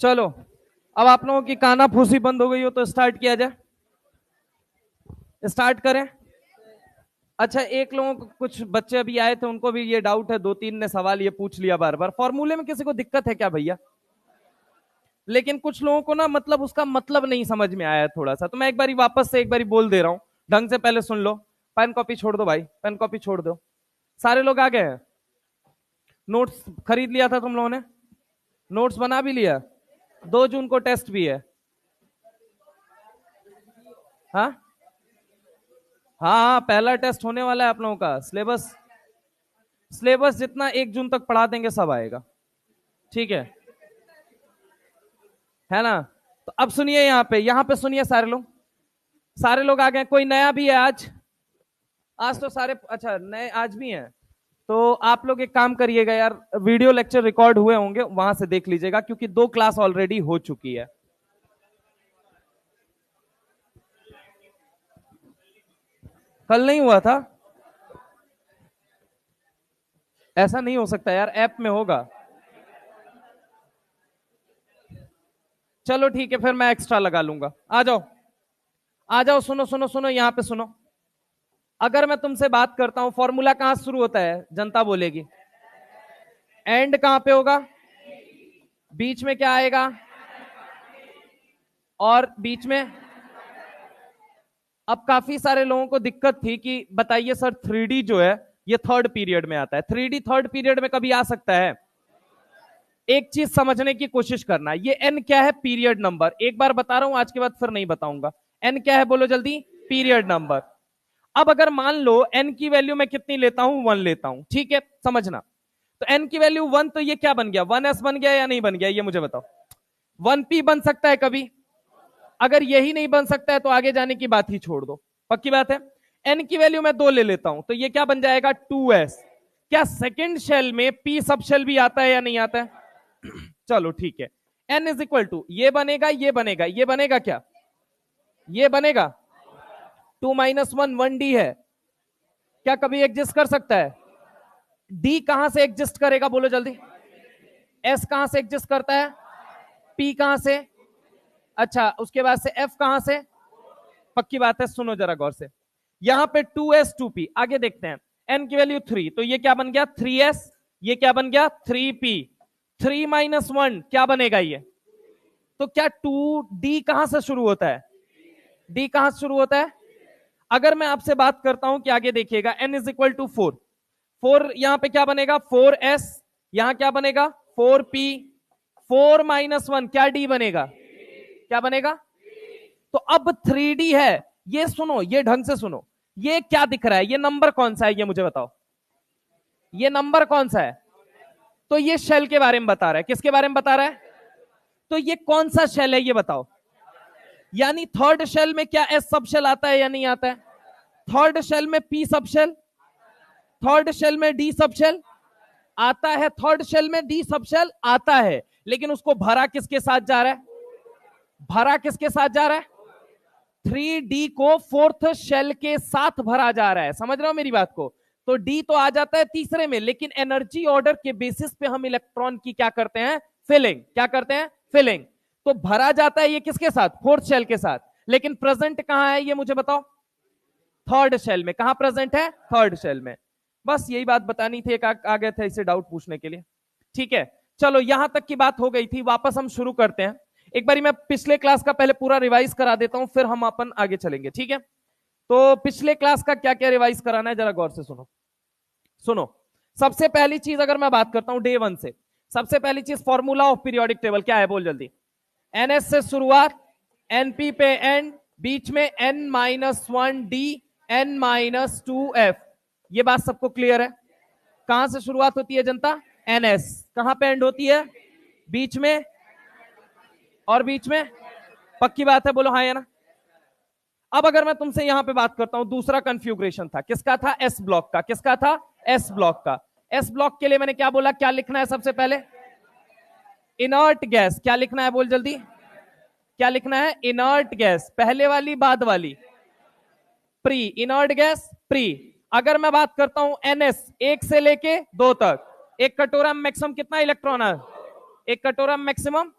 चलो, अब आप लोगों की काना फूसी बंद हो गई हो तो स्टार्ट किया जाए। स्टार्ट करें। अच्छा, एक लोगों को, कुछ बच्चे अभी आए थे, उनको भी ये डाउट है, दो तीन ने सवाल ये पूछ लिया बार बार, फॉर्मूले में किसी को दिक्कत है क्या भैया? लेकिन कुछ लोगों को ना, मतलब उसका मतलब नहीं समझ में आया थोड़ा सा, तो मैं एक बारी वापस से एक बारी बोल दे रहा हूं, ढंग से पहले सुन लो। पेन कॉपी छोड़ दो भाई, पेन कॉपी छोड़ दो। सारे लोग आ गए हैं? नोट्स खरीद लिया था तुम लोगों ने? नोट्स बना भी लिया? 2 जून को टेस्ट भी है। हाँ हाँ हाँ, पहला टेस्ट होने वाला है आप लोगों का। सिलेबस सिलेबस जितना 1 जून तक पढ़ा देंगे सब आएगा, ठीक है ना? तो अब सुनिए, यहाँ पे सुनिए सारे लोग। सारे लोग आ गए? कोई नया भी है आज? आज तो सारे, अच्छा नए आज भी हैं। तो आप लोग एक काम करिएगा यार, वीडियो लेक्चर रिकॉर्ड हुए होंगे, वहां से देख लीजिएगा, क्योंकि 2 क्लास ऑलरेडी हो चुकी है। कल नहीं हुआ था? ऐसा नहीं हो सकता यार, ऐप में होगा। चलो ठीक है, फिर मैं एक्स्ट्रा लगा लूंगा। आ जाओ, आ जाओ, सुनो सुनो सुनो, यहाँ पे सुनो। अगर मैं तुमसे बात करता हूं, फॉर्मूला कहां से शुरू होता है? जनता बोलेगी। एंड कहां पे होगा? बीच में क्या आएगा? और बीच में? अब काफी सारे लोगों को दिक्कत थी कि बताइए सर, 3D जो है ये थर्ड पीरियड में आता है। 3D थर्ड पीरियड में कभी आ सकता है? एक चीज समझने की कोशिश करना, ये एन क्या है? Period number. एक बार बता रहा हूं, आज के बाद फिर नहीं बताऊंगा। एन क्या है बोलो जल्दी? Period number. अब अगर मान लो एन की वैल्यू मैं कितनी लेता हूं? 1 लेता हूं, ठीक है, समझना। तो एन की वैल्यू 1, तो ये क्या बन गया? 1s बन गया या नहीं बन गया, ये मुझे बताओ। 1p बन सकता है कभी? अगर यही नहीं बन सकता है तो आगे जाने की बात ही छोड़ दो। पक्की बात है। एन की वैल्यू मैं 2 ले लेता हूं, तो ये क्या बन जाएगा? 2s। क्या सेकेंड शेल में p सब शेल भी आता है या नहीं आता है? चलो ठीक है। n इज इक्वल टू, ये बनेगा, ये बनेगा, ये बनेगा क्या? ये बनेगा। 2 - 1 1d है। क्या कभी एग्जिस्ट कर सकता है? d कहां से एग्जिस्ट करेगा बोलो जल्दी? s कहां से एग्जिस्ट करता है? p कहां से? अच्छा, उसके बाद से f कहां से? पक्की बात है, सुनो जरा गौर से। यहां पे 2s 2p, आगे देखते हैं। n की वैल्यू 3, तो ये क्या बन गया? 3s। ये क्या बन गया? 3p। 3 - 1 क्या बनेगा ये? तो क्या 2d कहां से शुरू होता है? d कहां से शुरू होता है? अगर मैं आपसे बात करता हूं कि आगे देखिएगा, n इज इक्वल टू 4, 4 यहां पे क्या बनेगा? 4s। यहां क्या बनेगा? 4p। 4 - 1 क्या d बनेगा? क्या बनेगा? तो अब 3D है। ये सुनो, ये ढंग से सुनो, ये क्या दिख रहा है? ये नंबर कौन सा है, ये मुझे बताओ। ये नंबर कौन सा है? तो ये शेल के बारे में बता रहा है। किसके बारे में बता रहा है? तो ये कौन सा शेल है, ये बताओ। यानी थर्ड शेल में क्या एस सब शेल आता है या नहीं आता है? थर्ड शेल में P sub shell, third shell में डी सब शेल आता है। थर्ड शेल में डी सब शेल आता है, लेकिन उसको भरा किसके साथ जा रहा है? भरा किसके साथ जा रहा है? 3D को फोर्थ शेल के साथ भरा जा रहा है। समझ रहे हो मेरी बात को? तो D तो आ जाता है तीसरे में, लेकिन एनर्जी ऑर्डर के बेसिस पे हम इलेक्ट्रॉन की क्या करते हैं? फिलिंग। क्या करते हैं? फिलिंग। तो भरा जाता है ये किसके साथ? फोर्थ शेल के साथ। लेकिन प्रेजेंट कहां है ये मुझे बताओ? थर्ड शेल में। कहां प्रेजेंट है? थर्ड शेल में। बस यही बात बतानी थी, एक आ गए थे इसे डाउट पूछने के लिए। ठीक है, चलो यहां तक की बात हो गई थी, वापस हम शुरू करते हैं। एक बारी मैं पिछले क्लास का पहले पूरा रिवाइज करा देता हूं, फिर हम अपन आगे चलेंगे, ठीक है? तो पिछले क्लास का क्या क्या रिवाइज कराना है, जरा गौर से सुनो। सुनो, सबसे पहली चीज अगर मैं बात करता हूं डे 1 से, सबसे पहली चीज फॉर्मूला ऑफ पीरियोडिक टेबल क्या है बोल जल्दी? एनएस से शुरुआत, एनपी पे एंड, बीच में n-1d, n-2f। ये बात सबको क्लियर है? कहां से शुरुआत होती है जनता? एनएस। कहां पे एंड होती है? बीच में। और बीच में? पक्की बात है, बोलो हाँ या ना? अब अगर मैं तुमसे यहां पे बात करता हूं, दूसरा कंफ्यूग्रेशन था, किसका था? एस ब्लॉक का। किसका था? एस ब्लॉक का। एस ब्लॉक के लिए मैंने क्या बोला? क्या लिखना है सबसे पहले? Inert gas. क्या लिखना है बोल जल्दी? क्या लिखना है? Inert gas. पहले वाली बाद वाली? प्री। Inert gas pre. अगर मैं बात करता हूं एनएस, 1 से लेके 2 तक, एक कटोरा में मैक्सिमम कितना इलेक्ट्रॉन है? एक कटोरा में मैक्सिमम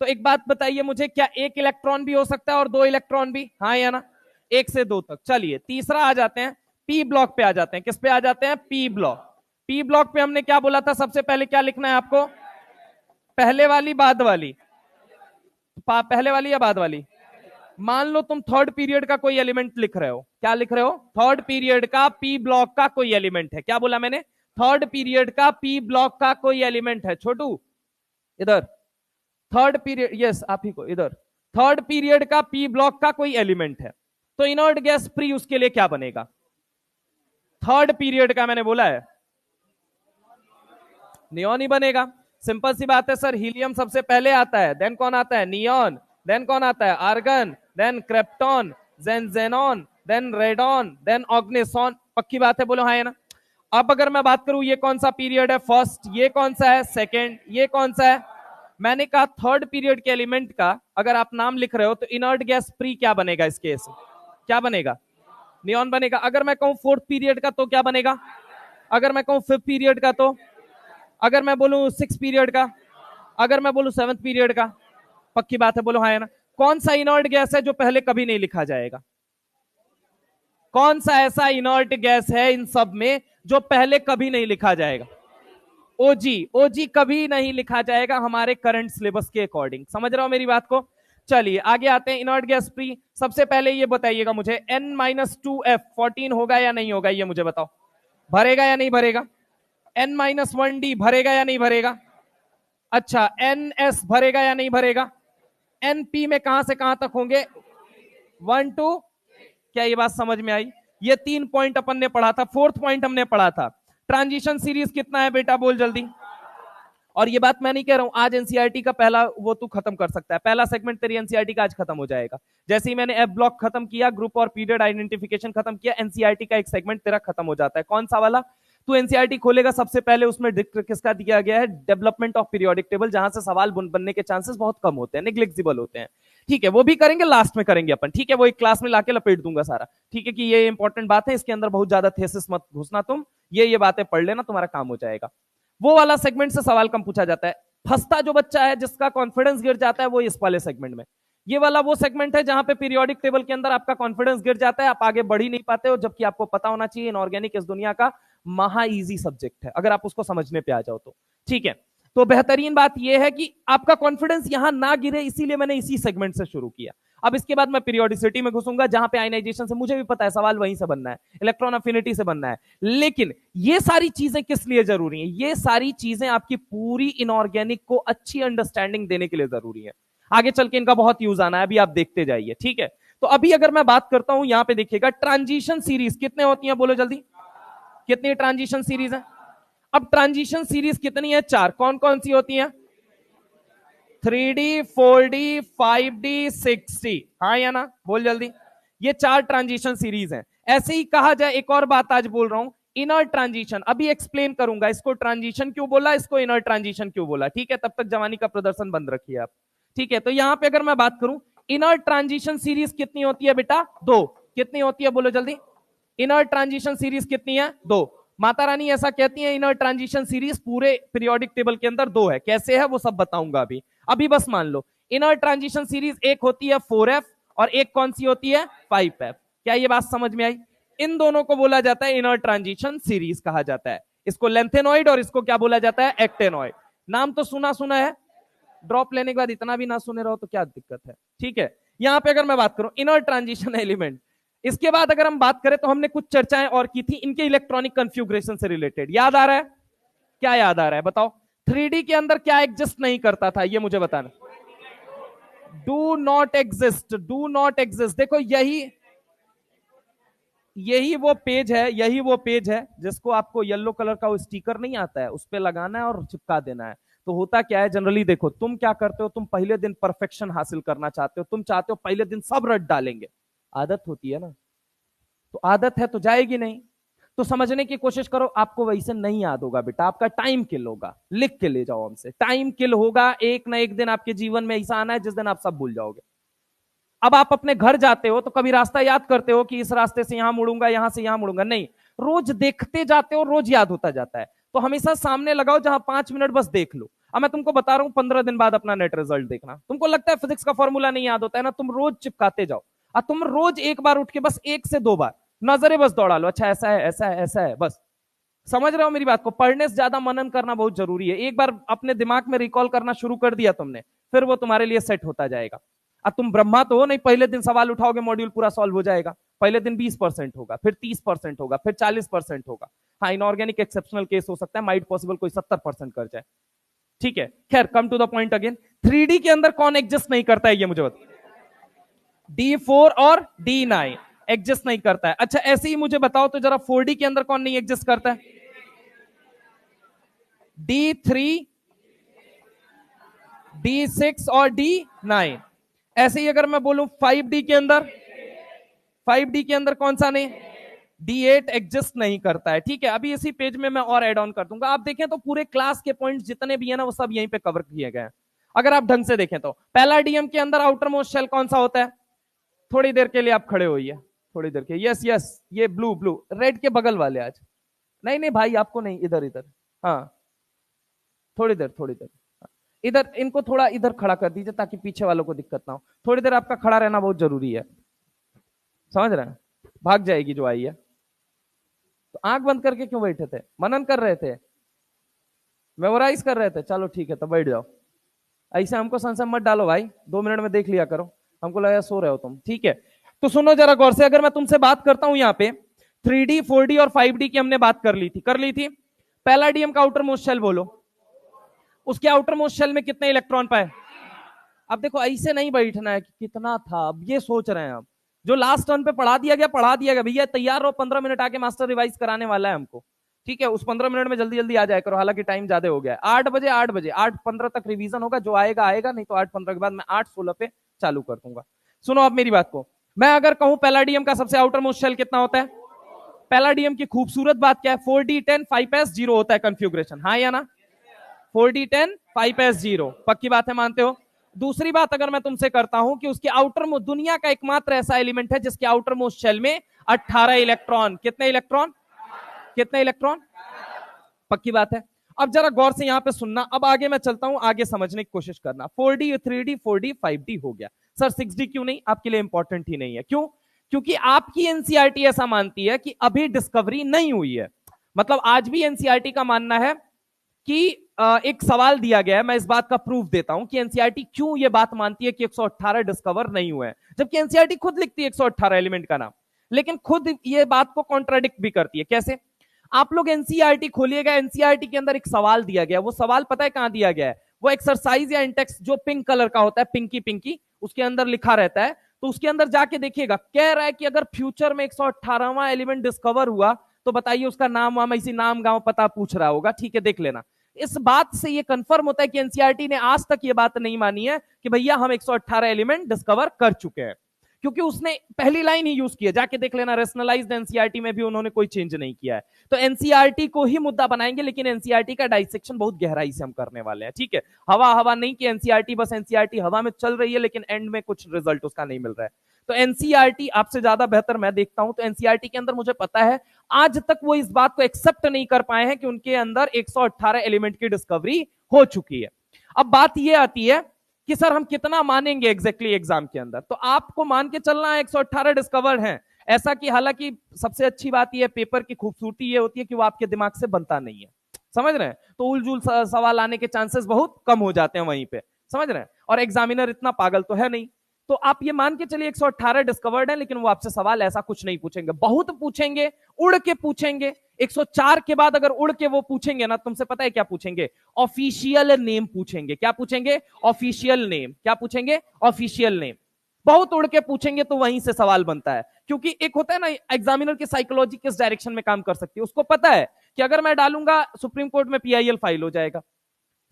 तो एक बात बताइए मुझे, क्या एक इलेक्ट्रॉन भी हो सकता है और दो इलेक्ट्रॉन भी? हाँ या ना? एक से दो तक। चलिए तीसरा आ जाते हैं, पी ब्लॉक पे आ जाते हैं। किस पे आ जाते हैं? P block. पी ब्लॉक पे हमने क्या बोला था? सबसे पहले क्या लिखना है आपको? पहले वाली बाद वाली? पहले वाली या बाद वाली? मान लो तुम थर्ड पीरियड का कोई एलिमेंट लिख रहे हो। क्या लिख रहे हो? थर्ड पीरियड का पी ब्लॉक का कोई एलिमेंट है। क्या बोला मैंने? थर्ड पीरियड का पी ब्लॉक का कोई एलिमेंट है। छोटू इधर, थर्ड पीरियड, यस आप ही को इधर, थर्ड पीरियड का पी ब्लॉक का कोई एलिमेंट है, तो इनर्ट गैस फ्री उसके लिए क्या बनेगा? थर्ड पीरियड का मैंने बोला है, नियॉन ही बनेगा। सिंपल सी बात है सर, हीलियम सबसे पहले आता है, देन कौन आता है? नियॉन, देन कौन आता है? Argon, then krypton, then xenon, then radon, organic oganesson. पक्की बात है? बोलो हाँ है ना? अब अगर मैं बात करूं ये कौन सा पीरियड है? फर्स्ट। ये कौन सा है? सेकेंड। ये कौन सा है? मैंने कहा थर्ड पीरियड के एलिमेंट का अगर आप नाम लिख रहे हो तो इनर्ट गैस फ्री क्या बनेगा इस केस में? क्या बनेगा? नियॉन बनेगा। अगर मैं कहूं फोर्थ पीरियड का तो क्या बनेगा? अगर मैं कहूं फिफ्थ पीरियड का तो? अगर मैं बोलूं सिक्स पीरियड का? अगर मैं बोलूं सेवंथ पीरियड का? पक्की बात है? बोलो हाँ है ना? कौन सा इनर्ट गैस है जो पहले कभी नहीं लिखा जाएगा? कौन सा ऐसा इनर्ट गैस है इन सब में जो पहले कभी नहीं लिखा जाएगा? ओजी। ओजी कभी नहीं लिखा जाएगा हमारे करंट सिलेबस के अकॉर्डिंग। समझ रहे हो मेरी बात को? चलिए आगे आते हैं, इनर्ट गैस फ्री। सबसे पहले ये बताइएगा मुझे, N-2F14 होगा या नहीं होगा? ये मुझे बताओ, भरेगा या नहीं भरेगा? N-1D भरेगा या नहीं भरेगा? अच्छा, NS भरेगा या नहीं भरेगा? NP में कहां से कहां तक होंगे? 1 2। क्या ये बात समझ में आई? ये 3 पॉइंट अपन ने पढ़ा था। फोर्थ पॉइंट हमने पढ़ा था, ट्रांजिशन सीरीज कितना है बेटा? बोल जल्दी। और ये बात मैं नहीं कह रहा हूं आज एनसीईआरटी का पहला वो तू खत्म कर सकता है, पहला सेगमेंट तेरी एनसीईआरटी का आज खत्म हो जाएगा। जैसे ही मैंने एफ ब्लॉक खत्म किया, ग्रुप और पीरियड आइडेंटिफिकेशन खत्म किया, एनसीईआरटी का एक सेगमेंट तेरा खत्म हो जाता है। कौन सा वाला? तू एनसीईआरटी खोलेगा, सबसे पहले उसमें किसका दिया गया है? डेवलपमेंट ऑफ पीरियोडिक टेबल, जहां से सवाल बनने के चांसेस बहुत कम होते हैं, नेग्लिजिबल होते हैं। ठीक है, वो भी करेंगे, लास्ट में करेंगे अपन। ठीक है, वो एक क्लास में लाके लपेट दूंगा सारा। ठीक है कि ये इंपॉर्टेंट बात है, इसके अंदर बहुत ज्यादा थेसिस मत घुसना तुम, ये बातें पढ़ लेना, तुम्हारा काम हो जाएगा। वो वाला सेगमेंट से सवाल कम पूछा जाता है। फंसता जो बच्चा है, जिसका कॉन्फिडेंस गिर जाता है, वो इस वाले सेगमेंट में। ये वाला वो सेगमेंट है जहां पे पीरियोडिक टेबल के अंदर आपका कॉन्फिडेंस गिर जाता है, आप आगे बढ़ ही नहीं पाते हो, जबकि आपको पता होना चाहिए इनऑर्गेनिक इस दुनिया का महा इजी सब्जेक्ट है, अगर आप उसको समझने पे आ जाओ तो। ठीक है, तो बेहतरीन बात यह है कि आपका कॉन्फिडेंस यहां ना गिरे, इसीलिए मैंने इसी सेगमेंट से शुरू किया। अब इसके बाद मैं पीरियोडिसिटी में घुसूंगा, जहां पे आयनाइजेशन से मुझे भी पता है सवाल वहीं से बनना है, इलेक्ट्रॉन अफिनिटी से बनना है। लेकिन ये सारी चीजें किस लिए जरूरी है? ये सारी चीजें आपकी पूरी इनऑर्गेनिक को अच्छी अंडरस्टैंडिंग देने के लिए जरूरी है। आगे चल के इनका बहुत यूज आना है, अभी आप देखते जाइए। ठीक है, तो अभी अगर मैं बात करता हूं, यहां पे देखिएगा ट्रांजिशन सीरीज कितने होती है? बोलो जल्दी, कितनी ट्रांजिशन सीरीज है? अब ट्रांजिशन सीरीज कितनी है? 4। कौन कौन सी होती है? 3D, 4D, 5D, 6D। हाँ या ना? बोल जल्दी। ये 4 ट्रांजिशन सीरीज हैं। ऐसे ही कहा जाए, एक और बात आज बोल रहा हूं, इनर ट्रांजिशन। अभी एक्सप्लेन करूंगा इसको ट्रांजिशन क्यों बोला, इसको इनर ट्रांजिशन क्यों बोला। ठीक है, तब तक जवानी का प्रदर्शन बंद रखिए आप। ठीक है, तो यहां पे अगर मैं बात करूं, इनर ट्रांजिशन सीरीज कितनी होती है बेटा? 2। कितनी होती है? बोलो जल्दी। इनर ट्रांजिशन सीरीज कितनी है? 2। माता रानी ऐसा कहती है, इनर ट्रांजिशन सीरीज पूरे पीरियोडिक टेबल के अंदर 2 है। कैसे है वो सब बताऊंगा अभी। अभी बस मान लो, इनर ट्रांजिशन सीरीज एक होती है 4F और एक कौन सी होती है? 5F। क्या ये बात समझ में आई? इन दोनों को बोला जाता है इनर ट्रांजिशन सीरीज कहा जाता है। इसको लेंथेनॉइड और इसको क्या बोला जाता है? एक्टेनॉइड। नाम तो सुना सुना है, ड्रॉप लेने के बाद इतना भी ना सुने रहो तो क्या दिक्कत है। ठीक है, यहां पे अगर मैं बात करूं इनर ट्रांजिशन एलिमेंट, इसके बाद अगर हम बात करें तो हमने कुछ चर्चाएं और की थी इनके इलेक्ट्रॉनिक कंफ्यूग्रेशन से रिलेटेड। याद आ रहा है? क्या याद आ रहा है बताओ? 3D के अंदर क्या एग्जिस्ट नहीं करता था, ये मुझे बताना। Do not exist, do not exist. देखो यही वो पेज है, यही वो पेज है जिसको आपको येलो कलर का वो स्टिकर नहीं आता है, उस पर लगाना है और चिपका देना है। तो होता क्या है जनरली, देखो तुम क्या करते हो, तुम पहले दिन परफेक्शन हासिल करना चाहते हो, तुम चाहते हो पहले दिन सब रट डालेंगे। आदत होती है ना, तो आदत है तो जाएगी नहीं। तो समझने की कोशिश करो, आपको वैसे नहीं याद होगा बेटा, आपका टाइम किल होगा। लिख के ले जाओ हमसे, टाइम किल होगा। एक ना एक दिन आपके जीवन में ऐसा आना है जिस दिन आप सब भूल जाओगे। अब आप अपने घर जाते हो तो कभी रास्ता याद करते हो कि इस रास्ते से यहां मुड़ूंगा, यहां से यहां मुड़ूंगा? नहीं, रोज देखते जाते हो, रोज याद होता जाता है। तो हमेशा सामने लगाओ, जहां 5 मिनट बस देख लो। अब मैं तुमको बता रहा हूं 15 दिन बाद अपना नेट रिजल्ट देखना। तुमको लगता है फिजिक्स का फॉर्मूला नहीं याद होता है ना, तुम रोज चिपकाते जाओ और तुम रोज एक बार उठ के बस 1 से 2 बार नजरें बस दौड़ा लो, अच्छा ऐसा है ऐसा है ऐसा है, बस। समझ रहे हो मेरी बात को? पढ़ने से ज्यादा मनन करना बहुत जरूरी है। एक बार अपने दिमाग में रिकॉल करना शुरू कर दिया तुमने, फिर वो तुम्हारे लिए सेट होता जाएगा। अब तुम ब्रह्मा तो हो नहीं, पहले दिन सवाल उठाओगे मॉड्यूल पूरा सॉल्व हो जाएगा। पहले दिन 20% होगा, फिर 30% होगा, फिर 40% होगा। हाँ, इनऑर्गेनिक एक्सेप्शनल केस हो सकता है, माइट पॉसिबल कोई 70% कर जाए। ठीक है, खैर come to the point again. 3D के अंदर कौन एग्जिस्ट नहीं करता है ये मुझे बताओ? D4 और D9 एग्जिस्ट नहीं करता है। अच्छा ऐसे ही मुझे बताओ तो जरा 4D के अंदर कौन नहीं एग्जिस्ट करता है? D3, D6 और D9। ऐसे ही अगर मैं बोलूं 5D के अंदर, 5D के अंदर कौन सा नहीं? D8 एग्जिस्ट नहीं करता है। ठीक है, अभी इसी पेज में मैं और एड ऑन कर दूंगा। आप देखें तो पूरे क्लास के पॉइंट्स जितने भी है ना वो सब यहीं पे कवर किए गए हैं। अगर आप ढंग से देखें तो पहला डीएम के अंदर आउटर मोस्ट शेल कौन सा होता है? थोड़ी देर के लिए आप खड़े होइए, थोड़ी देर के। यस यस, ये ब्लू ब्लू रेड के बगल वाले आज। नहीं नहीं भाई आपको नहीं, इधर इधर। हाँ थोड़ी देर, थोड़ी देर इधर, इनको थोड़ा इधर खड़ा कर दीजिए ताकि पीछे वालों को दिक्कत ना हो। थोड़ी देर आपका खड़ा रहना बहुत जरूरी है, समझ रहे हैं? भाग जाएगी जो आई है। तो आंख बंद करके क्यों बैठे थे? मनन कर रहे थे, मेमोराइज कर रहे थे? चलो ठीक है, तो बैठ जाओ। ऐसे हमको संशय मत डालो भाई, 2 मिनट में देख लिया करो, हमको लगा सो रहे हो तुम। ठीक है, तो सुनो जरा गौर से। अगर मैं तुमसे बात करता हूं यहाँ पे 3D 4D और 5D की हमने बात कर ली थी, कर ली थी। पहला डीएम का आउटर मोस्ट शेल बोलो, उसके आउटर मोस्ट शेल में कितने इलेक्ट्रॉन पाए? अब देखो ऐसे नहीं बैठना है कि कितना था, अब ये सोच रहे हैं आप। जो लास्ट टर्न पे पढ़ा दिया गया पढ़ा दिया गया भैया, तैयार रहो, 15 मिनट आके मास्टर रिवाइज कराने वाला है हमको। ठीक है, उस 15 मिनट में जल्दी जल्दी आ जाए करो, हालांकि टाइम ज्यादा हो गया है। 8 बजे 8 बजे 8:15 तक रिवीजन होगा, जो आएगा आएगा, नहीं तो 8:15 के बाद मैं 8:16 पे चालू कर दूंगा। सुनो अब मेरी बात को, मैं अगर कहूं पहला डीएम का सबसे आउटर मोस्ट शेल कितना होता है? पहला डीएम की खूबसूरत बात क्या है? 4D10 5s0 होता है कन्फ्यूग्रेशन, हाँ या ना? 4D10 5s0 पक्की बात है, मानते हो? दूसरी बात अगर मैं तुमसे करता हूं कि उसके आउटर मोस्ट, दुनिया का एकमात्र ऐसा एलिमेंट है जिसके आउटर मोस्ट शेल में 18 इलेक्ट्रॉन। कितने इलेक्ट्रॉन? कितने इलेक्ट्रॉन? पक्की बात है। अब जरा गौर से यहां पे सुनना, अब आगे मैं चलता हूं, आगे समझने की कोशिश करना। 4D 3D 4D 5D हो गया सर, 6D क्यों नहीं? आपके लिए इंपॉर्टेंट ही नहीं है। क्यों? क्योंकि आपकी एनसीईआरटी ऐसा मानती है कि अभी डिस्कवरी नहीं हुई है। मतलब आज भी एनसीईआरटी का मानना है कि एक सवाल दिया गया है, मैं इस बात का प्रूफ देता हूं कि एनसीईआरटी क्यों ये बात मानती है कि 118 डिस्कवर नहीं हुए हैं, जबकि एनसीईआरटी खुद लिखती है 118 एलिमेंट का नाम, लेकिन खुद ये बात को कॉन्ट्राडिक्ट भी करती है। कैसे? आप लोग एनसीईआरटी खोलिएगा, एनसीईआरटी के अंदर एक सवाल दिया गया, वो सवाल पता है कहां दिया गया है? वो एक्सरसाइज या इंडेक्स जो पिंक कलर का होता है, पिंकी पिंकी, उसके अंदर लिखा रहता है। तो उसके अंदर जाके देखिएगा, कह रहा है कि अगर फ्यूचर में 118वां एलिमेंट डिस्कवर हुआ तो बताइए उसका नाम वाम, इसी नाम गांव पता पूछ रहा होगा। ठीक है, देख लेना। इस बात से ये कंफर्म होता है कि एनसीईआरटी ने आज तक ये बात नहीं मानी है कि भैया हम 118 एलिमेंट डिस्कवर कर चुके हैं, क्योंकि उसने पहली लाइन ही यूज की है। जाके देख लेना, रेशनलाइज्ड एनसीईआरटी में भी उन्होंने कोई चेंज नहीं किया है। तो एनसीईआरटी को ही मुद्दा बनाएंगे, लेकिन एनसीईआरटी का डाइसेक्शन बहुत गहराई से हम करने वाले हैं। ठीक है, हवा हवा नहीं कि एनसीईआरटी बस एनसीईआरटी हवा में चल रही है लेकिन एंड में कुछ रिजल्ट उसका नहीं मिल रहा है। तो एनसीईआरटी आपसे ज्यादा बेहतर मैं देखता हूं, तो एनसीईआरटी के अंदर मुझे पता है आज तक वो इस बात को एक्सेप्ट नहीं कर पाए हैं कि उनके अंदर 118 एलिमेंट की डिस्कवरी हो चुकी है। अब बात यह आती है कि सर हम कितना मानेंगे एग्जैक्टली एग्जाम के अंदर? तो आपको मान के चलना है 118 डिस्कवर्ड हैं, ऐसा कि हालांकि सबसे अच्छी बात यह पेपर की खूबसूरती ये होती है कि वो आपके दिमाग से बनता नहीं है, समझ रहे हैं? तो उलझुल सवाल आने के चांसेस बहुत कम हो जाते हैं वहीं पे, समझ रहे हैं? और एग्जामिनर इतना पागल तो है नहीं। तो आप ये मान के चलिए 118 डिस्कवर्ड है, लेकिन वो आपसे सवाल ऐसा कुछ नहीं पूछेंगे, बहुत पूछेंगे, उड़ के पूछेंगे। 104 के बाद अगर उड़ के वो पूछेंगे ना, तुमसे पता है क्या पूछेंगे? ऑफिशियल नेम पूछेंगे। क्या पूछेंगे? Official name. क्या पूछेंगे? Official name. बहुत उड़ के पूछेंगे तो वहीं से सवाल बनता है, क्योंकि एक होता है ना एग्जामिनर की साइकोलॉजी किस डायरेक्शन में काम कर सकती है। उसको पता है कि अगर मैं डालूंगा सुप्रीम कोर्ट में पीआईएल फाइल हो जाएगा,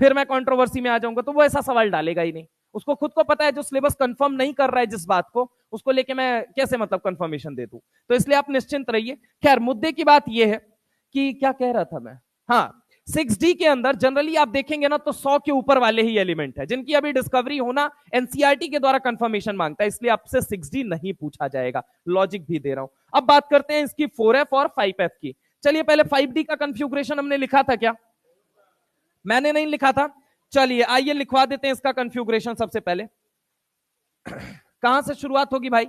फिर मैं कंट्रोवर्सी में आ जाऊंगा, तो वो ऐसा सवाल डालेगा ही नहीं। उसको खुद को पता है जो सिलेबस कंफर्म नहीं कर रहा है जिस बात को, उसको लेके मैं कैसे मतलब कंफर्मेशन दे दूं। तो इसलिए आप निश्चिंत रहिए। खैर मुद्दे की बात यह है कि क्या कह रहा था मैं, हाँ 6D के अंदर जनरली आप देखेंगे ना तो 100 के ऊपर वाले ही एलिमेंट है जिनकी अभी डिस्कवरी होना एनसीईआरटी के द्वारा कंफर्मेशन मांगता है, इसलिए आपसे 6D नहीं पूछा जाएगा। लॉजिक भी दे रहा हूं। अब बात करते हैं इसकी 4F और 5F की। चलिए पहले 5D का कंफ्यूग्रेशन हमने लिखा था क्या? मैंने नहीं लिखा था। चलिए आइए लिखवा देते हैं इसका कॉन्फ़िगरेशन। सबसे पहले कहां से शुरुआत होगी भाई?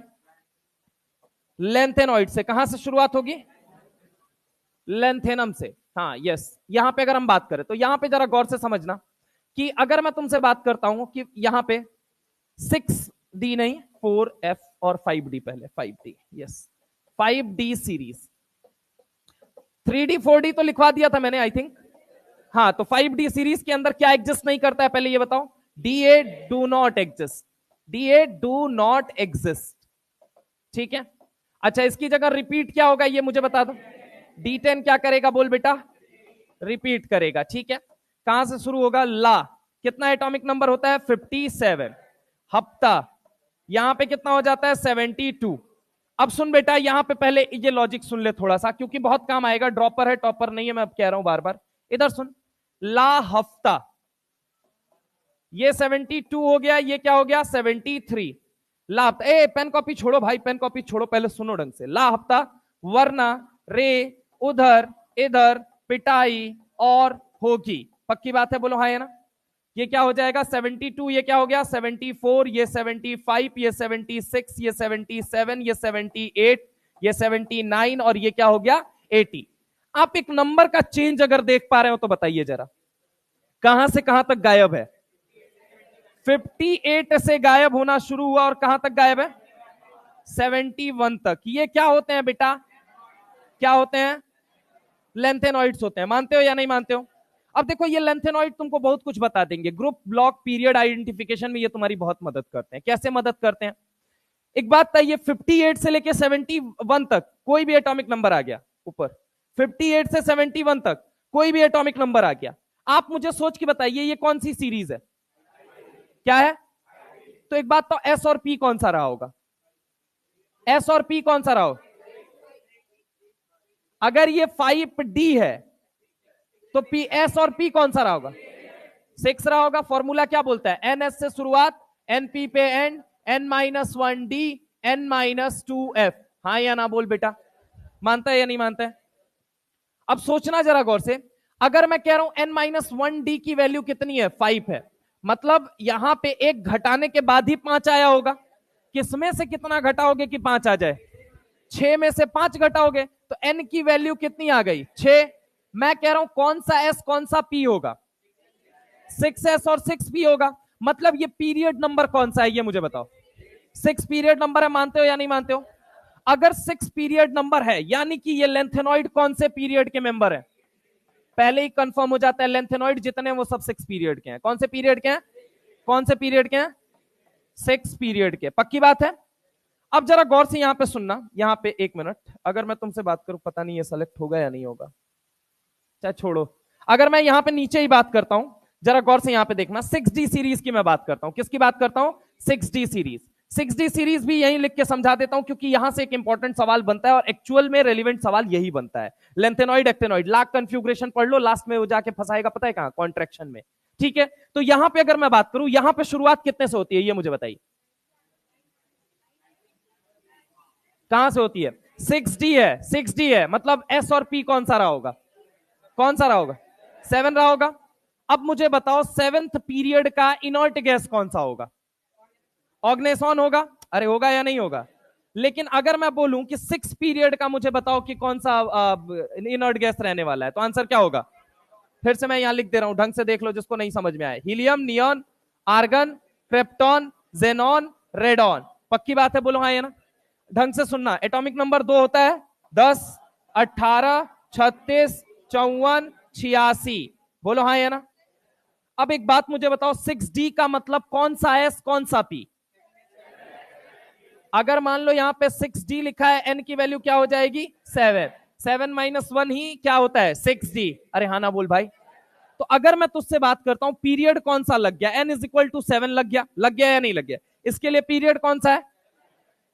लेंथेनॉइड से। कहां से शुरुआत होगी? लेंथेनम से। हाँ यस, यहां पे अगर हम बात करें तो यहां पे जरा गौर से समझना कि अगर मैं तुमसे बात करता हूं कि यहां पे 6D नहीं 4F और 5D, पहले 5D, yes 5D series. 3D 4D तो लिखवा दिया था मैंने आई थिंक। हाँ तो 5D सीरीज के अंदर क्या एग्जिस्ट नहीं करता है पहले ये बताओ? DA do not exist. DA do not exist, ठीक है। अच्छा इसकी जगह रिपीट क्या होगा ये मुझे बता दो। D10 क्या करेगा बोल बेटा? रिपीट करेगा, ठीक है। कहां से शुरू होगा? ला। कितना एटॉमिक नंबर होता है? 57। हफ्ता यहां पे कितना हो जाता है? 72। अब सुन बेटा यहां पे पहले ये लॉजिक सुन ले थोड़ा सा, क्योंकि बहुत काम आएगा। ड्रॉपर है टॉपर नहीं है, मैं अब कह रहा हूं बार बार। इधर सुन, ला हफ्ता, ये 72 हो गया, ये क्या हो गया? 73। ला हफ्ता, ए पेन कॉपी छोड़ो भाई, पेन कॉपी छोड़ो, पहले सुनो ढंग से। ला हफ्ता, वरना, रे, उधर, इधर, पिटाई और होगी। पक्की बात है? बोलो हाँ या ना। ये क्या हो जाएगा? 72, ये क्या हो गया? 74, ये 75, ये 76, ये 77, ये 78, ये 79 और ये क्या हो गया? 80। आप एक नंबर का चेंज अगर देख पा रहे हो तो बताइए जरा, कहां से कहां तक गायब है? 58 से गायब होना शुरू हुआ और कहां तक गायब है? 71 तक। ये क्या होते हैं बेटा? क्या होते हैं? लेंथेनॉइड्स होते हैं। मानते हो या नहीं मानते हो? अब देखो ये लेंथेनॉइड तुमको बहुत कुछ बता देंगे। ग्रुप, ब्लॉक, पीरियड आइडेंटिफिकेशन में ये तुम्हारी बहुत मदद करते हैं। कैसे मदद करते हैं? एक बात बताइए, 58 से लेके 71 तक कोई भी एटॉमिक नंबर आ गया ऊपर, 58 से 71 तक कोई भी एटॉमिक नंबर आ गया, आप मुझे सोच के बताइए ये कौन सी सीरीज है? क्या है? तो एक बात तो, एस और पी कौन सा रहा होगा? एस और पी कौन सा रहा होगा? अगर ये 5D है तो पी, एस और पी कौन सा रहा होगा? 6 रहा होगा। फॉर्मूला क्या बोलता है? NS से शुरुआत, NP पे एंड, N-1D, N-2F। हाँ या ना बोल बेटा, मानता है या नहीं मानता है? अब सोचना जरा गौर से, अगर मैं कह रहा हूं N-1D की वैल्यू कितनी है? 5 है, मतलब यहां पे एक घटाने के बाद ही 5 आया होगा। किसमें से कितना घटाओगे कि 5 आ जाए? 6 में से 5 घटाओगे तो N की वैल्यू कितनी आ गई? 6। मैं कह रहा हूं कौन सा S कौन सा P होगा? 6S और 6P होगा। मतलब ये पीरियड नंबर कौन सा है ये मुझे बताओ। 6 पीरियड नंबर है, मानते हो या नहीं मानते हो? अगर 6 पीरियड नंबर है यानी कि ये लेंथेनॉइड कौन से पीरियड के मेंबर है? पहले ही कंफर्म हो जाता है, लेंथेनॉइड जितने वो सब 6 पीरियड के हैं। कौन से पीरियड के हैं? कौन से पीरियड के हैं? 6 पीरियड के। पक्की बात है? अब जरा गौर से यहां पे सुनना, यहां पे एक मिनट, अगर मैं तुमसे बात करूं, पता नहीं ये सेलेक्ट होगा या नहीं होगा, चाहे छोड़ो। अगर मैं यहां पे नीचे ही बात करता हूं, जरा गौर से यहां पे देखना, 6D सीरीज की मैं बात करता हूं। किसकी बात करता हूं? 6D series. 6D सीरीज भी यहीं लिख के समझा देता हूं, क्योंकि यहां से एक इंपॉर्टेंट सवाल बनता है और एक्चुअल में रेलिवेंट सवाल यही बनता है। लेंथेनॉइड, एक्टेनॉइड, लाख कन्फ्यूग्रेशन पढ़ लो, लास्ट में वो जाके फंसाएगा पता है कहां? कॉन्ट्रैक्शन में। ठीक है, तो यहां पे अगर मैं बात करूं, यहां पे शुरुआत कितने से होती है ये मुझे बताइए? कहां से होती है? 6D है। 6D है मतलब S और P कौन सा रहा होगा? कौन सा रहा होगा? 7 रहा होगा। अब मुझे बताओ 7th पीरियड का इनर्ट गैस कौन सा होगा? ऑर्गेनाइजन होगा। अरे होगा या नहीं होगा? लेकिन अगर मैं बोलूं कि 6 पीरियड का मुझे बताओ कि कौन सा इनर्ट गैस रहने वाला है, तो आंसर क्या होगा? फिर से मैं यहां लिख दे रहा हूं, ढंग से देख लो जिसको नहीं समझ में आए। Helium, neon, argon, krypton, xenon, radon. पक्की बात है? बोलो हाँ या ना। ढंग से सुनना, एटॉमिक नंबर 2 होता है 10, 18, 36, 54, 86। बोलो हाँ या ना। अब एक बात मुझे बताओ, 6D का मतलब कौन सा S कौन सा P? अगर मान लो यहां पे 6D लिखा है, N की वैल्यू क्या हो जाएगी? 7। 7 - 1 ही क्या होता है? 6D। अरे हाँ ना बोल भाई। तो अगर मैं तुझसे बात करता हूं पीरियड कौन सा लग गया, N = 7 लग गया, लग गया या नहीं लग गया? इसके लिए पीरियड कौन सा है?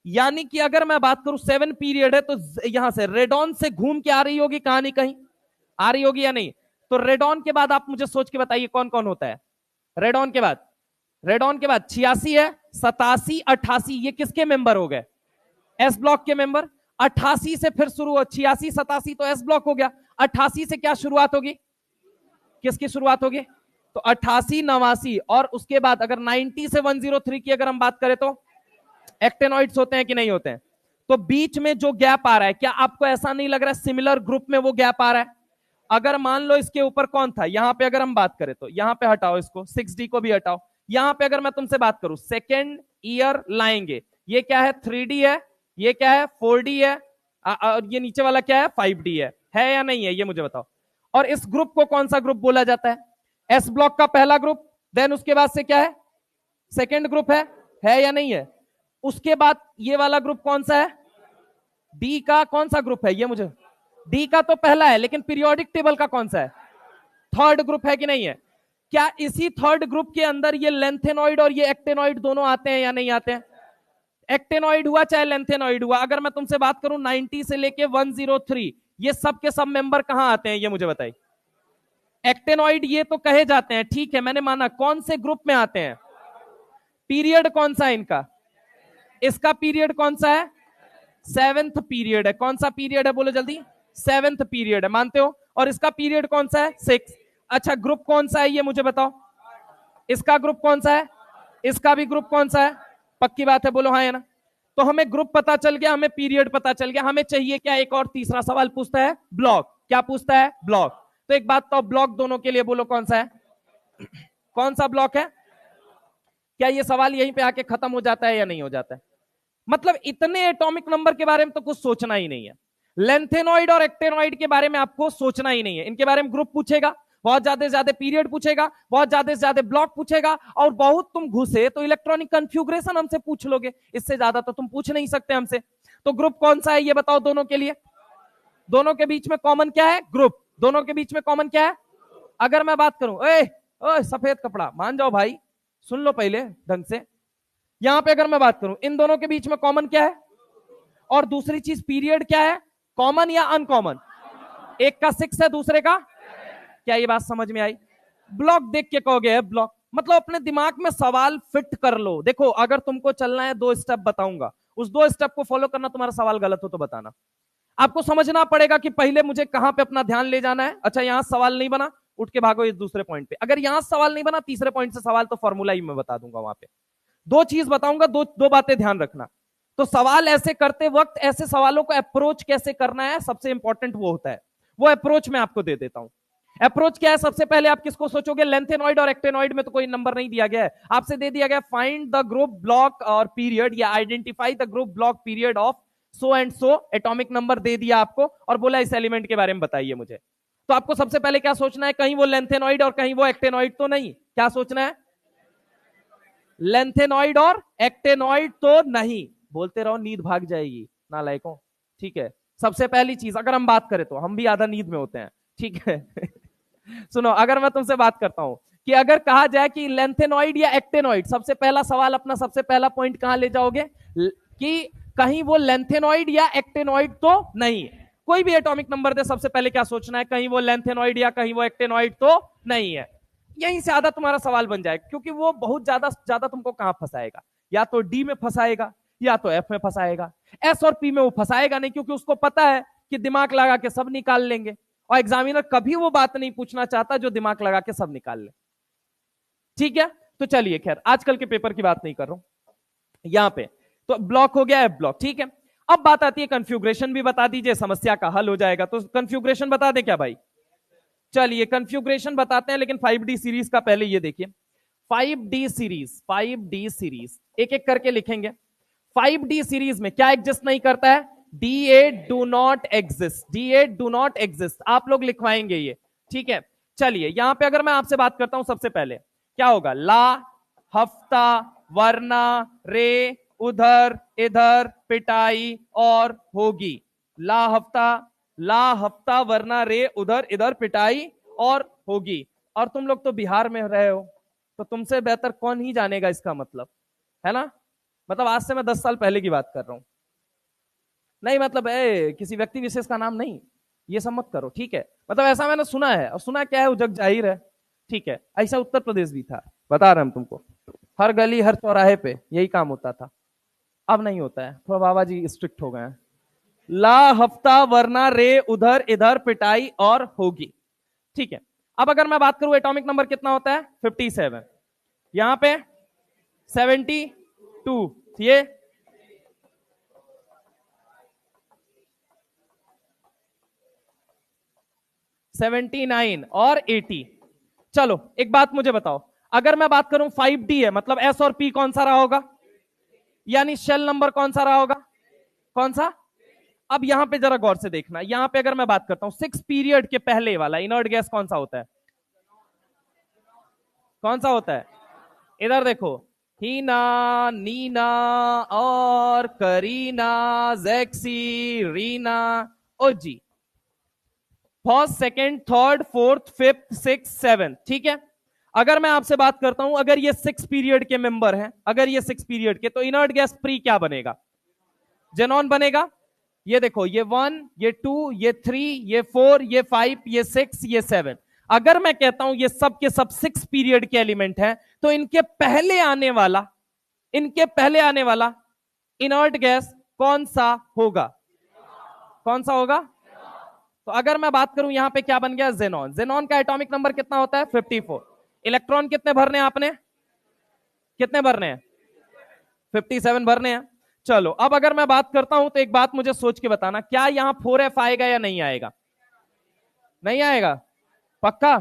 यानी कि अगर मैं बात करूं 7 पीरियड है, तो यहां से रेडॉन से घूम के आ रही होगी कहानी, कहीं आ रही होगी या नहीं? तो रेडॉन के बाद आप मुझे सोच के बताइए कौन कौन होता है रेडॉन के बाद? रेडॉन के बाद 86 है, 87, 88, ये किसके मेंबर हो गए? एस ब्लॉक के मेंबर। 88 से फिर शुरू हो, 86, 87 तो एस ब्लॉक हो गया। 88 से क्या शुरुआत होगी? किसकी शुरुआत होगी? तो 88, 89 और उसके बाद अगर 90 से 103 की अगर हम बात करें तो एक्टेनॉइड्स होते हैं कि नहीं होते हैं? तो बीच में जो गैप आ रहा है, क्या आपको ऐसा नहीं लग रहा है सिमिलर ग्रुप में वो गैप आ रहा है? अगर मान लो इसके ऊपर कौन था, यहां पे अगर हम बात करें तो यहां पे हटाओ इसको, 6D को भी हटाओ। यहां पे अगर मैं तुमसे बात करूं सेकेंड ईयर लाएंगे, ये क्या है 3D है, ये क्या है 4D है, और ये नीचे वाला क्या है 5D है या नहीं है ये मुझे बताओ। और इस ग्रुप को कौन सा ग्रुप बोला जाता है? एस ब्लॉक का पहला ग्रुप, देन उसके बाद से क्या है सेकेंड ग्रुप है या नहीं है? उसके बाद ये वाला ग्रुप कौन सा है? डी का कौन सा ग्रुप है ये मुझे, डी का तो पहला है, लेकिन पीरियोडिक टेबल का कौन सा है? थर्ड ग्रुप है कि नहीं है? क्या इसी थर्ड ग्रुप के अंदर ये लेंथेनॉइड और ये एक्टेनॉइड दोनों आते हैं या नहीं आते हैं? एक्टेनॉइड हुआ चाहे लेंथेनॉइड हुआ, अगर मैं तुमसे बात करूं 90 से लेके 103, ये सब के सब मेंबर कहां आते हैं ये मुझे बताइए। एक्टेनॉइड ये तो कहे जाते हैं, ठीक है मैंने माना, कौन से ग्रुप में आते हैं? पीरियड कौन सा है इनका? इसका पीरियड कौन सा है? 7th पीरियड है। कौन सा पीरियड है बोलो जल्दी? 7th पीरियड है, मानते हो? और इसका पीरियड कौन सा है? 6। अच्छा ग्रुप कौन सा है ये मुझे बताओ। इसका ग्रुप कौन सा है? इसका भी ग्रुप कौन सा है? पक्की बात है, बोलो हाँ या ना। तो हमें ग्रुप पता चल गया, हमें पीरियड पता चल गया, हमें चाहिए क्या? एक और तीसरा सवाल पूछता है ब्लॉक। क्या पूछता है? ब्लॉक। तो एक बात तो ब्लॉक दोनों के लिए बोलो कौन सा है? कौन सा ब्लॉक है? क्या ये सवाल यहीं पे आके खत्म हो जाता है या नहीं हो जाता है? मतलब इतने एटॉमिक नंबर के बारे में तो कुछ सोचना ही नहीं है। लेंथेनॉइड और एक्टेनॉइड के बारे में आपको सोचना ही नहीं है। इनके बारे में ग्रुप पूछेगा, बहुत ज्यादा से ज्यादा पीरियड पूछेगा, बहुत ज्यादा से ज्यादा ब्लॉक पूछेगा, और बहुत तुम घुसे तो इलेक्ट्रॉनिक कन्फ्यूग्रेशन हमसे पूछ लोगे, इससे ज्यादा तो तुम पूछ नहीं सकते हमसे। तो ग्रुप कौन सा है ये बताओ दोनों के लिए? दोनों के बीच में कॉमन क्या है? ग्रुप। दोनों के बीच में कॉमन क्या है? अगर मैं बात करूं ओए सफेद कपड़ा, मान जाओ भाई, सुन लो पहले ढंग से। यहां पे अगर मैं बात करूं इन दोनों के बीच में कॉमन क्या है? और दूसरी चीज पीरियड क्या है? कॉमन या अनकॉमन? एक का 6 है, दूसरे का, क्या ये बात समझ में आई? ब्लॉक देख के कहोगे है ब्लॉक, मतलब अपने दिमाग में सवाल फिट कर लो। देखो अगर तुमको चलना है 2 स्टेप बताऊंगा, उस 2 स्टेप को फॉलो करना, तुम्हारा सवाल गलत हो तो बताना। आपको समझना पड़ेगा कि पहले मुझे कहां पे अपना ध्यान ले जाना है। अच्छा यहां सवाल नहीं बना, उठ के भागो इस दूसरे पॉइंट पे। अगर यहां सवाल नहीं बना तीसरे पॉइंट से सवाल, तो फॉर्मूला ही मैं बता दूंगा वहां पे। 2 चीज बताऊंगा, दो बातें ध्यान रखना। तो सवाल ऐसे करते वक्त ऐसे सवालों को अप्रोच कैसे करना है, सबसे इंपॉर्टेंट वो होता है। वो अप्रोच मैं आपको दे देता हूं। अप्रोच क्या है? सबसे पहले आप किसको सोचोगे? लेंथेनॉइड और एक्टेनॉइड में तो कोई नंबर नहीं दिया गया है, आपसे दे दिया गया फाइंड द ग्रुप ब्लॉक और पीरियड, या identify the group block period of so and so. Atomic number दे दिया आपको और बोला इस एलिमेंट के बारे में बताइए मुझे। तो आपको सबसे पहले क्या सोचना है? कहीं वो लेंथेनॉइड और कहीं वो एक्टेनॉइड तो नहीं। क्या सोचना है? लेंथेनॉइड और एक्टेनॉइड तो नहीं। बोलते रहो नींद भाग जाएगी नालायकों। ठीक है, सबसे पहली चीज अगर हम बात करें तो हम भी आधा नींद में होते हैं, ठीक है। सुनो, अगर मैं तुमसे बात करता हूं कि अगर कहा जाए कि लेंथेनॉइड या एक्टेनॉइड, सबसे पहला सवाल अपना, सबसे पहला पॉइंट कहां ले जाओगे? कि कहीं वो लेंथेनॉइड या एक्टेनॉइड तो नहीं। कोई भी एटॉमिक नंबर दे, सबसे पहले क्या सोचना है? कहीं वो लेंथेनॉइड या कहीं वो एक्टेनॉइड तो नहीं है। यहीं से आधा तुम्हारा सवाल बन जाएगा, क्योंकि वो बहुत ज्यादा तुमको कहां फंसाएगा? या तो डी में फंसाएगा या तो एफ में फंसाएगा। एस और पी में वो फंसाएगा नहीं, क्योंकि उसको पता है कि दिमाग लगा के सब निकाल लेंगे, और एग्जामिनर कभी वो बात नहीं पूछना चाहता जो दिमाग लगा के सब निकाल ले। ठीक है, तो चलिए खैर आजकल के पेपर की बात नहीं कर रहा हूं यहां पे। तो ब्लॉक हो गया है ब्लॉक, ठीक है। अब बात आती है कन्फ्यूग्रेशन भी बता दीजिए, समस्या का हल हो जाएगा। तो कन्फ्यूग्रेशन बता दे क्या भाई? चलिए कन्फ्यूग्रेशन बताते हैं, लेकिन 5D सीरीज का पहले ये देखिए। 5D सीरीज एक एक करके लिखेंगे। 5D सीरीज में क्या एग्जिस्ट नहीं करता है? D8 do not exist, D8 do not exist, आप लोग लिखवाएंगे ये, ठीक है। चलिए यहां पे अगर मैं आपसे बात करता हूं, सबसे पहले क्या होगा? ला, हफ्ता, वरना, रे, उधर, इधर, पिटाई और होगी। ला हफ्ता वरना रे उधर इधर पिटाई और होगी। और तुम लोग तो बिहार में रहे हो, तो तुमसे बेहतर कौन ही जानेगा इसका मतलब, है ना? मतलब आज से मैं 10 साल पहले की बात कर रहा हूं। नहीं मतलब किसी व्यक्ति विशेष का नाम नहीं, ये सब मत करो, ठीक है। मतलब ऐसा मैंने सुना है, और सुना क्या है वो जग जाहिर है, ठीक है। ऐसा उत्तर प्रदेश भी था, बता रहे हम तुमको, हर गली हर चौराहे पे यही काम होता था। अब नहीं होता है, थोड़ा बाबा जी स्ट्रिक्ट हो गए हैं। ला हफ्ता वरना रे उधर इधर पिटाई और होगी, ठीक है। अब अगर मैं बात करूं एटॉमिक नंबर कितना होता है 57, यहां पे 72, ये 79 और 80। चलो एक बात मुझे बताओ, अगर मैं बात करूं 5D है, मतलब S और P कौन सा रहा होगा, यानी शेल नंबर कौन सा रहा होगा, कौन सा। अब यहां पे जरा गौर से देखना, यहां पे अगर मैं बात करता हूं 6 पीरियड के पहले वाला इनर्ट गैस कौन सा होता है, कौन सा होता है, इधर देखो, हीना, नीना और करीना, जैक्सी, रीना और जी, first second third fourth fifth six seven, ठीक है। अगर मैं आपसे बात करता हूं, अगर ये 6 पीरियड के मेंबर हैं, अगर ये 6 पीरियड के, तो इनर्ट गैस प्री क्या बनेगा, जेनॉन बनेगा। ये देखो, ये 1, ये 2, ये 3, ये 4, ये 5, ये 6, ये 7। अगर मैं कहता हूं ये सब के सब 6 पीरियड के एलिमेंट हैं, तो इनके पहले आने वाला, इनके पहले आने वाला इनर्ट गैस कौन सा होगा, कौन सा होगा। तो अगर मैं बात करूं यहां पे क्या बन गया, जेनॉन। जेनॉन का एटॉमिक नंबर कितना होता है 54। इलेक्ट्रॉन कितने भरने हैं आपने, कितने भरने हैं 57 भरने हैं। चलो अब अगर मैं बात करता हूं तो एक बात मुझे सोच के बताना, क्या यहां 4F आएगा या नहीं आएगा, नहीं आएगा, पक्का।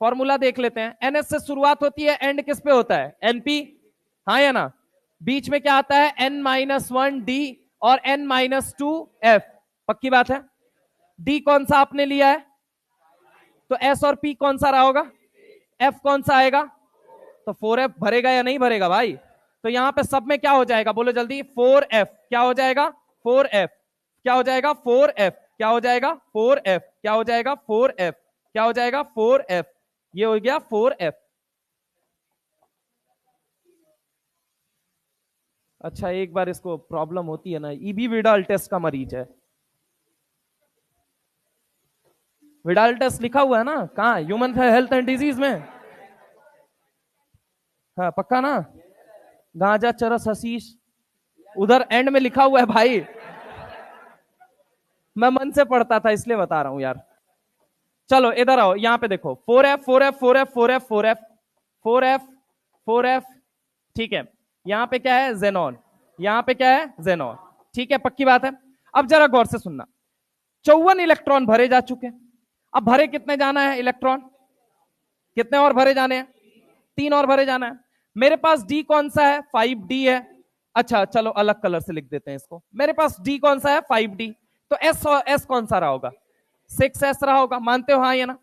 फॉर्मूला देख लेते हैं, NS से शुरुआत होती है, एंड किस पे होता है, NP, हाँ या ना। बीच में क्या आता है N-1D और N-2F, पक्की बात है। D कौन सा आपने लिया है, तो S और P कौन सा रहा होगा, F कौन सा आएगा, तो 4F भरेगा या नहीं भरेगा भाई। तो यहां पे सब में क्या हो जाएगा, बोलो जल्दी, 4F क्या हो जाएगा, 4F क्या हो जाएगा, 4F क्या हो जाएगा, 4F क्या हो जाएगा, 4F क्या हो जाएगा, 4F, ये हो गया 4F। अच्छा एक बार इसको प्रॉब्लम होती है ना, ईबी विडाल टेस्ट का मरीज है, विडाल टेस्ट लिखा हुआ है ना, कहाँ, ह्यूमन हेल्थ एंड डिजीज में, हाँ पक्का ना, गांजा चरस हशीश उधर एंड में लिखा हुआ है भाई, मैं मन से पढ़ता था इसलिए बता रहा हूं यार। चलो इधर आओ, यहां पे देखो 4F 4F 4F 4F 4F 4F 4F, ठीक है। यहां पे क्या है, जेनॉन, यहां पे क्या है, जेनॉन, ठीक है, पक्की बात है। अब जरा गौर से सुनना, 54 इलेक्ट्रॉन भरे जा चुके, अब भरे कितने जाना है इलेक्ट्रॉन, कितने और भरे जाने हैं, 3 और भरे जाना है। मेरे पास डी कौन सा है, 5D है। अच्छा चलो अलग कलर से लिख देते हैं इसको, मेरे पास डी कौन सा है 5D, तो एस कौन सा रहा होगा, 6S रहा होगा, मानते हो हाँ या ना।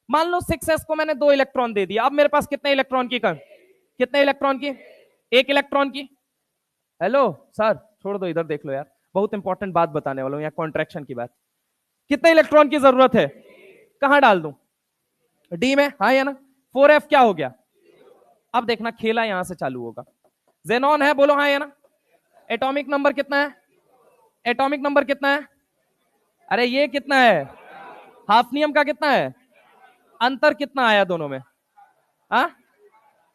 मान लो 6S को मैंने 2 इलेक्ट्रॉन दे दिया, अब मेरे पास कितने इलेक्ट्रॉन की कम, कितने इलेक्ट्रॉन की, 1 इलेक्ट्रॉन की। हेलो सर, छोड़ दो इधर देख लो यार, बहुत इंपॉर्टेंट बात बताने वाला हूं यहाँ, कॉन्ट्रैक्शन की बात। कितने इलेक्ट्रॉन की जरूरत है, कहां डाल दूं, डी में, हाँ या ना। 4F क्या हो गया, अब देखना खेला यहां से चालू होगा, जेनॉन है, बोलो हाँ या ना। एटॉमिक नंबर कितना है, एटॉमिक नंबर कितना है, अरे ये कितना है, हाफनियम का कितना है, अंतर कितना आया दोनों में, हाँ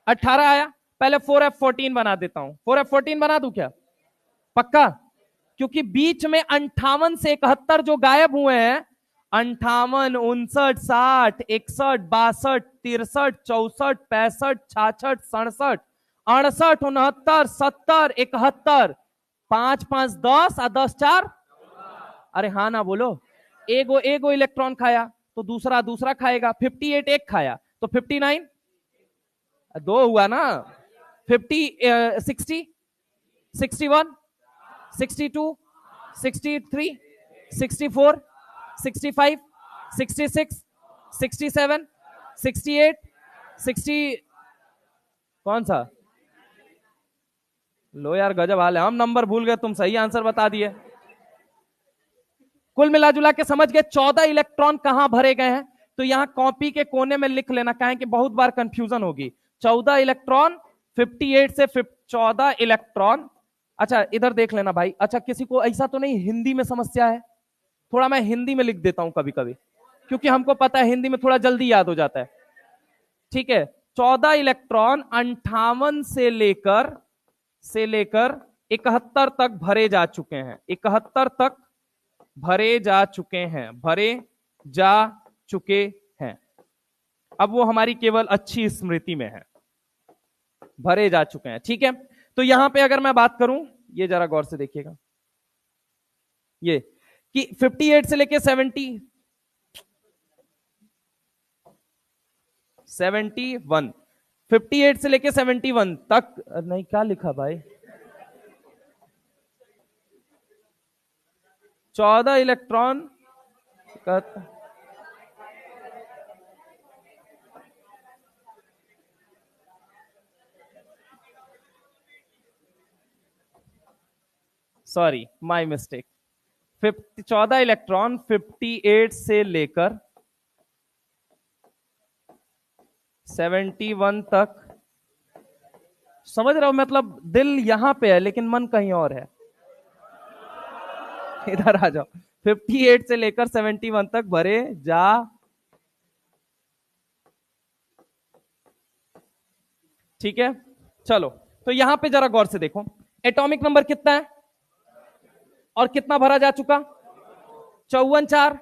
18 आया। पहले 4F14 बना देता हूं, 4F14 बना दूं क्या, पक्का, क्योंकि बीच में 58 से 71 जो गायब हुए हैं, 58 59 60 61 62 63 64 65 66 67 68 69 70 71, 5 5 10 और 10 4, अरे हाँ ना बोलो, एगो इलेक्ट्रॉन खाया तो दूसरा दूसरा खाएगा, 58 एक खाया तो 59, 2 हुआ ना, 50 60 61 62 63 64 65 66 67 68 60, कौन सा, लो यार गजब हाल है, हम नंबर भूल गए, तुम सही आंसर बता दिए। कुल मिला जुला के समझ गए 14 इलेक्ट्रॉन कहां भरे गए हैं, तो यहां कॉपी के कोने में लिख लेना, कहें कि बहुत बार कंफ्यूजन होगी। 14 इलेक्ट्रॉन 58 से 14 इलेक्ट्रॉन। अच्छा इधर देख लेना भाई, अच्छा किसी को ऐसा तो नहीं हिंदी में समस्या है, थोड़ा मैं हिंदी में लिख देता हूं कभी कभी, क्योंकि हमको पता है हिंदी में थोड़ा जल्दी याद हो जाता है, ठीक है। 14 इलेक्ट्रॉन 58 से लेकर 71 तक भरे जा चुके हैं, 71 तक भरे जा चुके हैं, भरे जा चुके हैं। अब वो हमारी केवल अच्छी स्मृति में है, भरे जा चुके हैं। ठीक है, तो यहां पे अगर मैं बात करूं, ये जरा गौर से देखिएगा, ये कि 58 से लेके 71 58 से लेके 71 तक, नहीं क्या लिखा भाई, 14 इलेक्ट्रॉन का, सॉरी माय मिस्टेक, 14 इलेक्ट्रॉन 58 से लेकर 71 तक, समझ रहा हूं, मतलब दिल यहां पे है लेकिन मन कहीं और है। इधर आ जाओ, 58 से लेकर 71 तक भरे जा, ठीक है। चलो, तो यहां पे जरा गौर से देखो, एटॉमिक नंबर कितना है और कितना भरा जा चुका, 54 4,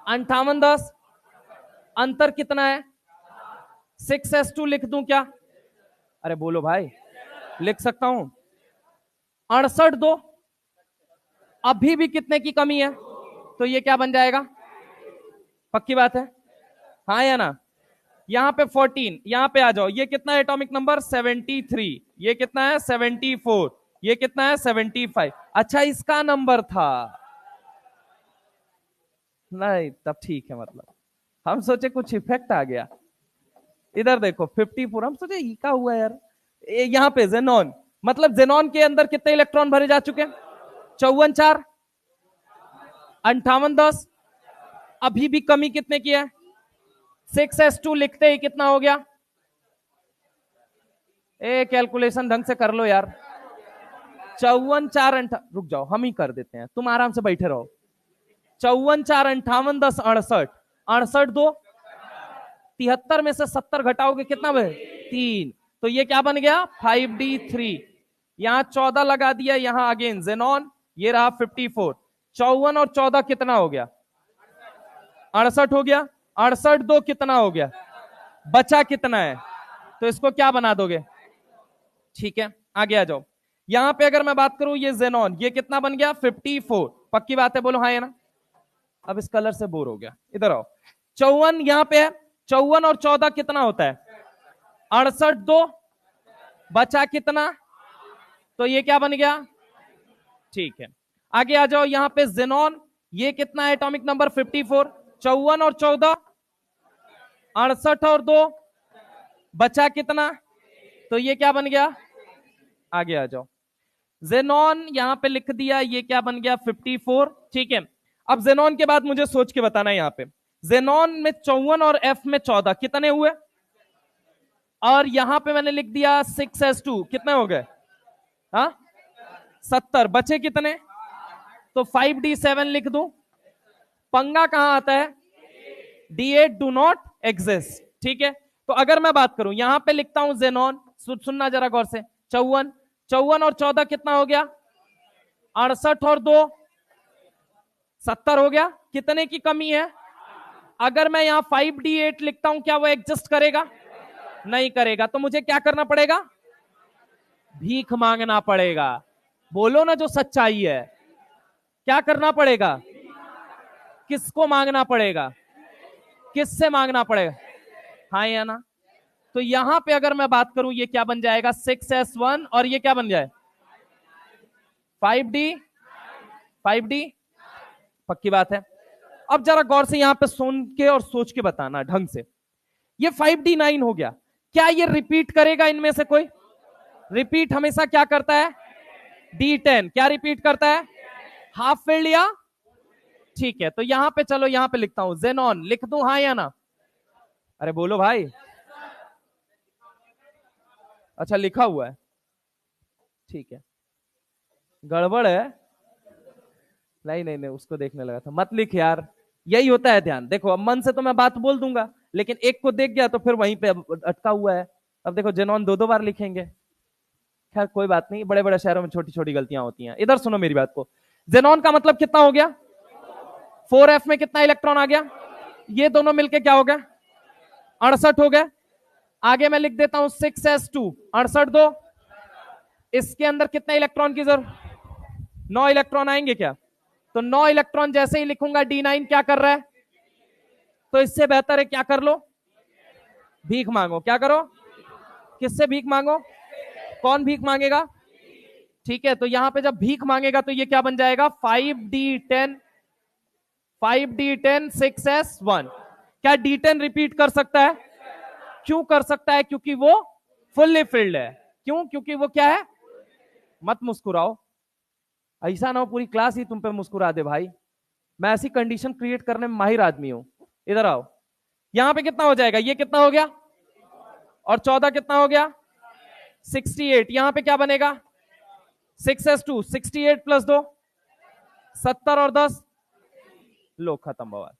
58 10, अंतर कितना है, 6s2 लिख दूं क्या, अरे बोलो भाई, लिख सकता हूं, 68 2, अभी भी कितने की कमी है, तो ये क्या बन जाएगा, पक्की बात है, हाँ या ना। यहां पे 14, यहां पे आ जाओ, ये कितना है एटॉमिक नंबर 73, ये कितना है 74, ये कितना है 75, अच्छा इसका नंबर था, नहीं तब ठीक है, मतलब हम सोचे कुछ इफेक्ट आ गया। इधर देखो 54, हम सोचे ये क्या हुआ यार, यहां पे जेनॉन, मतलब जेनॉन के अंदर कितने इलेक्ट्रॉन भरे जा चुके हैं, 54 4, 58 10, अभी भी कमी कितने की है, 6s2 लिखते ही कितना हो गया, ए कैलकुलेशन ढंग से कर लो यार, 54 4 रुक जाओ हम ही कर देते हैं, तुम आराम से बैठे रहो, 54 4 58 10 68, 68 2, 73 में से 70 घटाओगे कितना बे, 3, तो ये क्या बन गया 5d3, यहां 14 लगा दिया, यहां अगेन जेनॉन, ये रहा 54, 54 और 14 कितना हो गया, 68 हो गया, 68 2 कितना हो गया, बचा कितना है, तो इसको क्या बना दोगे, ठीक है। आगे आ जाओ, यहां पे अगर मैं बात करूं, ये जेनॉन, ये कितना बन गया 54, पक्की बात है, बोलो हाँ या ना। अब इस कलर से बोर हो गया, इधर आओ, 54 यहां पे है, 54 और 14 कितना होता है, 68 2, बचा कितना, तो ये क्या बन गया, ठीक है। आगे आ जाओ, यहां पे जेनॉन, ये कितना है एटॉमिक नंबर 54, 54 और 14, 68 और 2, बचा कितना, तो ये क्या बन गया, आगे आ जाओ, जेनॉन यहां पे लिख दिया, ये क्या बन गया 54, ठीक है। अब जेनॉन के बाद मुझे सोच के बताना है, यहां पे जेनॉन में 54 और एफ में 14 कितने हुए, और यहां पे मैंने लिख दिया 6s2 कितने हो गए, हाँ 70, बचे कितने, तो 5d7 लिख दूं, पंगा कहां आता है, d8 डू नॉट एग्जिस्ट, ठीक है। तो अगर मैं बात करूं, यहां पे लिखता हूं जेनॉन, सुनना जरा गौर से, 54 54 और 14 कितना हो गया, 68 और 2 70 हो गया, कितने की कमी है, अगर मैं यहां 5d8 लिखता हूं, क्या वो एग्जिस्ट करेगा, नहीं करेगा, तो मुझे क्या करना पड़ेगा, भीख मांगना पड़ेगा, बोलो ना जो सच्चाई है, क्या करना पड़ेगा, किसको मांगना पड़ेगा, किससे मांगना पड़ेगा, हाँ या ना। तो यहां पे अगर मैं बात करूं, ये क्या बन जाएगा 6s1, और ये क्या बन जाए 5d, 5d, पक्की बात है। अब जरा गौर से यहां पे सुन के और सोच के बताना ढंग से, ये 5d9 हो गया, क्या ये रिपीट करेगा इनमें से कोई, रिपीट हमेशा क्या करता है, d10 क्या रिपीट करता है, हाफ फील्ड या, ठीक है। तो यहां पे चलो, यहां पे लिखता हूं जेनॉन, लिख दूं हाँ या ना, अरे बोलो भाई, अच्छा लिखा हुआ है, ठीक है, गड़बड़ है, नहीं नहीं नहीं उसको देखने लगा था, मत लिख यार, यही होता है ध्यान, देखो अब मन से तो मैं बात बोल दूंगा, लेकिन एक को देख गया तो फिर वहीं पे अटका हुआ है, अब देखो जेनॉन 2 2 बार लिखेंगे, खैर कोई बात नहीं, बड़े बड़े शहरों में छोटी छोटी गलतियां होती हैं। इधर सुनो मेरी बात को, जेनॉन का मतलब कितना हो गया, 4f में कितना इलेक्ट्रॉन आ गया, ये दोनों मिलके क्या हो गया 68 हो गया। आगे मैं लिख देता हूं 6s2, 68 दो, इसके अंदर कितने इलेक्ट्रॉन की जरूरत, 9 इलेक्ट्रॉन आएंगे क्या? तो 9 इलेक्ट्रॉन जैसे ही लिखूंगा D9 क्या कर रहा है, तो इससे बेहतर है क्या कर लो, भीख मांगो। क्या करो, किससे भीख मांगो, कौन भीख मांगेगा? ठीक है, तो यहां पे जब भीख मांगेगा तो ये क्या बन जाएगा, 5D10, 5D10 6s1। क्या D10 रिपीट कर सकता है? क्यों कर सकता है? क्योंकि वो फुल्ली फिल्ड है। क्यों? क्योंकि वो क्या है, मत मुस्कुराओ, ऐसा ना हो पूरी क्लास ही तुम पे मुस्कुरा दे भाई। मैं ऐसी कंडीशन क्रिएट करने में माहिर आदमी हूं। इधर आओ, यहां पे कितना हो जाएगा, ये कितना हो गया, और 14 कितना हो गया, 68। यहां पे क्या बनेगा, 6s2, 68 प्लस 2 70 और 10, लो खत्म बवाल।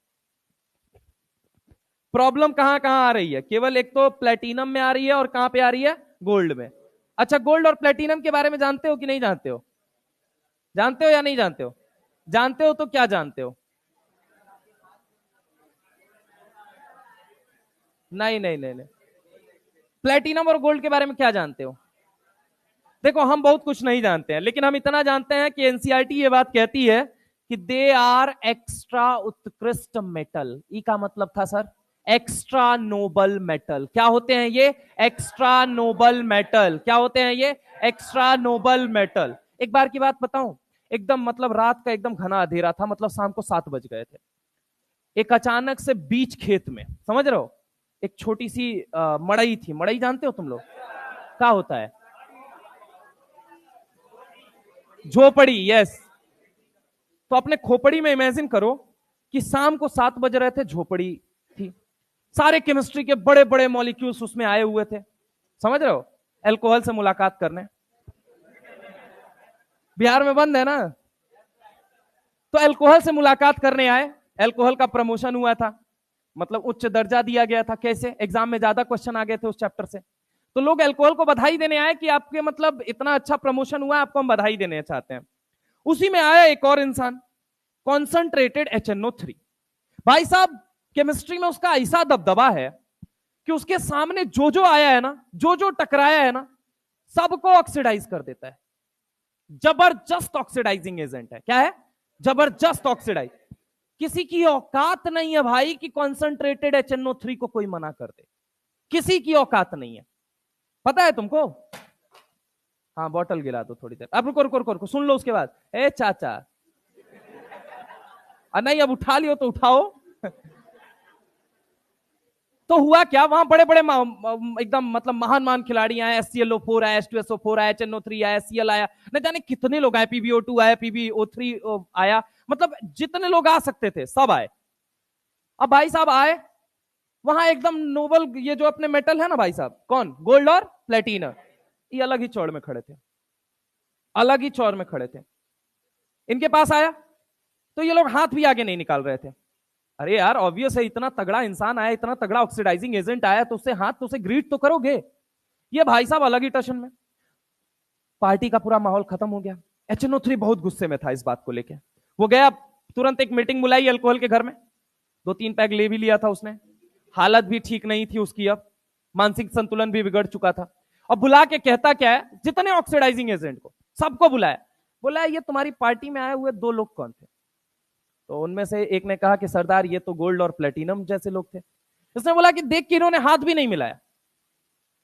प्रॉब्लम कहां कहां आ रही है, केवल एक तो प्लेटिनम में आ रही है और कहां पे आ रही है, गोल्ड में। अच्छा, गोल्ड और प्लेटिनम के बारे में जानते हो कि नहीं जानते हो, जानते हो या नहीं जानते हो? जानते हो तो क्या जानते हो? नहीं नहीं नहीं नहीं, प्लेटिनम और गोल्ड के बारे में क्या जानते हो? देखो, हम बहुत कुछ नहीं जानते हैं, लेकिन हम इतना जानते हैं कि एनसीईआरटी ये बात कहती है कि दे आर एक्स्ट्रा उत्कृष्ट मेटल। ई का मतलब था सर, एक्स्ट्रा नोबल मेटल। क्या होते हैं ये, एक्स्ट्रा नोबल मेटल। क्या होते हैं ये, एक्स्ट्रा नोबल मेटल। एक बार की बात बताऊं, एकदम मतलब रात का एकदम घना अंधेरा था, मतलब शाम को 7 बज गए थे। एक अचानक से बीच खेत में, समझ रहे हो, एक छोटी सी मड़ई थी। मड़ई जानते हो तुम लोग, क्या होता है? झोपड़ी, यस। तो अपने खोपड़ी में इमेजिन करो कि शाम को 7 बज रहे थे, झोपड़ी थी, सारे केमिस्ट्री के बड़े बड़े मॉलिक्यूल्स उसमें आए हुए थे, समझ रहे हो, अल्कोहल से मुलाकात करने। बिहार में बंद है ना, तो अल्कोहल से मुलाकात करने आए। अल्कोहल का प्रमोशन हुआ था, मतलब उच्च दर्जा दिया गया था। कैसे? एग्जाम में ज्यादा क्वेश्चन आ गए थे उस चैप्टर से, तो लोग अल्कोहल को बधाई देने आए कि आपके मतलब इतना अच्छा प्रमोशन हुआ, आपको हम बधाई देने चाहते हैं। उसी में आया एक और इंसान, कॉन्सेंट्रेटेड HNO3। भाई साहब, केमिस्ट्री में उसका ऐसा दबदबा है कि उसके सामने जो जो आया है ना, जो जो टकराया है ना, सबको ऑक्सीडाइज कर देता है। जबरदस्त ऑक्सीडाइजिंग एजेंट है। क्या है? जबरदस्त ऑक्सीडाइज। किसी की औकात नहीं है भाई कि कॉन्सेंट्रेटेड HNO3 को कोई मना कर दे, किसी की औकात नहीं है, पता है तुमको? हाँ, बॉटल गिरा दो थोड़ी देर। अब रुको रुको रुको रुको, सुन लो उसके बाद। ए चाचा, नहीं अब उठा लियो तो उठाओ। तो हुआ क्या, वहां बड़े बड़े एकदम मतलब महान महान खिलाड़ी आए। SClO4 आया, H2SO4 आया, HNO3 आया, Cl आया, न जाने कितने लोग आए, PbO2 आया, PbO3 आया, मतलब जितने लोग आ सकते थे सब आए। अब भाई साहब आए वहां, एकदम नोबल ये जो अपने मेटल है ना भाई साहब, कौन, गोल्ड और प्लेटिनम, ये अलग ही चौड़ में खड़े थे, अलग ही चौड़ में खड़े थे। इनके पास आया तो ये लोग हाथ भी आगे नहीं निकाल रहे थे। अरे यार, ऑब्वियस है, इतना तगड़ा इंसान आया, इतना तगड़ा ऑक्सीडाइजिंग एजेंट आया, तो उससे हाथ, तो उसे ग्रीट तो करोगे। ये भाई साहब अलग ही टशन में। पार्टी का पूरा माहौल खत्म हो गया। HNO3 बहुत गुस्से में था इस बात को लेके। वो गया, तुरंत एक मीटिंग बुलाई अल्कोहल के घर में, 2-3 पैग ले भी लिया था उसने। हालत भी ठीक नहीं थी उसकी, अब मानसिक संतुलन भी बिगड़ चुका था। अब बुला के कहता क्या है, जितने ऑक्सीडाइजिंग एजेंट को सबको बुलाया, बोला ये तुम्हारी पार्टी में आए हुए 2 लोग कौन थे? तो उनमें से एक ने कहा कि सरदार ये तो गोल्ड और प्लेटिनम जैसे लोग थे। उसने बोला कि देख के इन्होंने हाथ भी नहीं मिलाया।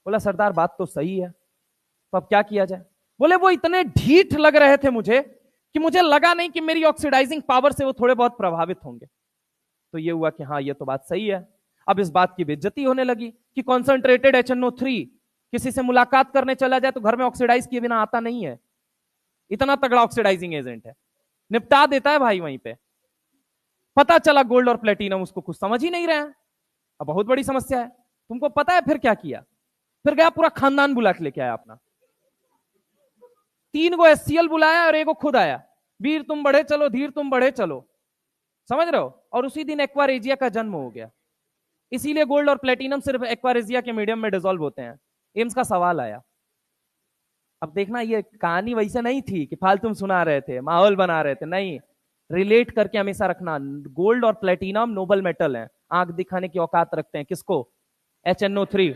बोला सरदार बात तो सही है, तो अब क्या किया जाए? बोले वो इतने ढीठ लग रहे थे मुझे कि मुझे लगा नहीं कि मेरी ऑक्सीडाइजिंग पावर से वो थोड़े बहुत प्रभावित होंगे। तो ये हुआ कि हाँ, ये तो बात सही है। अब इस बात की बेइज्जती होने लगी कि कॉन्सेंट्रेटेड HNO3 किसी से मुलाकात करने चला जाए तो घर में ऑक्सीडाइज किए बिना आता नहीं है, इतना तगड़ा ऑक्सीडाइजिंग एजेंट है, निपटा देता है भाई वहीं पे। पता चला गोल्ड और प्लेटिनम उसको कुछ समझ ही नहीं रहे हैं। अब बहुत बड़ी समस्या है। तुमको पता है फिर क्या किया? फिर गया पूरा खानदान बुला के लेके आया अपना, 3 गो SCL बुलाया और 1 गो खुद आया। वीर तुम बढ़े चलो, धीर तुम बढ़े चलो, समझ रहे हो? और उसी दिन एक्वारेजिया का जन्म हो गया। इसीलिए गोल्ड और प्लेटिनम सिर्फ एक्वारेजिया के मीडियम में डिसॉल्व होते हैं। एम्स का सवाल आया। अब देखना, ये कहानी वैसे नहीं थी कि फालतू में सुना रहे थे, माहौल बना रहे थे, नहीं, रिलेट करके हमेशा रखना। गोल्ड और प्लेटिनम नोबल मेटल है, आंख दिखाने की औकात रखते हैं किसको? HNO3।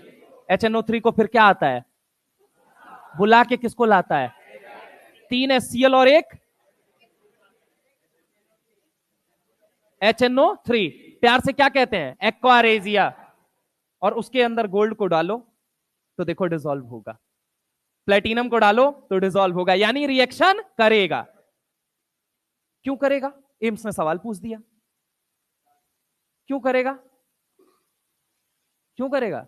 HNO3 को फिर क्या आता है, बुला के किसको लाता है, 3 HCl और एक HNO3, प्यार से क्या कहते हैं, एक्वारेजिया। और उसके अंदर गोल्ड को डालो तो देखो डिसॉल्व होगा, प्लेटिनम को डालो तो डिसॉल्व होगा, यानी रिएक्शन करेगा। क्यों करेगा, एम्स ने सवाल पूछ दिया, क्यों करेगा, क्यों करेगा,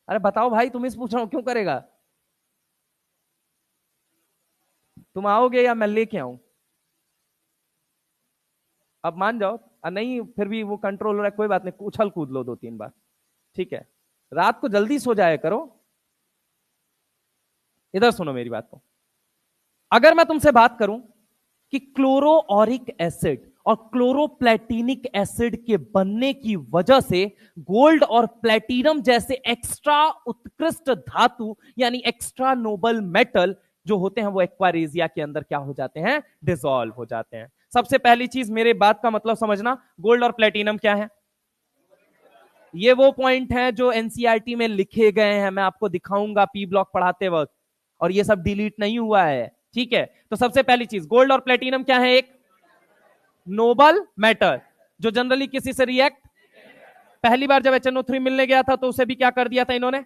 अरे बताओ भाई, तुम इस पूछ रहा हूं क्यों करेगा, तुम आओगे या मैं लेके आऊं, अब मान जाओ, नहीं फिर भी वो कंट्रोल हो रहा है, कोई बात नहीं, उछल कूद लो 2-3 बार, ठीक है, रात को जल्दी सो जाया करो। इधर सुनो मेरी बात को, अगर मैं तुमसे बात करूं कि क्लोरोऑरिक एसिड और क्लोरोप्लेटिनिक एसिड के बनने की वजह से गोल्ड और प्लेटिनम जैसे एक्स्ट्रा उत्कृष्ट धातु यानी एक्स्ट्रा नोबल मेटल जो होते हैं वो एक्वारेजिया के अंदर क्या हो जाते हैं, डिसॉल्व हो जाते हैं। सबसे पहली चीज मेरे बात का मतलब समझना, गोल्ड और प्लेटिनम क्या है, ये वो पॉइंट हैं जो एनसीईआरटी में लिखे गए हैं, मैं आपको दिखाऊंगा पी ब्लॉक पढ़ाते वक्त, और ये सब डिलीट नहीं हुआ है, ठीक है। तो सबसे पहली चीज, गोल्ड और प्लेटिनम क्या है, एक नोबल मेटल जो जनरली किसी से रिएक्ट, पहली बार जब HNO3 मिलने गया था तो उसे भी क्या कर दिया था इन्होंने,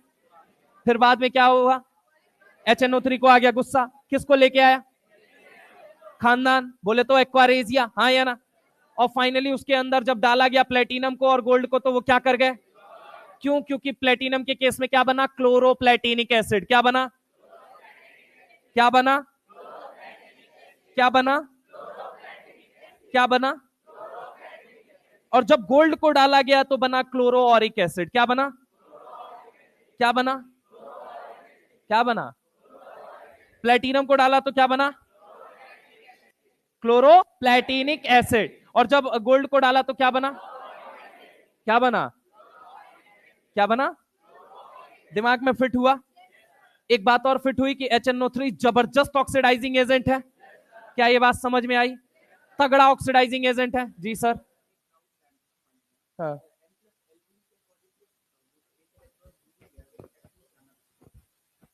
फिर बाद में क्या हुआ, HNO3 को आ गया गुस्सा, किसको लेके आया, खानदान, बोले तो एक्वारेजिया, हाँ या ना, और फाइनली उसके अंदर जब डाला गया प्लेटिनम को और गोल्ड को तो वो क्या कर गए, क्यों, क्योंकि प्लेटिनम के केस में क्या बना, क्लोरोप्लेटिनिक एसिड, क्या बना, क्या बना, क्या बना, क्या बना, और जब गोल्ड को डाला गया तो बना क्लोरोऑरिक एसिड, क्या बना, क्या बना, क्या बना, प्लेटिनम को डाला तो क्या बना, क्लोरोप्लेटिनिक एसिड, और जब गोल्ड को डाला तो क्या बना, क्या बना, क्या बना, दिमाग में फिट हुआ। एक बात और फिट हुई कि HNO3 जबरदस्त ऑक्सीडाइजिंग एजेंट है, क्या ये बात समझ में आई, तगड़ा ऑक्सीडाइजिंग एजेंट है, जी सर, हाँ।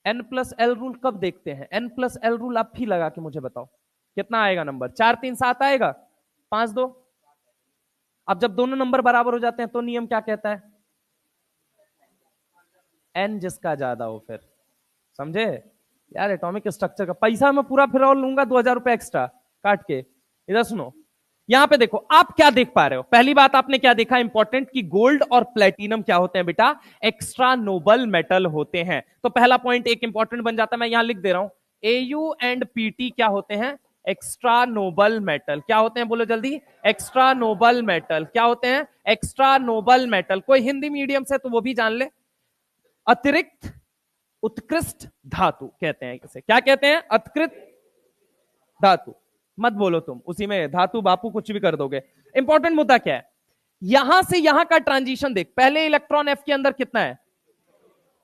N+L रूल कब देखते हैं, N+L रूल आप भी लगा के मुझे बताओ कितना आएगा नंबर, 4 3 7 आएगा, 5 2, अब जब दोनों नंबर बराबर हो जाते हैं तो नियम क्या कहता है, N जिसका ज्यादा हो, फिर समझे यार, एटॉमिक स्ट्रक्चर का पैसा मैं पूरा फिर और लूंगा, 2000 रुपए एक्स्ट्रा काट के। इधर सुनो, यहां पे देखो आप क्या देख पा रहे हो, पहली बात आपने क्या देखा इंपॉर्टेंट, कि गोल्ड और प्लेटिनम क्या होते हैं बेटा, एक्स्ट्रा नोबल मेटल होते हैं। तो पहला पॉइंट एक इंपॉर्टेंट बन जाता है, मैं यहां लिख दे रहा हूं, AU एंड PT क्या होते हैं, एक्स्ट्रा नोबल मेटल, क्या होते हैं बोलो जल्दी, एक्स्ट्रा नोबल मेटल, क्या होते हैं, एक्स्ट्रा नोबल मेटल। कोई हिंदी मीडियम से तो वो भी जान ले, अतिरिक्त उत्कृष्ट धातु कहते हैं इसे, क्या कहते हैं, अतिरिक्त धातु, मत बोलो तुम उसी में धातु बापू कुछ भी कर दोगे। इंपॉर्टेंट मुद्दा क्या है, यहां से यहां का ट्रांजिशन देख, पहले इलेक्ट्रॉन F के अंदर कितना है,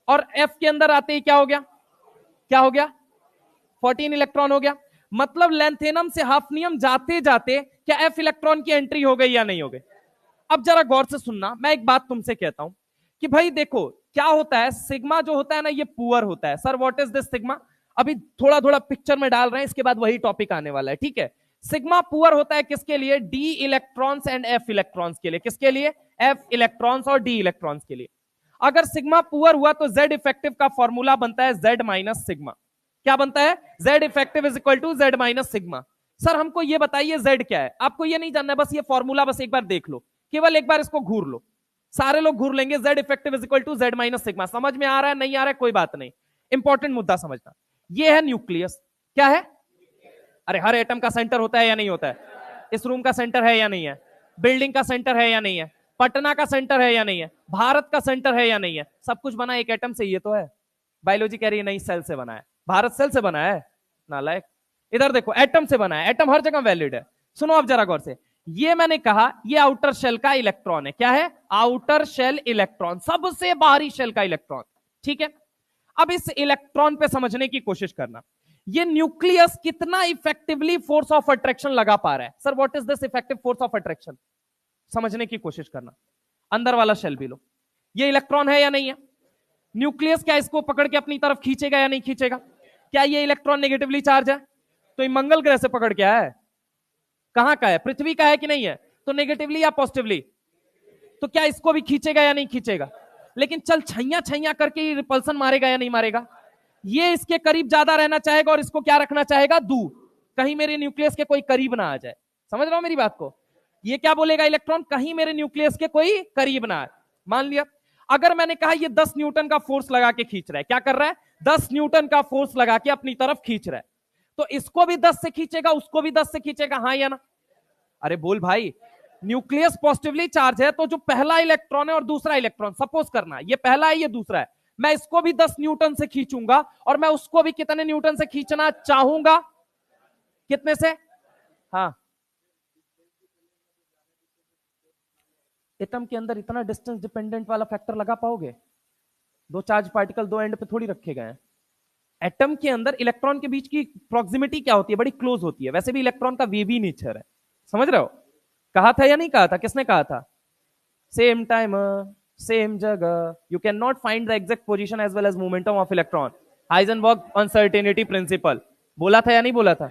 और F के अंदर आते ही क्या हो गया, क्या हो गया, 14 इलेक्ट्रॉन हो गया, मतलब लेंथेनम से हाफनियम जाते जाते क्या F इलेक्ट्रॉन की एंट्री हो गई या नहीं हो गई। अब जरा गौर से सुनना, मैं एक बात तुमसे कहता हूं कि भाई देखो क्या होता है, सिग्मा जो होता है ना ये पुअर होता है, sir what is this sigma, अभी थोड़ा थोड़ा पिक्चर में डाल रहे हैं, इसके बाद वही टॉपिक आने वाला है, ठीक है। सिग्मा पुअर होता है किसके लिए, D electrons and F electrons के लिए, किसके लिए, F इलेक्ट्रॉन्स और D इलेक्ट्रॉन्स के लिए। अगर सिग्मा पुअर हुआ तो Z इफेक्टिव का फॉर्मूला बनता है Z माइनस सिग्मा, क्या बनता है, Z effective is equal to Z minus sigma. Sir हमको ये बताइए Z क्या है, आपको ये नहीं जानना है, बस ये फॉर्मूला बस एक बार देख लो, केवल एक बार इसको घूर लो, सारे लोग घूर लेंगे, Z effective is equal to Z minus sigma. समझ में आ रहा है, नहीं आ रहा है, कोई बात नहीं, इंपॉर्टेंट मुद्दा समझना, ये है न्यूक्लियस, क्या है, अरे हर एटम का सेंटर होता है या नहीं होता है, इस रूम का सेंटर है या नहीं है, बिल्डिंग का सेंटर है या नहीं है, पटना का सेंटर है या नहीं है, भारत का सेंटर है या नहीं है, सब कुछ बना एक एटम से, ये तो है। बायोलॉजी कह रही है नहीं, सेल से बना है, भारत सेल से बना है, नालायक। इधर देखो एटम से बना है, एटम हर जगह वैलिड है। सुनो अब जरा गौर से, ये मैंने कहा ये आउटर शेल का इलेक्ट्रॉन है, क्या है, आउटर शेल इलेक्ट्रॉन, सबसे बाहरी शेल का इलेक्ट्रॉन, ठीक है। अब इस इलेक्ट्रॉन पे समझने की कोशिश करना, ये न्यूक्लियस कितना इफेक्टिवली फोर्स ऑफ अट्रैक्शन लगा पा रहा है, sir what is this effective force of attraction, समझने की कोशिश करना। अंदर वाला शेल भी लो, ये इलेक्ट्रॉन है या नहीं है? न्यूक्लियस क्या इसको पकड़ के अपनी तरफ खींचेगा या नहीं खींचेगा? क्या ये इलेक्ट्रॉन नेगेटिवली चार्ज है? तो ये मंगल ग्रह से पकड़ के आया है, कहां का है? पृथ्वी का है कि नहीं है? तो नेगेटिवली या पॉजिटिवली? तो क्या इसको भी खींचेगा या नहीं खींचेगा? लेकिन चल छैया छैया करके रिपल्सन मारेगा या नहीं मारेगा? ये इसके करीब ज्यादा रहना चाहेगा और इसको क्या रखना चाहेगा? दूर, कहीं मेरे न्यूक्लियस के कोई करीब ना आ जाए। समझ रहा हो मेरी बात को? ये क्या बोलेगा इलेक्ट्रॉन? कहीं मेरे न्यूक्लियस के कोई करीब ना आए। मान लिया अगर मैंने कहा ये 10 न्यूटन का फोर्स लगा के खींच रहा है, क्या कर रहा है? 10 न्यूटन का फोर्स लगा के अपनी तरफ खींच रहा है, तो इसको भी 10 से खींचेगा, उसको भी 10 से खींचेगा, हाँ या ना? अरे बोल भाई, न्यूक्लियस पॉजिटिवली चार्ज है, तो जो पहला इलेक्ट्रॉन है और दूसरा इलेक्ट्रॉन, सपोज करना ये पहला है ये दूसरा है, मैं इसको भी 10 न्यूटन से खींचूंगा और मैं उसको भी कितने न्यूटन से खींचना चाहूंगा? कितने से? हाँ, एटम के अंदर इतना डिस्टेंस डिपेंडेंट वाला फैक्टर लगा पाओगे? दो चार्ज पार्टिकल दो एंड पे थोड़ी रखे गए हैं। एटम के अंदर इलेक्ट्रॉन के बीच की प्रॉक्सिमिटी क्या होती है? बड़ी क्लोज होती है। वैसे भी इलेक्ट्रॉन का वेवी नेचर है, समझ रहे हो? कहा था या नहीं कहा था? किसने कहा था? सेम टाइम सेम जगह, you can not find the exact position as well as momentum of electron, Heisenberg uncertainty principle. बोला था या नहीं बोला था?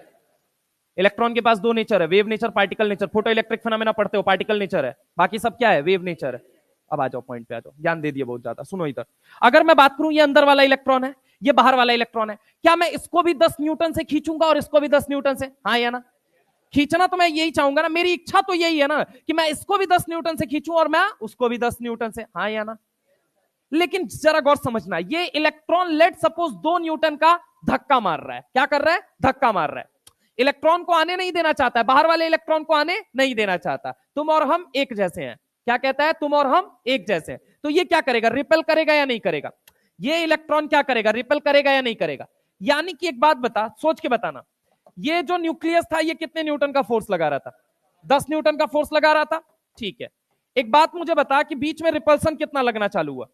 इलेक्ट्रॉन के पास दो नेचर है, wave nature, particle nature. Photo electric phenomena पढ़ते हो, पार्टिकल नेचर है, बाकी सब क्या है? वेव नेचर है। अब आ जाओ पॉइंट पे आ जाओ, ज्ञान दे दिया बहुत ज्यादा, सुनो इधर। अगर मैं बात करूं, ये अंदर वाला इलेक्ट्रॉन है, ये बाहर वाला इलेक्ट्रॉन है, क्या मैं इसको भी 10 न्यूटन से खींचूंगा और इसको भी 10 न्यूटन से? हाँ या ना? खींचना तो मैं यही चाहूंगा ना, मेरी इच्छा तो यही है ना कि मैं इसको भी 10 न्यूटन से खींचूं और मैं उसको भी 10 न्यूटन से, हाँ या ना? लेकिन जरा गौर समझना, ये इलेक्ट्रॉन लेट सपोज 2 न्यूटन का धक्का मार रहा है। क्या कर रहा है? धक्का मार रहा है। इलेक्ट्रॉन को आने नहीं देना चाहता है, बाहर वाले इलेक्ट्रॉन को आने नहीं देना चाहता। तुम और हम एक जैसे हैं। क्या कहता है? तुम और हम एक जैसे हैं। तो ये क्या करेगा? रिपेल करेगा या नहीं करेगा? ये इलेक्ट्रॉन क्या करेगा? रिपेल करेगा या नहीं करेगा? यानी कि एक बात बता, सोच के बताना, ये जो न्यूक्लियस था ये कितने न्यूटन का फोर्स लगा रहा था? 10 न्यूटन का फोर्स लगा रहा था, ठीक है। एक बात मुझे बता कि बीच में रिपल्सन कितना लगना चालू हुआ?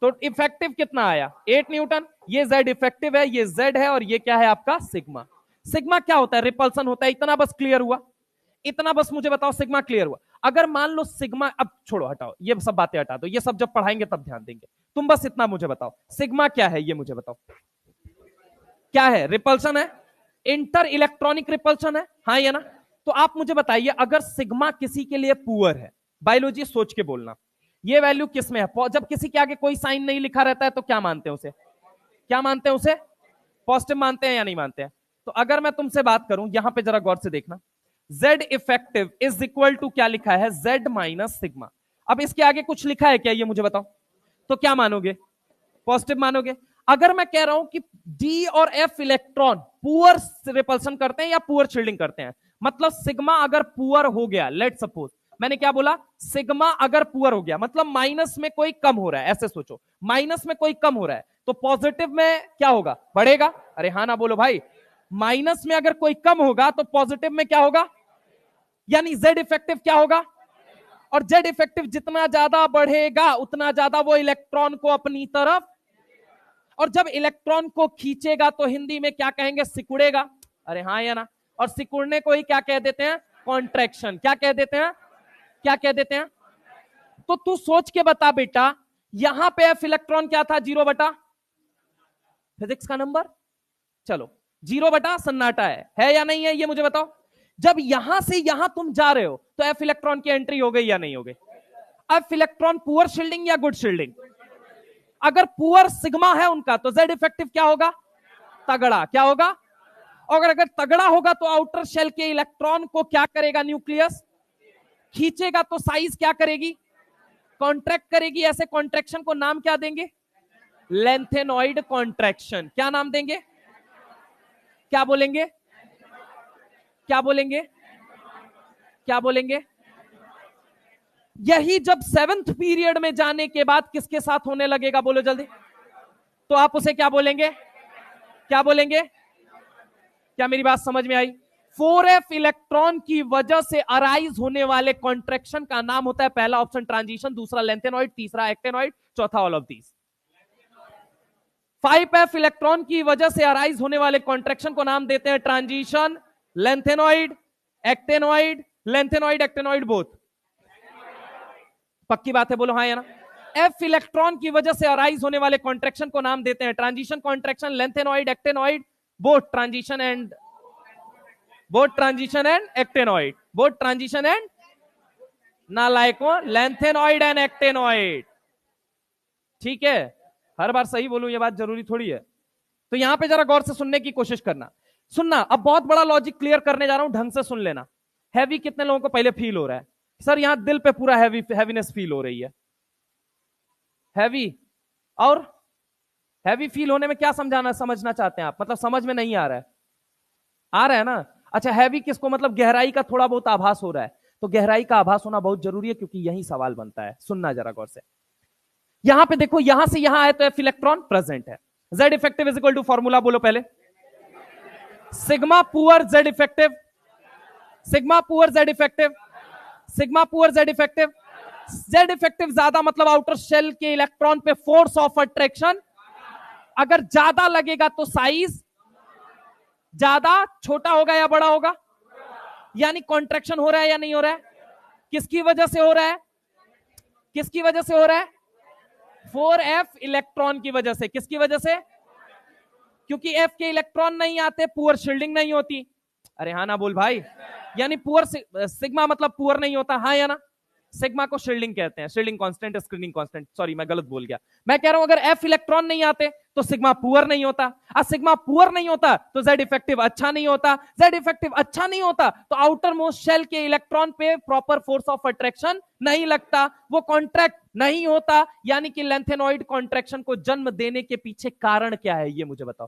तो इफेक्टिव कितना आया? 8 न्यूटन। ये जेड इफेक्टिव है, ये जेड है, और ये क्या है आपका? सिग्मा। सिग्मा क्या होता है? रिपल्सन होता है। इतना बस क्लियर हुआ? इतना बस मुझे बताओ, सिग्मा क्लियर हुआ? अगर मान लो सिग्मा, अब छोड़ो हटाओ, ये सब बातें हटा दो, ये सब जब पढ़ाएंगे तब ध्यान देंगे। तुम बस इतना मुझे बताओ, सिग्मा क्या है ये मुझे बताओ। क्या है? रिपल्सन है, इंटर इलेक्ट्रॉनिक रिपल्सन है, हाँ या ना? तो आप मुझे बताइए, अगर सिग्मा किसी के लिए पुअर है, बायोलॉजी सोच के बोलना, ये वैल्यू किस में है? जब किसी के आगे कोई साइन नहीं लिखा रहता है तो क्या मानते हैं उसे? क्या मानते हैं उसे? पॉजिटिव मानते हैं या नहीं मानते हैं? तो अगर मैं तुमसे बात करूं, यहां पे जरा गौर से देखना, Z effective is equal to क्या लिखा है? Z minus sigma. अब इसके आगे कुछ लिखा है क्या ये मुझे बताओ, तो क्या मानोगे? पॉजिटिव मानोगे। अगर मैं कह रहा हूं कि D और F इलेक्ट्रॉन पुअर रिपल्सन करते हैं या पुअर शील्डिंग करते हैं, मतलब सिग्मा अगर पुअर हो गया, लेट सपोज, मैंने क्या बोला? सिग्मा अगर पुअर हो गया, मतलब माइनस में कोई कम हो रहा है, ऐसे सोचो, माइनस में कोई कम हो रहा है, तो पॉजिटिव में क्या होगा? बढ़ेगा। अरे हाँ ना बोलो भाई, माइनस में अगर कोई कम होगा तो पॉजिटिव में क्या होगा? यानी Z इफेक्टिव क्या होगा? और Z इफेक्टिव जितना ज्यादा बढ़ेगा उतना ज्यादा वो इलेक्ट्रॉन को अपनी तरफ, और जब इलेक्ट्रॉन को खींचेगा तो हिंदी में क्या कहेंगे? सिकुड़ेगा। अरे हाँ या ना? और सिकुड़ने को ही क्या कह देते हैं? कॉन्ट्रैक्शन। क्या कह देते हैं? क्या कह देते हैं? तो तू सोच के बता बेटा, यहां पे F इलेक्ट्रॉन क्या था? 0 फिजिक्स का नंबर, चलो 0 सन्नाटा है या नहीं है? ये मुझे बताओ। जब यहां से यहां तुम जा रहे हो तो F इलेक्ट्रॉन की एंट्री हो गई या नहीं हो गई? F इलेक्ट्रॉन पुअर शील्डिंग या गुड शील्डिंग? अगर पुअर सिग्मा है उनका तो Z इफेक्टिव क्या होगा? तगड़ा। क्या होगा? और अगर तगड़ा होगा तो आउटर शेल के इलेक्ट्रॉन को क्या करेगा? न्यूक्लियस खींचेगा तो साइज क्या करेगी? कॉन्ट्रैक्ट करेगी। ऐसे कॉन्ट्रैक्शन को नाम क्या देंगे? Lanthanoid contraction. क्या नाम देंगे? क्या बोलेंगे? क्या बोलेंगे? क्या बोलेंगे? यही जब 7th पीरियड में जाने के बाद किसके साथ होने लगेगा? बोलो जल्दी। तो आप उसे क्या बोलेंगे? क्या बोलेंगे? क्या मेरी बात समझ में आई? 4f इलेक्ट्रॉन की वजह से अराइज होने वाले कॉन्ट्रैक्शन का नाम होता है, पहला ऑप्शन ट्रांजिशन, दूसरा लेंथेनॉइड, तीसरा एक्टेनॉइड, चौथा all of these. 5f electron की वजह से अराइज होने वाले कॉन्ट्रैक्शन को नाम देते हैं transition, lanthanoid, actinoid, lanthanoid actinoid both. पक्की बात है? बोलो हाँ या ना? एफ इलेक्ट्रॉन की वजह से अराइज होने वाले कॉन्ट्रेक्शन को नाम देते हैं transition contraction, lanthanoid, actinoid, both transition and actinoid, both transition and नालायकों, लेंथेनॉइड एंड एक्टेनॉइड। ठीक है, हर बार सही बोलूं ये बात जरूरी थोड़ी है। तो यहां पे जरा गौर से सुनने की कोशिश करना। सुनना, अब बहुत बड़ा लॉजिक क्लियर करने जा रहा हूं, ढंग से सुन लेना। हैवी कितने लोगों को पहले फील हो रहा है? सर यहां दिल पे पूरा हैवीनेस फील हो रही है। हैवी, और हैवी फील होने में क्या समझना चाहते हैं आप? मतलब समझ में नहीं आ रहा है? आ रहा है ना? अच्छा, हैवी किसको, मतलब गहराई का थोड़ा बहुत आभास हो रहा है। तो गहराई का आभास होना बहुत जरूरी है, क्योंकि यही सवाल बनता है। सुनना जरा गौर से। यहां पे देखो, यहां से यहां आए तो एफ इलेक्ट्रॉन प्रेजेंट है। Z effective is equal to, formula बोलो पहले, sigma poor Z effective, sigma poor Z effective, sigma poor Z effective. Z effective ज्यादा मतलब आउटर शेल के इलेक्ट्रॉन पे फोर्स ऑफ अट्रैक्शन अगर ज्यादा लगेगा तो साइज ज्यादा, छोटा होगा या बड़ा होगा? यानी कॉन्ट्रैक्शन हो रहा है या नहीं हो रहा है? किसकी वजह से हो रहा है? किसकी वजह से हो रहा है? 4f इलेक्ट्रॉन की वजह से। किसकी वजह से? क्योंकि f के इलेक्ट्रॉन नहीं आते, पुअर शील्डिंग नहीं होती। अरे हाँ ना बोल भाई। यानी पुअर सिग्मा मतलब पुअर नहीं होता, हाँ या ना? सिग्मा को शील्डिंग कहते हैं, shielding constant, screening constant. Sorry मैं गलत बोल गया। मैं कह रहा हूं अगर f इलेक्ट्रॉन नहीं आते तो सिग्मा पुअर नहीं होता, और सिग्मा पुअर नहीं होता तो जेड इफेक्टिव अच्छा नहीं होता, जेड इफेक्टिव अच्छा नहीं होता तो आउटर मोस्ट शेल के इलेक्ट्रॉन पे प्रॉपर फोर्स ऑफ अट्रैक्शन नहीं लगता, वो कॉन्ट्रैक्ट नहीं होता। यानी कि लेंथेनॉइड कॉन्ट्रैक्शन को जन्म देने के पीछे कारण क्या है, ये मुझे बताओ।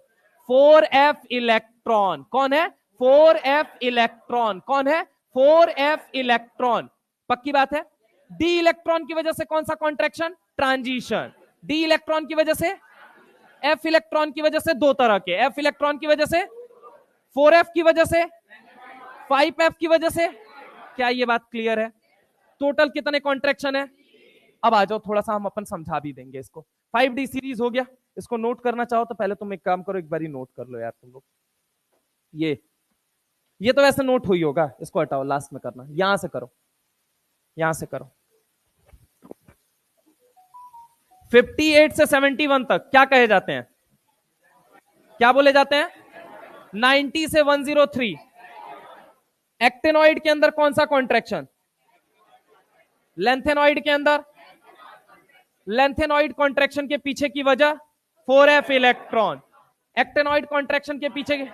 4f electron. कौन है? 4f electron. कौन है? 4f electron. पक्की बात है। डी इलेक्ट्रॉन की वजह से कौन सा कॉन्ट्रैक्शन? ट्रांजिशन। डी इलेक्ट्रॉन की वजह से, एफ इलेक्ट्रॉन की वजह से दो तरह के, एफ इलेक्ट्रॉन की वजह से, 4f की वजह से, 5f की वजह से। क्या ये बात क्लियर है? टोटल कितने कॉन्ट्रैक्शन है? अब आ जाओ, थोड़ा सा हम अपन समझा भी देंगे इसको। 5D सीरीज हो गया। इसको नोट करना चाहो तो पहले तुम एक काम करो, एक बार नोट कर लो यार तुम लोग। ये तो वैसे नोट हुई होगा, इसको हटाओ, लास्ट में करना। यहां से करो, यहां से करो। 58 से 71 तक क्या कहे जाते हैं? क्या बोले जाते हैं? 90 से 103। एक्टेनॉइड के अंदर कौन सा कॉन्ट्रैक्शन? लेंथेनॉइड के अंदर, लेंथेनॉइड कॉन्ट्रैक्शन के पीछे की वजह 4f इलेक्ट्रॉन। एक्टेनॉइड कॉन्ट्रैक्शन के पीछे की...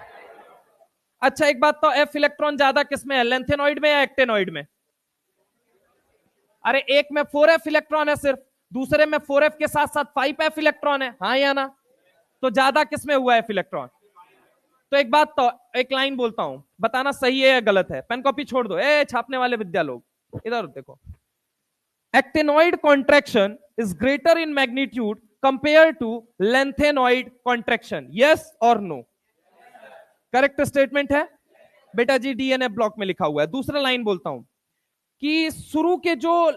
अच्छा एक बात तो, f इलेक्ट्रॉन ज्यादा किसमें है, लेंथेनॉइड में या एक्टेनॉइड में? अरे एक में 4f इलेक्ट्रॉन है सिर्फ, दूसरे में 4f के साथ साथ 5f इलेक्ट्रॉन है, हाँ या ना? तो ज्यादा किसमें हुआ है f इलेक्ट्रॉन? तो एक बात तो, एक लाइन बोलता हूं, बताना सही है या गलत है। पेन कॉपी छोड़ दो, छापने वाले विद्या लोग, इधर देखो। Actinoid contraction is greater in magnitude compare to lanthanoid contraction, yes और नो? करेक्ट स्टेटमेंट है बेटा जी, डीएनए ब्लॉक में लिखा हुआ है। दूसरा लाइन बोलता हूं कि शुरू के जो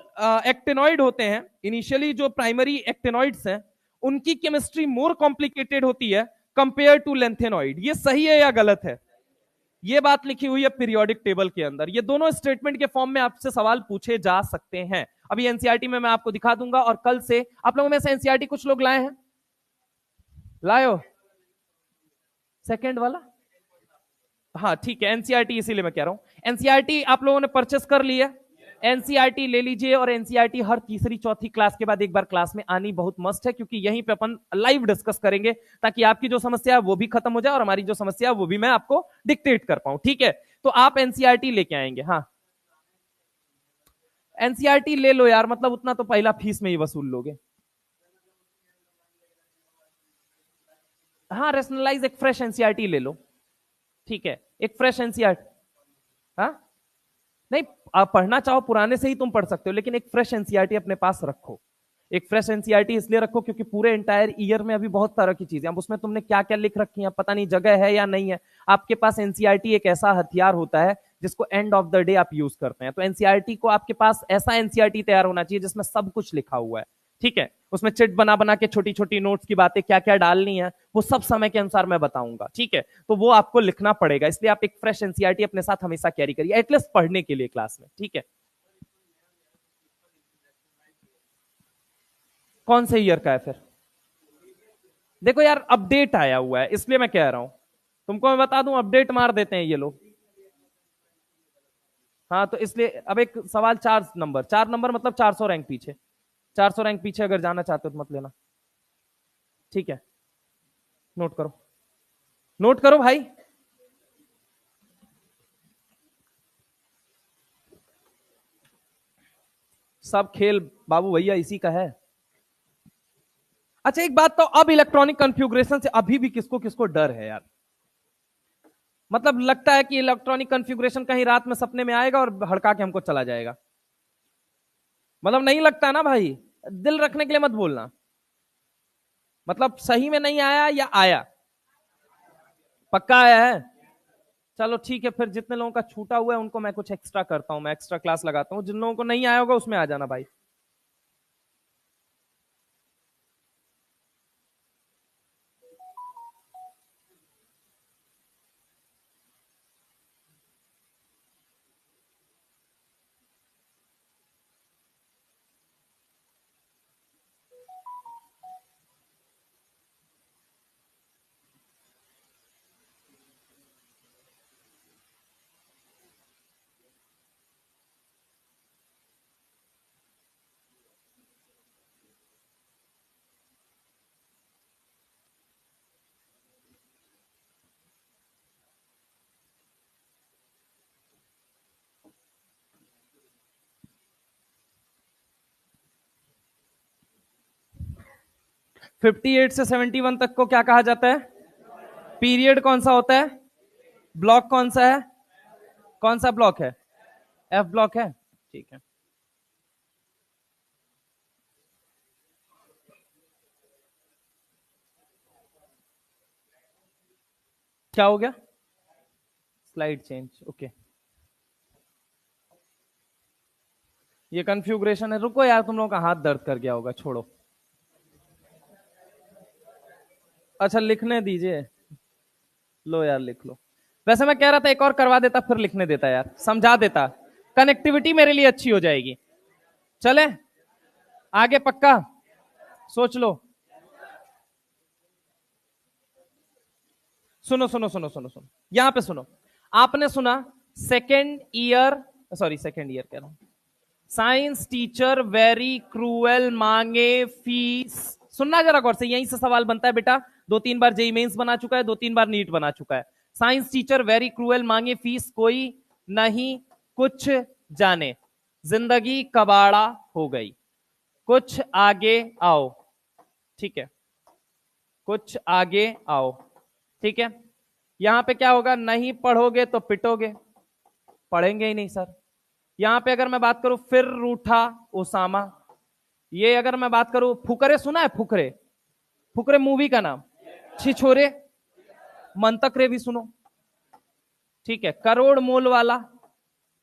एक्टेनॉइड होते हैं, इनिशियली जो प्राइमरी एक्टेनॉइड्स हैं, उनकी केमिस्ट्री मोर कॉम्प्लिकेटेड होती है कंपेयर टू लेंथेनॉइड। ये सही है या गलत है? ये बात लिखी हुई है पीरियोडिक टेबल के अंदर। ये दोनों स्टेटमेंट के फॉर्म में आपसे सवाल पूछे जा सकते हैं। अभी एनसीईआरटी में मैं आपको दिखा दूंगा, और कल से आप लोगों में से एनसीईआरटी कुछ लोग लाए हैं? लाए हो? सेकेंड वाला? हाँ ठीक है, एनसीईआरटी इसीलिए मैं कह रहा हूं। एनसीईआरटी आप लोगों ने परचेस कर लिया? एनसीईआरटी ले लीजिए, और एनसीईआरटी हर तीसरी चौथी क्लास के बाद एक बार क्लास में आनी बहुत मस्ट है, क्योंकि यहीं पे अपन लाइव डिस्कस करेंगे, ताकि आपकी जो समस्या है वो भी खत्म हो जाए और हमारी जो समस्या है वो भी मैं आपको डिक्टेट कर पाऊं। ठीक है, तो आप एनसीईआरटी लेके आएंगे। हाँ एनसीईआरटी ले लो यार, मतलब उतना तो पहला फीस में ही वसूल लोगे। हाँ रेशनलाइज एक फ्रेश एनसीईआरटी ले लो। ठीक है, एक फ्रेश एनसीईआरटी। हाँ नहीं, आप पढ़ना चाहो पुराने से ही तुम पढ़ सकते हो, लेकिन एक फ्रेश एनसीईआरटी अपने पास रखो। एक फ्रेश एनसीईआरटी इसलिए रखो क्योंकि पूरे एंटायर ईयर में अभी बहुत तरह की चीजें, अब उसमें तुमने क्या क्या लिख रखी है पता नहीं, जगह है या नहीं है। आपके पास एनसीईआरटी एक ऐसा हथियार होता है जिसको एंड ऑफ द डे आप यूज करते हैं। तो एनसीईआरटी को आपके पास ऐसा एनसीईआरटी तैयार होना चाहिए जिसमें सब कुछ लिखा हुआ है। ठीक है, उसमें चिट बना बना के छोटी छोटी नोट्स की बातें क्या क्या डालनी है वो सब समय के अनुसार मैं बताऊंगा। ठीक है, तो वो आपको लिखना पड़ेगा, इसलिए आप एक फ्रेश एनसीईआरटी अपने साथ हमेशा कैरी करिए, एटलीस्ट पढ़ने के लिए क्लास में। ठीक है, कौन से ईयर का है फिर? देखो यार, अपडेट आया हुआ है इसलिए मैं कह रहा हूं, तुमको मैं बता दूं, अपडेट मार देते हैं ये लोग। हाँ तो इसलिए अब एक सवाल, 4 नंबर, 4 नंबर मतलब 400 रैंक पीछे, 400 रैंक पीछे अगर जाना चाहते हो तो मत लेना, ठीक है? नोट करो, नोट करो भाई। सब खेल बाबू भैया इसी का है। अच्छा एक बात तो, अब इलेक्ट्रॉनिक कॉन्फ़िगरेशन से अभी भी किसको किसको डर है यार? मतलब लगता है कि इलेक्ट्रॉनिक कॉन्फ़िगरेशन कहीं रात में सपने में आएगा और हड़का के हमको चला जाएगा? मतलब नहीं लगता ना भाई? दिल रखने के लिए मत बोलना। मतलब सही में नहीं आया या आया? पक्का आया है? चलो ठीक है, फिर जितने लोगों का छूटा हुआ है उनको मैं कुछ एक्स्ट्रा करता हूं, मैं एक्स्ट्रा क्लास लगाता हूं, जिन लोगों को नहीं आया होगा उसमें आ जाना भाई। फिफ्टी एट से 71 तक को क्या कहा जाता है? पीरियड कौन सा होता है? ब्लॉक कौन सा है? कौन सा ब्लॉक है? एफ ब्लॉक है, ठीक है। क्या हो गया? Slide change, okay. ये कन्फ्यूग्रेशन है, रुको यार, तुम लोगों का हाथ दर्द कर गया होगा, छोड़ो। अच्छा लिखने दीजिए, लो यार लिख लो। वैसे मैं कह रहा था एक और करवा देता, फिर लिखने देता यार, समझा देता, कनेक्टिविटी मेरे लिए अच्छी हो जाएगी। चले आगे, पक्का? सोच लो। सुनो सुनो सुनो सुनो सुनो, यहां पे सुनो। आपने सुना second year, sorry second year कह रहा हूं, साइंस टीचर वेरी क्रूएल मांगे फीस। सुनना जरा गौर से, यहीं से सवाल बनता है बेटा, 2-3 बार जेई मेंस बना चुका है, 2-3 बार नीट बना चुका है। साइंस टीचर वेरी क्रूएल मांगे फीस, कोई नहीं कुछ जाने, जिंदगी कबाड़ा हो गई, कुछ आगे आओ, ठीक है? कुछ आगे आओ, ठीक है? यहां पे क्या होगा? नहीं पढ़ोगे तो पिटोगे, पढ़ेंगे ही नहीं सर। यहां पे अगर मैं बात करूं, फिर रूठा ओसामा। ये अगर मैं बात करूं, फुकरे सुना है? फुकरे, फुकरे मूवी का नाम, छिछोरे, मंतकरे भी सुनो, ठीक है? करोड़ मोल वाला,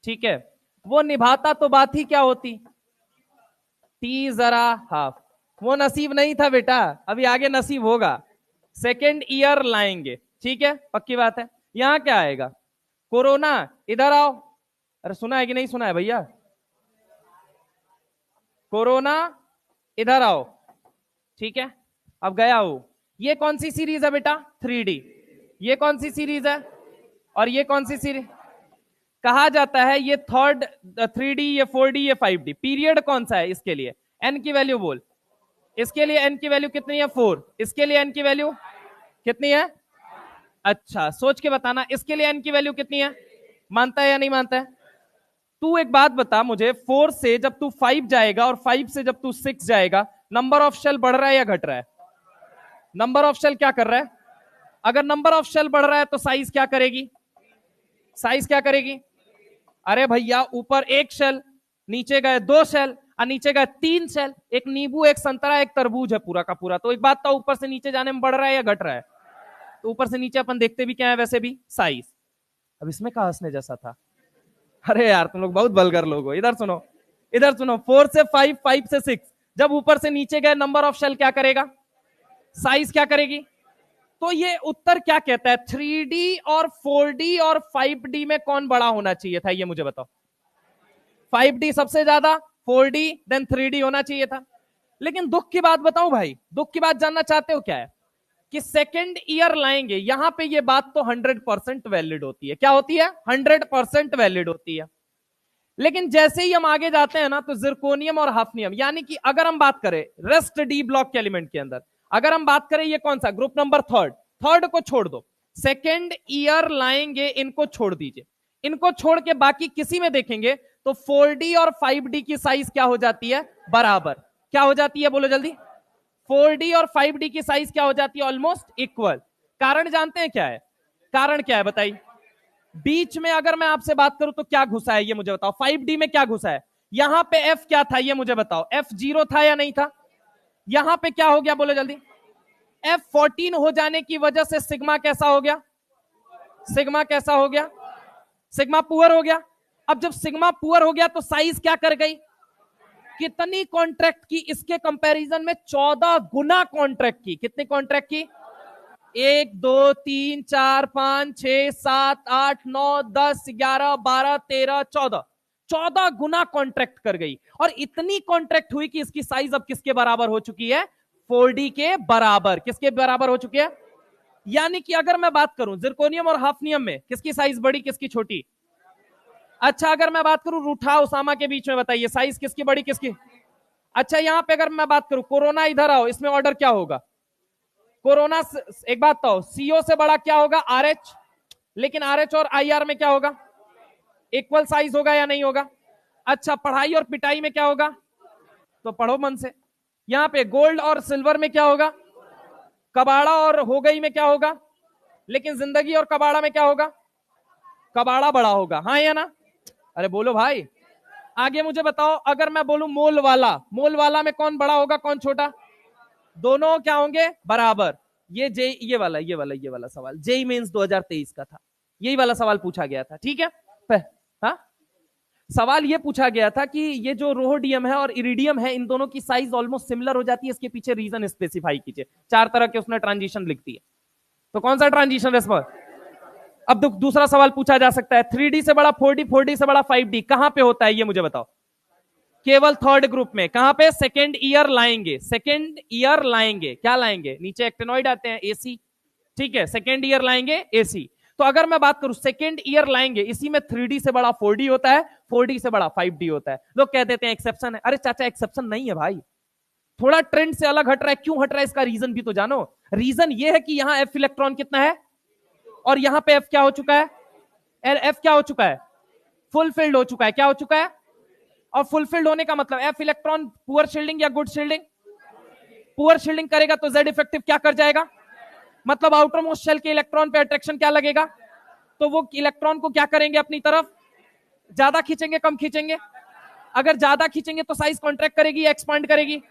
ठीक है? वो निभाता तो बात ही क्या होती, टी जरा हाफ। वो नसीब नहीं था बेटा, अभी आगे नसीब होगा, सेकेंड ईयर लाएंगे, ठीक है? पक्की बात है। यहां क्या आएगा? कोरोना, इधर आओ। अरे सुना है कि नहीं सुना है भैया? कोरोना, इधर आओ, ठीक है? अब गया हूं। ये कौन सी सीरीज है बेटा? 3D। ये कौन सी सीरीज है? और ये कौन सी सीरीज? कहा जाता है ये थर्ड, 3D, ये 4D, ये 5D। पीरियड कौन सा है इसके लिए? एन की वैल्यू बोल। इसके लिए एन की वैल्यू कितनी है? 4। इसके लिए एन की वैल्यू कितनी है? अच्छा सोच के बताना, इसके लिए एन की वैल्यू कितनी है? मानता है या नहीं मानता है? तू एक बात बता मुझे, 4 से जब तू 5 जाएगा और 5 से जब तू 6 जाएगा, नंबर ऑफ शेल बढ़ रहा है या घट रहा है? नंबर ऑफ शेल क्या कर रहा है? अगर नंबर ऑफ शेल बढ़ रहा है तो साइज क्या करेगी? साइज क्या करेगी? अरे भैया, ऊपर एक शेल, नीचे गए 2 शेल, और नीचे गए 3 शेल। एक नींबू, एक संतरा, एक तरबूज है पूरा का पूरा। तो एक बात तो, ऊपर से नीचे जाने में बढ़ रहा है या घट रहा है? तो ऊपर से नीचे अपन देखते भी क्या है वैसे भी? साइज। अब इसमें कहा हंसने जैसा था? अरे यार तुम लोग बहुत बलगर लोग हो। इधर सुनो, इधर सुनो, 4 से 5, 5 से 6, जब ऊपर से नीचे गए नंबर ऑफ शेल क्या करेगा? साइज क्या करेगी? तो ये उत्तर क्या कहता है? 3D और 4D और 5D में कौन बड़ा होना चाहिए था, ये मुझे बताओ। 5D सबसे ज्यादा, 4D देन 3D होना चाहिए था। लेकिन दुख की बात बताऊं भाई, दुख की बात जानना चाहते हो क्या है कि सेकेंड ईयर लाएंगे, यहां पे ये बात तो 100% वैलिड होती है। क्या होती है? 100% वैलिड होती है। लेकिन जैसे ही हम आगे जाते हैं ना, तो जिरकोनियम और हाफनियम, यानी कि अगर हम बात करें रेस्ट डी ब्लॉक के एलिमेंट के अंदर, अगर हम बात करें ये कौन सा ग्रुप नंबर थर्ड, थर्ड को छोड़ दो, सेकेंड ईयर लाएंगे, इनको छोड़ दीजिए, इनको छोड़ के बाकी किसी में देखेंगे तो 4D और 5D की साइज क्या हो जाती है? बराबर। क्या हो जाती है? बोलो जल्दी। 4D और 5D की साइज क्या हो जाती है? Almost equal. कारण जानते हैं क्या है? कारण क्या है बताइए? बीच में अगर मैं आपसे बात करूं तो क्या घुसा है ये मुझे बताओ। 5D में क्या घुसा है? यहां पे F क्या था ये मुझे बताओ। F 0 था या नहीं था? यहां पे क्या हो गया? बोलो जल्दी। F 14 हो जाने की वजह से सिग्मा कैसा हो गया? सिग्मा कैसा हो गया? सिग्मा पुअर हो गया। अब जब सिग्मा पुअर हो गया तो साइज क्या कर गई? कितनी कॉन्ट्रैक्ट की? इसके कंपैरिजन में 14 गुना कॉन्ट्रैक्ट की। कितनी कॉन्ट्रैक्ट की? 1 2 3 4 5 6 7 8 9 10 11 12 13 14, 14 गुना कॉन्ट्रैक्ट कर गई। और इतनी कॉन्ट्रैक्ट हुई कि इसकी साइज अब किसके बराबर हो चुकी है? 4D के बराबर। किसके बराबर हो चुकी है? यानी कि अगर मैं बात करूं जिरकोनियम और हाफनियम में किसकी साइज बड़ी, किसकी छोटी? अच्छा, अगर मैं बात करूं रूठा ओसामा के बीच में, बताइए साइज किसकी बड़ी, किसकी? अच्छा, यहां पे अगर मैं बात करूं कोरोना, इधर आओ, इसमें ऑर्डर क्या होगा? कोरोना, एक बात तो सीओ से बड़ा क्या होगा? आरएच। लेकिन आरएच और आईआर में क्या होगा? इक्वल साइज होगा या नहीं होगा? अच्छा, पढ़ाई और पिटाई में क्या होगा? तो पढ़ो मन से। यहां पे गोल्ड और सिल्वर में क्या होगा? कबाड़ा और हो गई में क्या होगा? लेकिन जिंदगी और कबाड़ा में क्या होगा? कबाड़ा बड़ा होगा, हाँ या ना? अरे बोलो भाई। आगे मुझे बताओ, अगर मैं बोलूं मोल वाला, मोल वाला में कौन बड़ा होगा, कौन छोटा? दोनों क्या होंगे? बराबर। ये जे ये वाला सवाल जेई मेंस 2023 का था। यही वाला सवाल पूछा गया था, ठीक है? हाँ, सवाल ये पूछा गया था कि ये जो रोहोडियम है और इरिडियम है, इन दोनों की साइज ऑलमोस्ट सिमिलर हो जाती है, इसके पीछे रीजन स्पेसिफाई कीजिए। 4 तरह के उसने ट्रांजिशन लिख दिए, तो कौन सा ट्रांजिशन रेस्पॉन्स? अब दूसरा सवाल पूछा जा सकता है, 3D से बड़ा 4D, 4D से बड़ा 5D कहां पे होता है ये मुझे बताओ। केवल थर्ड ग्रुप में। कहां पे? सेकेंड ईयर लाएंगे, सेकेंड ईयर लाएंगे। क्या लाएंगे? नीचे एक्टेनॉइड आते हैं, एसी, ठीक है, सेकेंड ईयर लाएंगे एसी। तो अगर मैं बात करूं सेकेंड ईयर लाएंगे, इसी में 3D से बड़ा 4D होता है, 4D से बड़ा 5D होता है। लोग कह देते हैं एक्सेप्शन है। अरे चाचा, एक्सेप्शन नहीं है भाई, थोड़ा ट्रेंड से अलग हट रहा है। क्यों हट रहा है इसका रीजन भी तो जानो। रीजन ये है कि यहां एफ इलेक्ट्रॉन कितना है और यहां पे एफ क्या हो चुका है? एफ क्या हो चुका है? फुलफिल्ड हो चुका है। क्या हो चुका है? और फुलफिल्ड होने का मतलब एफ इलेक्ट्रॉन पुअर शील्डिंग या गुड शील्डिंग? पुअर शील्डिंग करेगा तो जेड इफेक्टिव क्या कर जाएगा? मतलब आउटर मोस्ट शेल के इलेक्ट्रॉन पे अट्रैक्शन क्या लगेगा? तो वो इलेक्ट्रॉन को क्या करेंगे अपनी तरफ? ज्यादा खींचेंगे, कम खींचेंगे? अगर ज्यादा खींचेंगे तो साइज कॉन्ट्रैक्ट करेगी या एक्सपांड करेगी?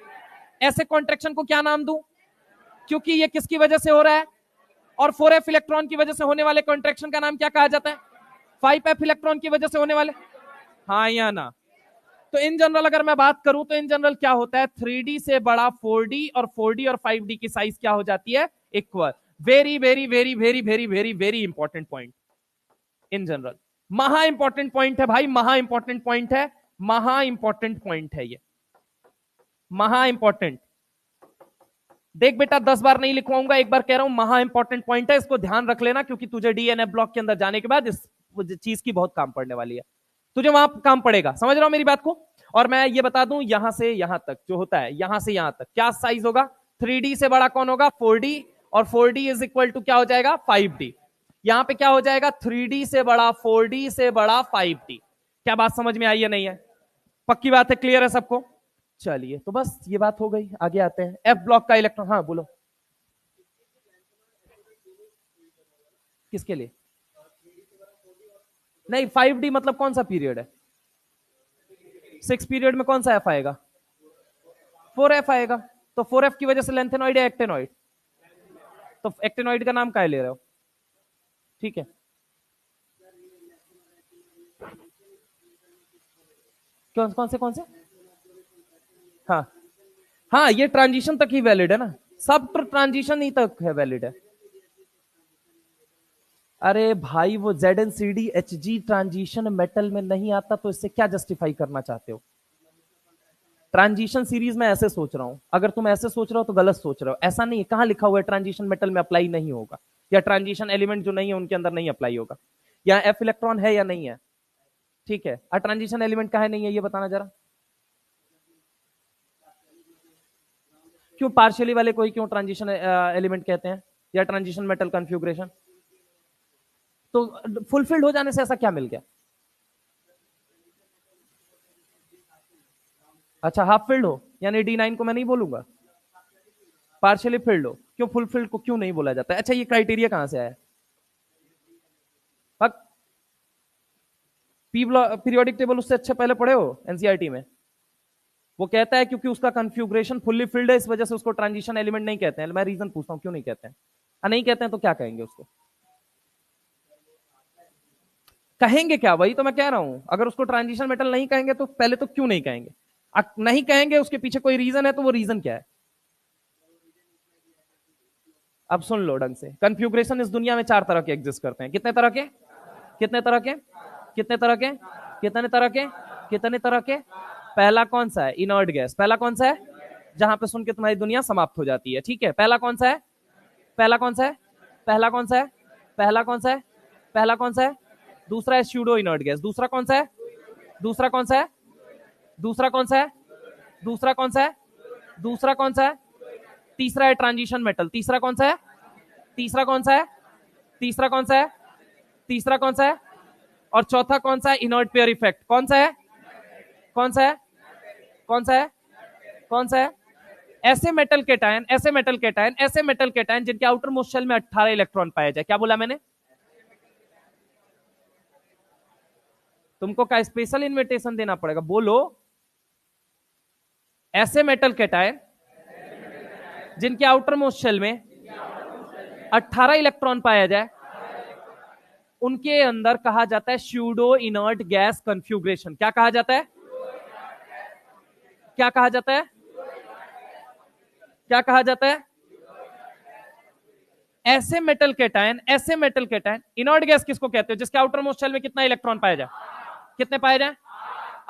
ऐसे कॉन्ट्रैक्शन को क्या नाम दूं? क्योंकि ये किसकी वजह से हो रहा है? और 4f इलेक्ट्रॉन की वजह से होने वाले कॉन्ट्रैक्शन का नाम क्या कहा जाता है? 5f इलेक्ट्रॉन की वजह से होने वाले, हाँ या ना? तो इन जनरल अगर मैं बात करूं तो इन जनरल क्या होता है? 3D से बड़ा 4D और 4D और 5D की साइज क्या हो जाती है? Equal. Very very very very very very very important point in general. महा इंपॉर्टेंट पॉइंट है भाई, महा इंपॉर्टेंट पॉइंट है, महा इंपॉर्टेंट पॉइंट है ये, महा इंपॉर्टेंट। देख बेटा, 10 बार नहीं लिखवाऊंगा, एक बार कह रहा हूं, महा इंपॉर्टेंट पॉइंट है, इसको ध्यान रख लेना, क्योंकि तुझे डीएनए ब्लॉक के अंदर जाने के बाद इस चीज की बहुत काम पड़ने वाली है, तुझे वहां काम पड़ेगा। समझ रहा हूं मेरी बात को? और मैं ये बता दूं, यहां से यहां तक जो होता है, यहां से यहां तक क्या साइज होगा? 3D से बड़ा कौन होगा? 4D, और 4D इज इक्वल टू क्या हो जाएगा? 5D। यहां पे क्या हो जाएगा? 3D से बड़ा 4D से बड़ा 5D। क्या बात समझ में आई है नहीं है? पक्की बात है, क्लियर है सबको? चलिए, तो बस ये बात हो गई, आगे आते हैं। एफ ब्लॉक का इलेक्ट्रॉन, हाँ बोलो। किसके लिए? नहीं, 5D मतलब कौन सा पीरियड है? 6 पीरियड में कौन सा एफ आएगा? 4f आएगा। तो 4f की वजह से लेंथेनॉइड या एक्टेनॉइड? तो एक्टेनॉइड का नाम क्या ले रहे हो? ठीक है, कौन से? हाँ हाँ, ये ट्रांजिशन तक ही वैलिड है ना, सब ट्रांजिशन ही तक है वैलिड है। अरे भाई, वो ZnCd Hg ट्रांजिशन मेटल में नहीं आता, तो इससे क्या जस्टिफाई करना चाहते हो? ट्रांजिशन सीरीज में ऐसे सोच रहा हूं, अगर तुम ऐसे सोच रहे हो तो गलत सोच रहे हो। ऐसा नहीं है, कहां लिखा हुआ है ट्रांजिशन मेटल में अप्लाई नहीं होगा, या ट्रांजिशन एलिमेंट जो नहीं है उनके अंदर नहीं अप्लाई होगा। यहाँ एफ इलेक्ट्रॉन है या नहीं है? ठीक है, ट्रांजिशन एलिमेंट कहा नहीं है ये बताना जरा। क्यों पार्शियली वाले कोई क्यों ट्रांजिशन एलिमेंट कहते हैं, या ट्रांजिशन मेटल कन्फ्यूग्रेशन? तो फुलफिल्ड हो जाने से ऐसा क्या मिल गया? अच्छा, हाफ फिल्ड हो, यानी D9 को मैं नहीं बोलूंगा, पार्शियली फिल्ड हो। क्यों फुलफिल्ड को क्यों नहीं बोला जाता? अच्छा, ये क्राइटेरिया कहां से आया? पीरियोडिक टेबल उससे अच्छे पहले पढ़े हो एनसीईआरटी में? वो कहता है क्योंकि उसका कन्फ्यूग्रेशन फुल्ली फिल्ड है, इस वजह से उसको ट्रांजिशन एलिमेंट नहीं कहते हैं। मैं रीजन पूछता हूं क्यों नहीं कहते हैं? नहीं कहते हैं तो क्या कहेंगे उसको? कहेंगे क्या? वही तो मैं कह रहा हूं, अगर उसको ट्रांजिशन मेटल नहीं कहेंगे तो पहले तो क्यों नहीं कहेंगे? नहीं कहेंगे, उसके पीछे कोई रीजन है, तो वो रीजन क्या है? अब सुन लो ढंग से, कन्फ्यूग्रेशन इस दुनिया में 4 तरह के एग्जिस्ट करते हैं। कितने तरह के? कितने तरह के? कितने तरह के? कितने तरह के? कितने तरह के? पहला कौन सा है? Inert gas. पहला कौन सा है? जहां पे सुन के तुम्हारी दुनिया समाप्त हो जाती है। ठीक है, पहला कौन सा है? पहला कौन सा है? पहला कौन सा है? पहला कौन सा है? पहला कौन सा है? दूसरा है स्यूडो इनर्ट गैस। दूसरा कौन सा है? दूसरा कौन सा है? दूसरा कौन सा है? दूसरा कौन सा है? दूसरा कौन सा है? तीसरा है ट्रांजिशन मेटल। तीसरा कौन सा है? तीसरा कौन सा है? तीसरा कौन सा है? तीसरा कौन सा है? और चौथा कौन सा है? Inert pair effect. कौन सा है? कौन सा है? कौन सा है? कौन सा है? ऐसे मेटल केटायन, ऐसे मेटल केटायन, ऐसे मेटल केटायन जिनके आउटर मोस्ट शेल में 18 इलेक्ट्रॉन पाए जाए। क्या बोला मैंने? तुमको क्या स्पेशल इन्विटेशन देना पड़ेगा? बोलो। ऐसे मेटल केटायन जिनके आउटर मोस्ट शेल में 18 इलेक्ट्रॉन पाया जाए, उनके अंदर कहा जाता है स्यूडो इनर्ट गैस कन्फ्यूग्रेशन। क्या कहा जाता है? क्या कहा जाता है? क्या कहा जाता है? ऐसे मेटल केटायन, ऐसे मेटल केटायन, इनर्ट गैस किसको कहते हो? जिसके आउटर मोस्ट शेल में कितना इलेक्ट्रॉन पाया जाए? कितने पाए जाए?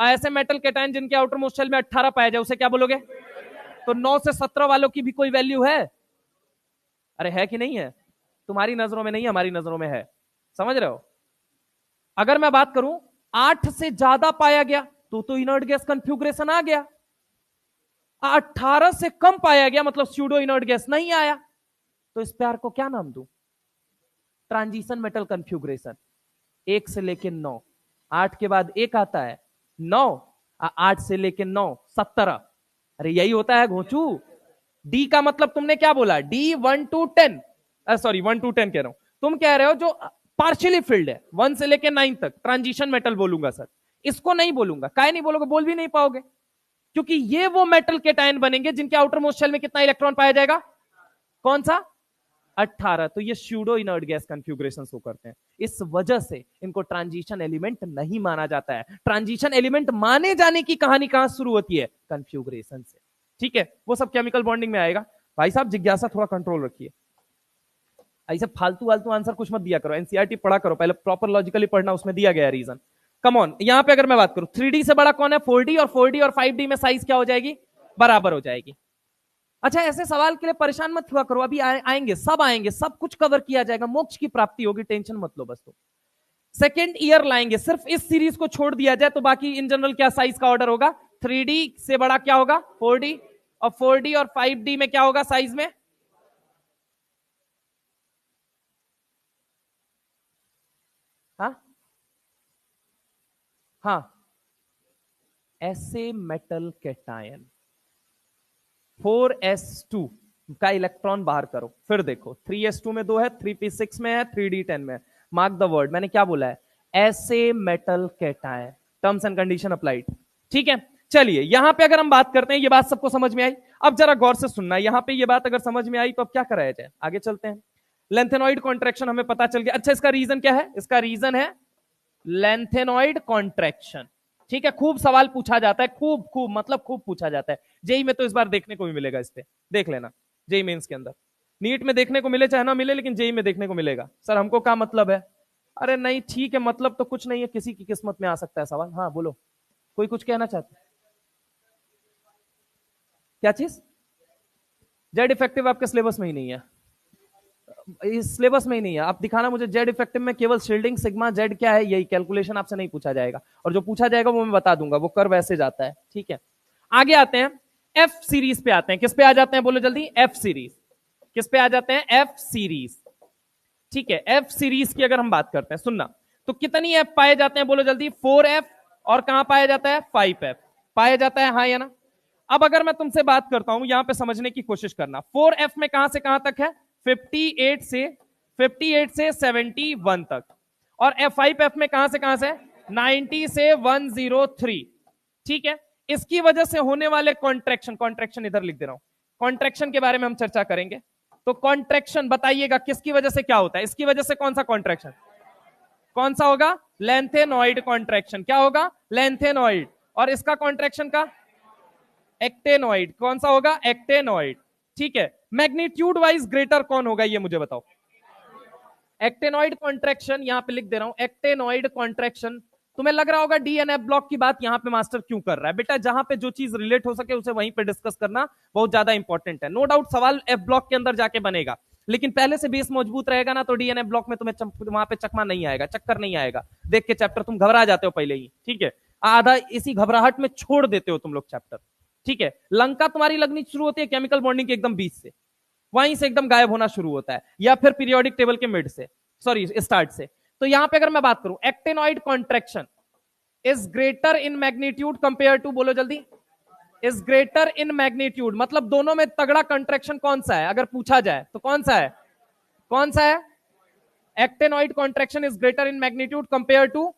ऐसे मेटल केटायन जिनके आउटर मोस्ट शेल में 18 पाया जाए, उसे क्या बोलोगे? तो 9 से 17 वालों की भी कोई वैल्यू है? अरे है कि नहीं है? तुम्हारी नजरों में नहीं, हमारी नजरों में है। समझ रहे हो? अगर मैं बात करूं 8 से ज्यादा पाया गया तो इनर्ट गैस कन्फ्यूग्रेशन आ गया। 18 से कम पाया गया मतलब स्यूडो इनर्ट गैस नहीं आया। तो इस प्यार को क्या नाम दूं? Transition metal configuration. 1 से लेके 9, 8 के बाद 1 आता है 9, 8 से लेके 9 17। अरे यही होता है घोंचू। डी का मतलब तुमने क्या बोला? डी 1 to 10, सॉरी 1 to 10 कह रहा हूं। तुम कह रहे हो जो पार्शियली फिल्ड है 1 से लेके 9 तक, ट्रांजिशन मेटल बोलूंगा सर। इसको नहीं बोलूंगा। काय नहीं बोलोगे? बोल भी नहीं पाओगे, क्योंकि ये वो मेटल केटायन बनेंगे जिनके आउटर मोस्ट शेल में कितना इलेक्ट्रॉन पाया जाएगा? कौन सा? 18। तो ये pseudo inert gas configuration show करते हैं। इस वजह से इनको ट्रांजिशन एलिमेंट नहीं माना जाता है। ट्रांजिशन एलिमेंट माने जाने की कहानी कहां शुरू होती है? कन्फ्यूग्रेशन से। ठीक है, वो सब केमिकल बॉन्डिंग में आएगा। भाई साहब जिज्ञासा थोड़ा कंट्रोल रखिए, ऐसे फालतू वालतू आंसर कुछ मत दिया करो। एनसीईआरटी पढ़ा करो, पहले प्रॉपर लॉजिकली पढ़ना, उसमें दिया गया रीजन। कम ऑन, यहां पे अगर मैं बात करूं 3D से बड़ा कौन है? 4D, और 4D और 5D में साइज क्या हो जाएगी? बराबर हो जाएगी। अच्छा, ऐसे सवाल के लिए परेशान मत हुआ करो, अभी आएंगे, सब आएंगे, सब कुछ कवर किया जाएगा, मोक्ष की प्राप्ति होगी, टेंशन मत लो बस। तो सेकेंड ईयर लाएंगे, सिर्फ इस सीरीज को छोड़ दिया जाए तो बाकी इन जनरल क्या साइज का ऑर्डर होगा? 3D से बड़ा क्या होगा? 4D, और 4D और 5D में क्या होगा साइज में? हाँ हाँ, ऐसे मेटल केटायन 4s2 का इलेक्ट्रॉन बाहर करो, फिर देखो 3s2 में 2 है, 3p6 में है, 3d10 में है। मार्क द वर्ड, मैंने क्या बोला है? ऐसे metal cation. Terms and condition applied. ठीक है, चलिए यहां पे अगर हम बात करते हैं, ये बात सबको समझ में आई? अब जरा गौर से सुनना, यहां पे ये बात अगर समझ में आई तो अब क्या कराया जाए? आगे चलते हैं। लेंथेनॉइड कॉन्ट्रैक्शन हमें पता चल गया। अच्छा, इसका रीजन क्या है? इसका रीजन है लेंथेनॉइड कॉन्ट्रैक्शन। ठीक है, खूब सवाल पूछा जाता है, खूब खूब मतलब खूब पूछा जाता है। जेई में तो इस बार देखने को भी मिलेगा, इस पे देख लेना। जेई मेंस के अंदर, नीट में देखने को मिले चाहे ना मिले, लेकिन जेई में देखने को मिलेगा। सर हमको क्या मतलब है? अरे नहीं, ठीक है, मतलब तो कुछ नहीं है, किसी की किस्मत में आ सकता है सवाल। हाँ बोलो, कोई कुछ कहना चाहते? क्या चीज? जेड इफेक्टिव आपके सिलेबस में ही नहीं है, इस सिलेबस में ही नहीं है। आप दिखाना मुझे जेड इफेक्टिव में केवल शील्डिंग सिग्मा जेड क्या है, यही कैलकुलेशन आपसे नहीं पूछा जाएगा, और जो पूछा जाएगा वो मैं बता दूंगा, वो कर वैसे जाता है। ठीक है, आगे आते हैं एफ सीरीज पे आते हैं। किस पे आ जाते हैं बोलो जल्दी? F series. किस पे आ जाते हैं? F series. ठीक है, एफ सीरीज की अगर हम बात करते हैं, सुनना, तो कितनी एफ पाए जाते हैं बोलो जल्दी? 4f। और कहां पाया जाता है? 5f पाया जाता है, हाँ या ना? अब अगर मैं तुमसे बात करता हूं, यहां पे समझने की कोशिश करना, 4f में कहां से कहां तक है? 58 से 71 तक। और F5F में कहां से? 90 से 103। ठीक है, इसकी वजह से होने वाले कॉन्ट्रैक्शन इधर लिख दे रहा हूं, कॉन्ट्रैक्शन के बारे में हम चर्चा करेंगे। तो कॉन्ट्रैक्शन बताइएगा किसकी वजह से क्या होता है? इसकी वजह से कौन सा कॉन्ट्रैक्शन? कौन सा होगा? Lanthanoid contraction. क्या होगा? लेंथेनॉइड। और इसका कॉन्ट्रैक्शन का? एक्टेनॉइड। कौन सा होगा? एक्टेनॉइड। ठीक है, मैग्नीट्यूड वाइज ग्रेटर कौन होगा ये मुझे बताओ? एक्टेनॉइड कॉन्ट्रैक्शन, यहां पे लिख दे रहा हूं, एक्टेनॉइड कॉन्ट्रैक्शन। तुम्हें लग रहा होगा डीएनएफ ब्लॉक की बात यहां पे मास्टर क्यों कर रहा है? बेटा जहां पे जो चीज रिलेट हो सके उसे वहीं पे डिस्कस करना बहुत ज्यादा इंपॉर्टेंट है। नो डाउट सवाल एफ ब्लॉक के अंदर जाके बनेगा, लेकिन पहले से बेस मजबूत रहेगा ना, तो डीएनएफ ब्लॉक में तुम्हें वहां पे चकमा नहीं आएगा, चक्कर नहीं आएगा। देख के चैप्टर तुम घबरा जाते हो पहले ही। ठीक है, आधा इसी घबराहट में छोड़ देते हो तुम लोग चैप्टर। ठीक है, लंका तुम्हारी लगनी शुरू होती है केमिकल बॉन्डिंग के एकदम बीच से, वहीं से एकदम गायब होना शुरू होता है, या फिर पीरियोडिक टेबल के मिड से, सॉरी स्टार्ट से। तो यहां पे अगर मैं बात करूं, actinoid contraction is greater in magnitude compare to, बोलो जल्दी, इज ग्रेटर इन मैग्नीट्यूड, मतलब दोनों में तगड़ा कॉन्ट्रैक्शन कौन सा है? अगर पूछा जाए तो कौन सा है? कौन सा है? Actinoid contraction is greater in magnitude compare to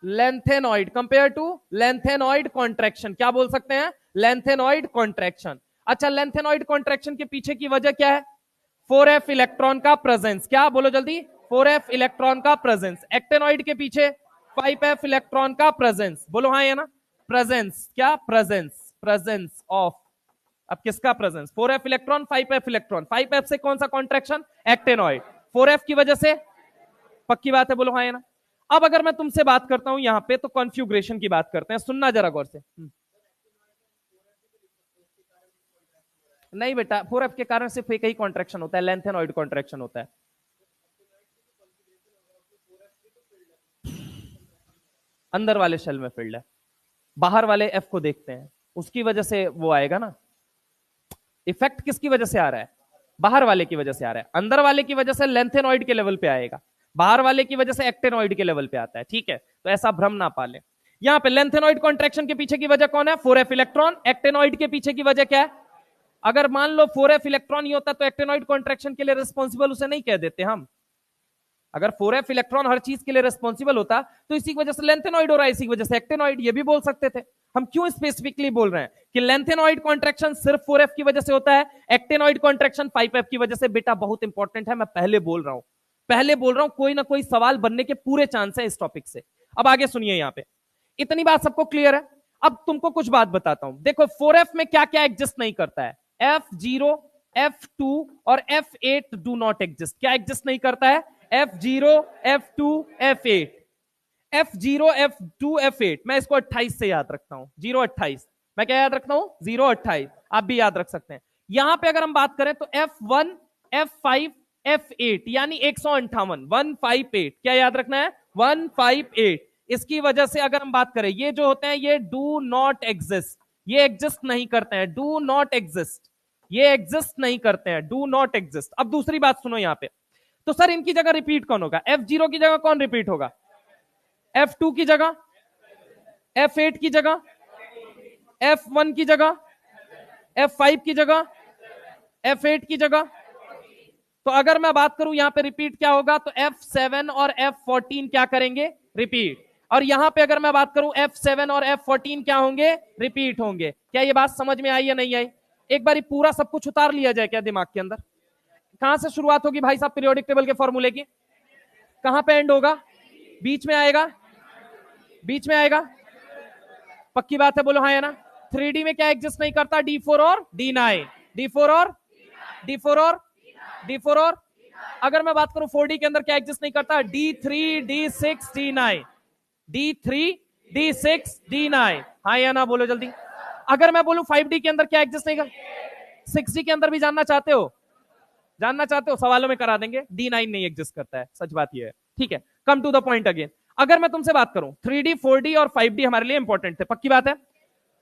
lanthanoid, compare to lanthanoid contraction. क्या बोल सकते हैं? Lanthanoid contraction. अच्छा, लेंथेनॉइड कॉन्ट्रैक्शन के पीछे की वजह क्या है? 4f इलेक्ट्रॉन का प्रेजेंस। क्या बोलो जल्दी? 4f इलेक्ट्रॉन का प्रेजेंस। एक्टेनॉइड के पीछे 5f इलेक्ट्रॉन का प्रेजेंस। बोलो हाँ या ना? प्रेजेंस। क्या? प्रेजेंस ऑफ, अब किसका presence? 4f electron, 5f electron. 5f से कौन सा कॉन्ट्रैक्शन? एक्टेनॉइड। 4f की वजह से? पक्की बात है, बोलो हाँ या ना? अब अगर मैं तुमसे बात करता हूं यहां पे, तो कॉन्फ़िगरेशन की बात करते हैं, सुनना जरा गौर से। नहीं बेटा, 4f के कारण सिर्फ एक ही कॉन्ट्रैक्शन होता है, लेंथेनॉइड कॉन्ट्रैक्शन होता है। अंदर वाले शेल में फील्ड है, बाहर वाले एफ को देखते हैं, उसकी वजह से वो आएगा ना। इफेक्ट किसकी वजह से आ रहा है? बाहर वाले की वजह से आ रहा है। अंदर वाले की वजह से लेंथेनॉइड के लेवल पे आएगा, बाहर वाले की वजह से एक्टेनॉइड के लेवल पे आता है। ठीक है, तो ऐसा भ्रम ना पाले। यहां पे लेंथेनॉइड कॉन्ट्रैक्शन के पीछे की वजह कौन है? 4f electron. एक्टेनॉइड के पीछे की वजह क्या है? अगर मान लो 4f इलेक्ट्रॉन ही होता तो एक्टेनॉइड कॉन्ट्रैक्शन के लिए रिस्पॉन्सिबल उसे नहीं कह देते हम। अगर 4f इलेक्ट्रॉन हर चीज के लिए रिस्पॉन्सिबल होता तो इसी की वजह से लेंथेनॉइड हो रहा है, इसी की वजह से एक्टेनॉइड, ये भी बोल सकते थे। हम क्यों स्पेसिफिकली बोल रहे हैं कि लेंथेनॉइड कॉन्ट्रैक्शन सिर्फ 4f की वजह से होता है, एक्टेनॉइड कॉन्ट्रैक्शन 5f की वजह से? बेटा बहुत इंपॉर्टेंट है, मैं पहले बोल रहा हूं, कोई ना कोई सवाल बनने के पूरे चांस है इस टॉपिक से। अब आगे सुनिए, यहां पे इतनी बात सबको क्लियर है? अब तुमको कुछ बात बताता हूं। देखो 4f में क्या क्या एग्जिस्ट नहीं करता है? F0, F2 और F8 डू नॉट एग्जिस्ट। क्या एग्जिस्ट नहीं करता है? F0, F2, F8। F0, F2, F8 मैं इसको 28 से याद रखता हूं, 028। मैं क्या याद रखता हूं? 028। आप भी याद रख सकते हैं। यहां पे अगर हम बात करें तो F1, F5, F8 यानी 158, 158। क्या याद रखना है? 158। इसकी वजह से अगर हम बात करें, ये जो होते हैं ये डू नॉट एग्जिस्ट, ये एग्जिस्ट नहीं करते हैं, डू नॉट एग्जिस्ट, ये एग्जिस्ट नहीं करते हैं, डू नॉट एग्जिस्ट। अब दूसरी बात सुनो यहां पे, तो सर इनकी जगह रिपीट कौन होगा? F0 की जगह कौन रिपीट होगा? F2 की जगह, F8 की जगह, F1 की जगह, F5 की जगह, F8 की जगह। तो अगर मैं बात करूं यहां पे रिपीट क्या होगा, तो F7 और F14 क्या करेंगे? रिपीट। और यहां पे अगर मैं बात करूं F7 और F14 क्या होंगे? रिपीट होंगे। क्या ये बात समझ में आई या नहीं आई? एक बार पूरा सब कुछ उतार लिया जाए क्या दिमाग के अंदर? कहां से शुरुआत होगी भाई साहब पीरियोडिक टेबल के फॉर्मूले की? कहां पे एंड होगा? बीच में आएगा, बीच में आएगा। पक्की बात है, बोलो हाँ या ना? 3D में क्या एग्जिस्ट नहीं करता? D4 और D9, D4 और D4 और D4 और अगर मैं बात करूं 4D के अंदर क्या एग्जिस्ट नहीं करता? D3, D6, D9, D3, D6, D9। हाँ या ना बोलो जल्दी। अगर मैं बोलूं 5D के अंदर क्या एग्जिस्ट नहीं कर, 6D के अंदर भी जानना चाहते हो? जानना चाहते हो? सवालों में करा देंगे। D9 नहीं एग्जिस्ट करता है, सच बात ये है। ठीक है, come to the point again. अगर मैं तुमसे बात करूं 3D 4D और 5D हमारे लिए इंपॉर्टेंट थे, पक्की बात है।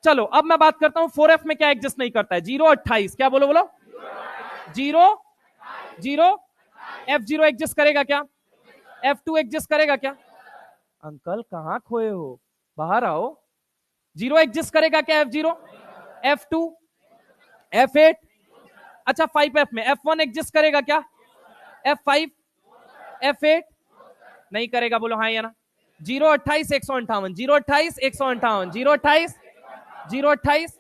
चलो अब मैं बात करता हूं 4F में क्या एग्जिस्ट नहीं करता है। 028 क्या बोलो बोलो? 0 F0 एग्जिस्ट करेगा क्या? F2 एग्जिस्ट करेगा क्या? अंकल कहां खोए हो, बाहर आओ। 0 एग्जिस्ट करेगा क्या? F0, F2, F8। अच्छा 5F में F1 एग्जिस्ट करेगा क्या? F5, F8 नहीं करेगा, बोलो हाँ या ना। 028 158, 028 158, 028 028।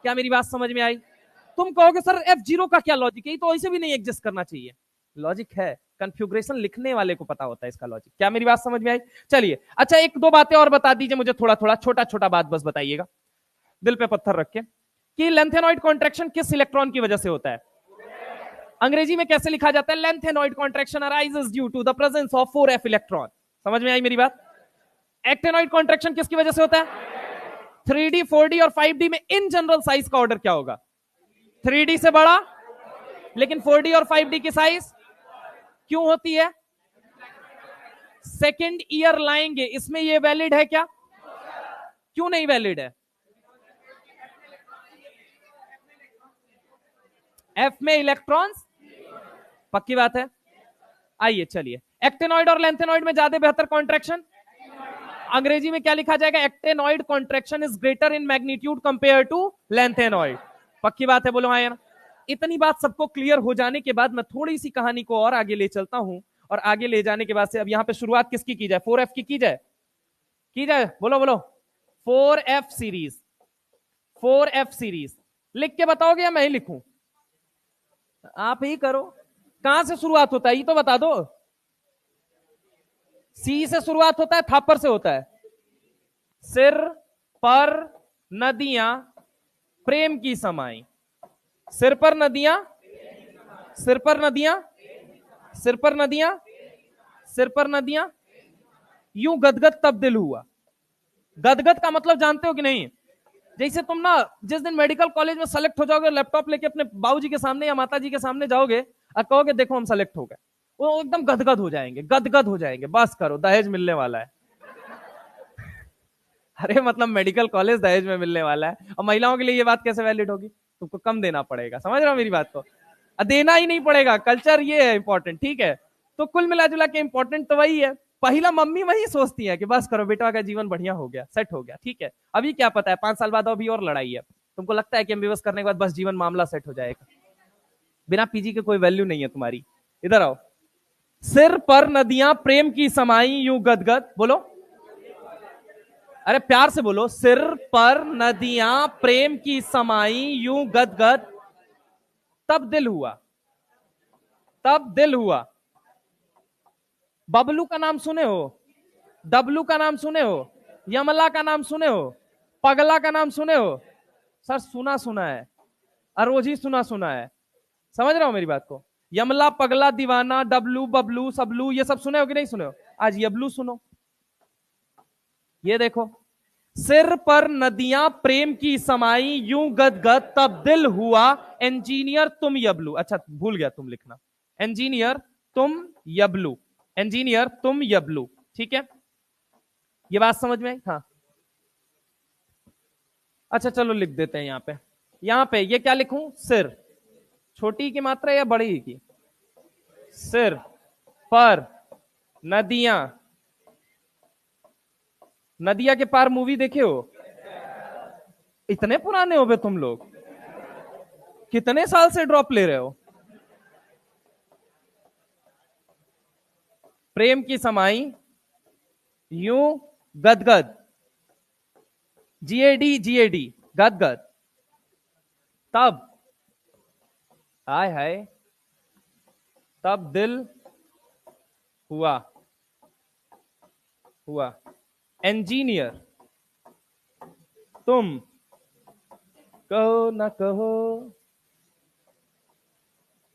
क्या मेरी बात समझ में आई? तुम कहोगे सर F0 का क्या लॉजिक है, ये तो ऐसे भी नहीं एग्जिस्ट करना चाहिए। लॉजिक है, कन्फ्यूग्रेशन लिखने वाले को पता होता है इसका लॉजिक। क्या मेरी बात समझ में आई? चलिए अच्छा एक दो बातें और बता दीजिए मुझे, थोड़ा थोड़ा छोटा छोटा बात बस बताइएगा दिल पे पत्थर रख के, कि लेंथेनॉइड कॉन्ट्रैक्शन किस इलेक्ट्रॉन की वजह से होता है? अंग्रेजी में कैसे लिखा जाता है? Lanthanoid contraction arises due to the presence of 4f electron. समझ में आई मेरी बात? एक्टेनॉइड कॉन्ट्रैक्शन किसकी वजह से होता है? 3D 4D और 5D में इन जनरल साइज का ऑर्डर क्या होगा? 3D से बड़ा, लेकिन 4D और 5D की साइज क्यों होती है? सेकेंड ईयर लाएंगे, इसमें ये वैलिड है क्या? क्यों नहीं वैलिड है? F में इलेक्ट्रॉन्स, पक्की बात है। आइए चलिए, एक्टेनॉइड और लेंथेनॉइड में ज्यादा बेहतर कॉन्ट्रैक्शन, अंग्रेजी में क्या लिखा जाएगा? Actinoid contraction is greater in magnitude compare to lanthanoid. पक्की बात है, बोलो हाँ यार। इतनी बात सबको क्लियर हो जाने के बाद मैं थोड़ी सी कहानी को और आगे ले चलता हूं, और आगे ले जाने के बाद से अब यहां पे शुरुआत किसकी की जाए? 4F की जाए, की जाए, बोलो बोलो। 4F सीरीज, 4F सीरीज लिख के बताओगे या मैं ही लिखूं? आप ही करो। कहां से शुरुआत होता है ये तो बता दो। सी से शुरुआत होता है, थापर से होता है? सिर पर नदियां प्रेम की समाई, सिर पर नदियां, सिर पर नदियां, सिर पर नदियां, सिर पर नदियां, यूं गदगद तब दिल हुआ। गदगद का मतलब जानते हो कि नहीं? जैसे तुम ना जिस दिन मेडिकल कॉलेज में सेलेक्ट हो जाओगे, लैपटॉप लेके अपने बाबूजी के सामने या माताजी के सामने जाओगे और कहोगे देखो हम सेलेक्ट हो गए, वो एकदम गदगद हो जाएंगे, गदगद हो जाएंगे, बस करो दहेज मिलने वाला है। अरे मतलब मेडिकल कॉलेज दहेज में मिलने वाला है, और महिलाओं के लिए ये बात कैसे वैलिड होगी? तुमको कम देना पड़ेगा, समझ रहे हो मेरी बात को? देना ही नहीं पड़ेगा, कल्चर ये है इंपॉर्टेंट, ठीक है। तो कुल मिला जुला के इंपॉर्टेंट तो वही है। पहला मम्मी वही सोचती है कि बस करो बेटा का जीवन बढ़िया हो गया, सेट हो गया, ठीक है। अभी क्या पता है 5 साल बाद अभी और लड़ाई है। तुमको लगता है कि एमबीबीएस करने के बाद बस जीवन मामला सेट हो जाएगा? बिना पीजी के कोई वैल्यू नहीं है तुम्हारी। इधर आओ। सिर पर नदियां प्रेम की समाई यूं गदगद, बोलो अरे प्यार से बोलो। सिर पर नदियां प्रेम की समाई यूं गदगद तब दिल हुआ, तब दिल हुआ। बबलू का नाम सुने हो? डब्लू का नाम सुने हो? यमला का नाम सुने हो? पगला का नाम सुने हो? सर सुना सुना है, अरोजी सुना सुना है, समझ रहे हो मेरी बात को? यमला, पगला, दीवाना, डब्लू, बबलू, सबलू, ये सब सुने हो कि नहीं सुने हो? आज यबलू सुनो। ये देखो, सिर पर नदियां प्रेम की समाई यूं गदगद तब दिल हुआ, इंजीनियर तुम यबलू। अच्छा भूल गया तुम लिखना, इंजीनियर तुम यबलू, इंजीनियर तुम यबलू, ठीक है। ये बात समझ में आई? हाँ अच्छा चलो लिख देते हैं यहां पे। यहां पे ये क्या लिखूं? सिर, छोटी की मात्रा या बड़ी की? सिर पर नदियां, नदिया के पार मूवी देखे हो? इतने पुराने हो बे तुम लोग, कितने साल से ड्रॉप ले रहे हो? प्रेम की समाई यूं गदगद, जीएडी, जीएडी गदगद तब, हाय हाय, तब दिल हुआ, हुआ इंजीनियर तुम कहो ना कहो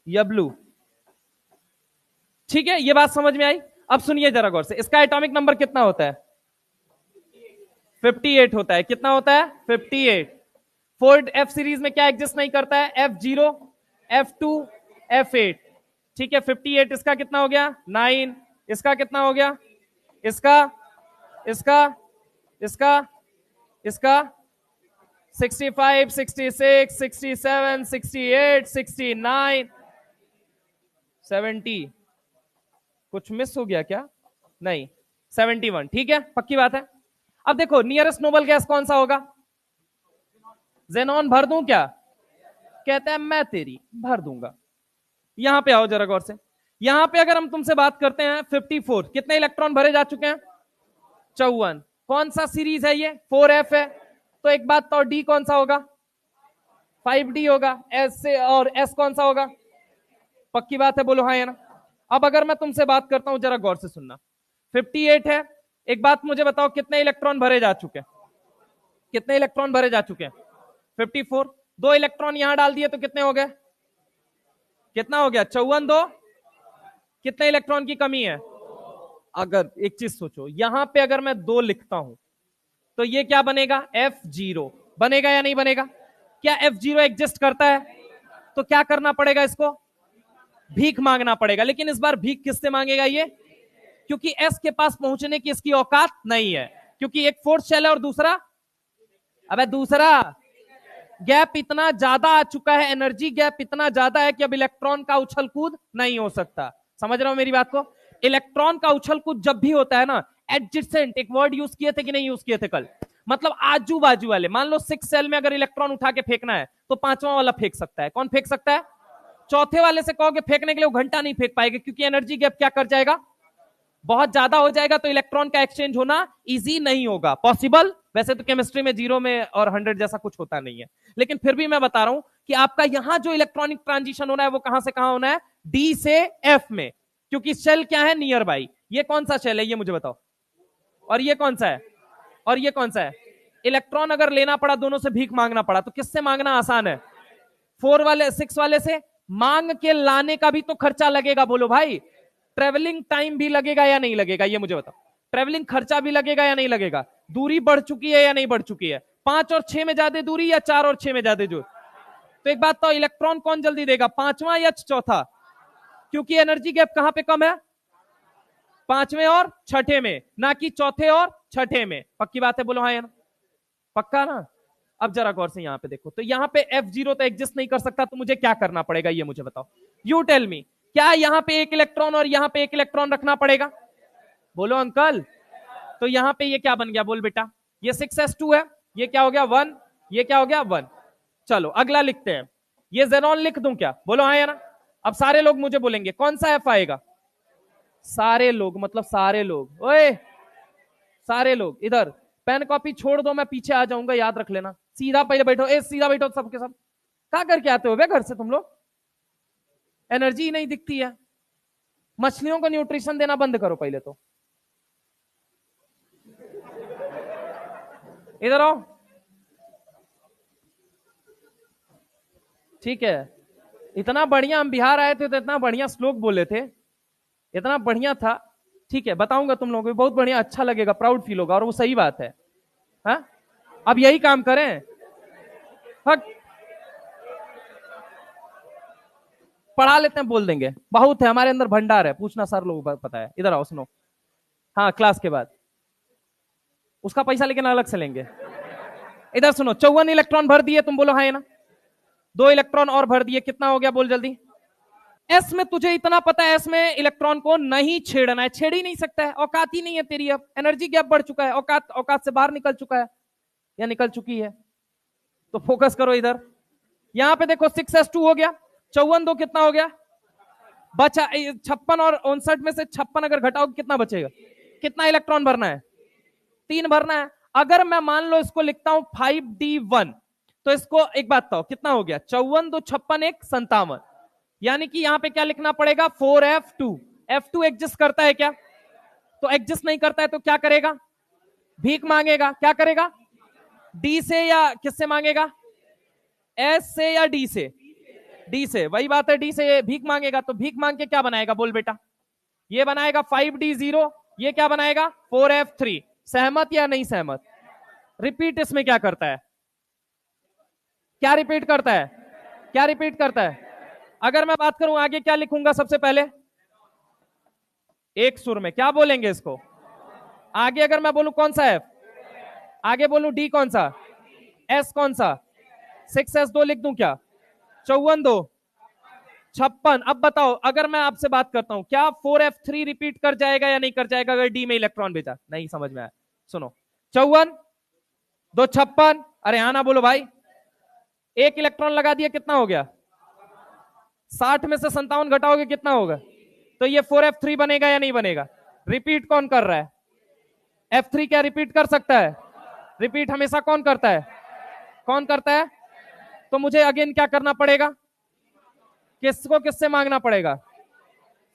यबलू, ठीक है। ये बात समझ में आई? अब सुनिए जरा गौर से, इसका एटॉमिक नंबर कितना होता है? 58 होता है। कितना होता है? 58। फोर्ड एफ सीरीज में क्या एग्जिस्ट नहीं करता है? F0, F2, F8। ठीक है, 58 इसका कितना हो गया? 9। इसका कितना हो गया? इसका इसका इसका इसका 65, 66, 67, 68, 69, 70। कुछ मिस हो गया क्या? नहीं, 71। ठीक है, पक्की बात है। अब देखो नियरेस्ट नोबल गैस कौन सा होगा? जेनॉन भर दूं क्या? कहता है मैं तेरी भर दूंगा। यहां पे आओ जरा गौर से। यहां पे अगर हम तुमसे बात करते हैं 54, कितने इलेक्ट्रॉन भरे जा चुके हैं? 54। कौन सा सीरीज है ये? 4f है। तो एक बात तो डी कौन सा होगा? 5d होगा। एस से और एस कौन सा होगा? पक्की बात है, बोलो हाँ या ना। अब अगर मैं तुमसे बात करता हूं, जरा गौर से सुनना। 58 है। एक बात मुझे बताओ, कितने इलेक्ट्रॉन भरे जा चुके हैं? कितने इलेक्ट्रॉन भरे जा चुके हैं? 54। 2 इलेक्ट्रॉन यहां डाल दिए तो कितने हो गए? कितना हो गया? 54। 2 कितने इलेक्ट्रॉन की कमी है? अगर एक चीज सोचो, यहां पे अगर मैं 2 लिखता हूं तो ये क्या बनेगा? F0 बनेगा या नहीं बनेगा? क्या F0 एग्जिस्ट करता है? तो क्या करना पड़ेगा? इसको भीख मांगना पड़ेगा। लेकिन इस बार भीख किससे मांगेगा ये? क्योंकि S के पास पहुंचने की इसकी औकात नहीं है, क्योंकि एक फोर्थ शेल है और दूसरा, अबे दूसरा गैप इतना ज्यादा आ चुका है, एनर्जी गैप इतना ज्यादा है कि अब इलेक्ट्रॉन का उछल कूद नहीं हो सकता। समझ रहे हो मेरी बात को? इलेक्ट्रॉन का उछल कूद जब भी होता है ना, एडजेसेंट एक वर्ड यूज किए थे कि नहीं यूज किए थे कल? मतलब आजू बाजू वाले। मान लो 6 सेल में अगर इलेक्ट्रॉन उठा के फेंकना है तो 5वां वाला फेंक सकता है। कौन फेंक सकता है? चौथे वाले से कहोगे फेंकने के लिए, वो घंटा नहीं फेंक पाएगा, क्योंकि एनर्जी गैप क्या कर जाएगा? बहुत ज्यादा हो जाएगा। तो इलेक्ट्रॉन का एक्सचेंज होना इजी नहीं होगा, पॉसिबल। वैसे तो केमिस्ट्री में 0 में और 100 जैसा कुछ होता नहीं है, लेकिन फिर भी मैं बता रहा हूं कि आपका यहां जो इलेक्ट्रॉनिक ट्रांजिशन होना है वो कहां से कहां होना है? डी से एफ में। क्योंकि शेल क्या है? Near by. ये कौन सा शेल है ये मुझे बताओ? और ये कौन सा है? और ये कौन सा है? इलेक्ट्रॉन अगर लेना पड़ा, दोनों से भीख मांगना पड़ा, तो किससे मांगना आसान है? 4 वाले 6 वाले से। मांग के लाने का भी तो खर्चा लगेगा, बोलो भाई। ट्रेवलिंग टाइम भी लगेगा या नहीं लगेगा ये मुझे बताओ? ट्रेवलिंग खर्चा भी लगेगा या नहीं लगेगा? दूरी बढ़ चुकी है या नहीं बढ़ चुकी है? 5 और 6 में ज्यादा दूरी या 4 और 6 में ज्यादा दूरी? तो एक बात तो, इलेक्ट्रॉन कौन जल्दी देगा, 5वां या चौथा? क्योंकि एनर्जी गैप कहां पे कम है? 5वें और 6ठे में, ना कि चौथे और 6ठे में। पक्की बात है, बोलो हाँ या ना? पक्का ना? अब जरा गौर से यहां पे देखो, तो यहां पे F0 तो एग्जिस्ट नहीं कर सकता, तो मुझे क्या करना पड़ेगा ये मुझे बताओ? You tell me. क्या यहां पे एक इलेक्ट्रॉन और यहां पे एक इलेक्ट्रॉन रखना पड़ेगा? बोलो अंकल। तो यहां पे ये क्या बन गया? बोल बेटा। ये 6s2 है, ये क्या हो गया? 1। ये क्या हो गया? 1। चलो अगला लिखते हैं। ये जेनॉन लिख दूं क्या? बोलो हाँ या ना? अब सारे लोग मुझे बोलेंगे कौन सा F आएगा? सारे लोग मतलब सारे लोग, ओए सारे लोग इधर। पेन कॉपी छोड़ दो, मैं पीछे आ जाऊंगा, याद रख लेना। सीधा पहले बैठो, सीधा बैठो सबके सब। क्या करके आते हो बे घर से तुम लोग? एनर्जी नहीं दिखती है। मछलियों को न्यूट्रिशन देना बंद करो पहले तो। इधर आओ। ठीक है, इतना बढ़िया हम बिहार आए थे तो इतना बढ़िया श्लोक बोले थे, इतना बढ़िया था। ठीक है, बताऊंगा तुम लोगों को, बहुत बढ़िया, अच्छा लगेगा, प्राउड फील होगा, और वो सही बात है। हा? अब यही काम करें। हक पढ़ा लेते हैं, बोल देंगे, बहुत है हमारे अंदर भंडार है, पूछना सर लोग पता है। इधर आओ सुनो। हाँ, क्लास के बाद उसका पैसा लेकिन अलग से लेंगे। इधर सुनो, 54 इलेक्ट्रॉन भर दिए, तुम बोलो हाँ ना? 2 इलेक्ट्रॉन और भर दिए, कितना हो गया बोल जल्दी? एस में तुझे इतना पता है, एस में इलेक्ट्रॉन को नहीं छेड़ना है, छेड़ ही नहीं सकता है, औकात ही नहीं है तेरी। अब एनर्जी गैप बढ़ चुका है, औकात औकात से बाहर निकल चुका है या निकल चुकी है। तो फोकस करो इधर। यहां पे देखो 6s2 हो गया, 54 2 कितना हो गया? बचा 56, और 59 में से 56 अगर घटाओगे कितना बचेगा? कितना इलेक्ट्रॉन भरना है? 3 भरना है। अगर मैं मान लो इसको लिखता हूं 5d1, तो इसको एक बात बताओ कितना हो गया? 54 2 56 1 57। यानी कि यहां पे क्या लिखना पड़ेगा? 4f2। F2 एग्जिस्ट करता है क्या? तो एग्जिस्ट नहीं करता है तो क्या करेगा? भीख मांगेगा। क्या करेगा? डी से या किससे मांगेगा? एस से या डी से? डी से। वही बात है, डी से भीख मांगेगा। तो भीख मांग के क्या बनाएगा बोल बेटा? ये बनाएगा 5d0। ये क्या बनाएगा? 4f3। सहमत या नहीं सहमत? रिपीट इसमें क्या करता है? क्या रिपीट करता है? क्या रिपीट करता है? अगर मैं बात करूं आगे क्या लिखूंगा सबसे पहले? एक सुर में क्या बोलेंगे इसको? आगे अगर मैं बोलूं कौन सा एफ, आगे बोलूं डी कौन सा, एस कौन सा, 6s2 लिख दूं क्या? 54 2 56। अब बताओ अगर मैं आपसे बात करता हूं क्या 4f3 रिपीट कर जाएगा या नहीं कर जाएगा अगर डी में इलेक्ट्रॉन भेजा? नहीं समझ में आया, सुनो। 54 2 56, अरे हाँ ना बोलो भाई। एक इलेक्ट्रॉन लगा दिया कितना हो गया? 60 में से 57 घटाओगे कितना होगा? तो ये 4f3 बनेगा या नहीं बनेगा? रिपीट कौन कर रहा है? f3 क्या रिपीट कर सकता है? रिपीट हमेशा कौन करता है? कौन करता है? तो मुझे अगेन क्या करना पड़ेगा? किसको किससे मांगना पड़ेगा?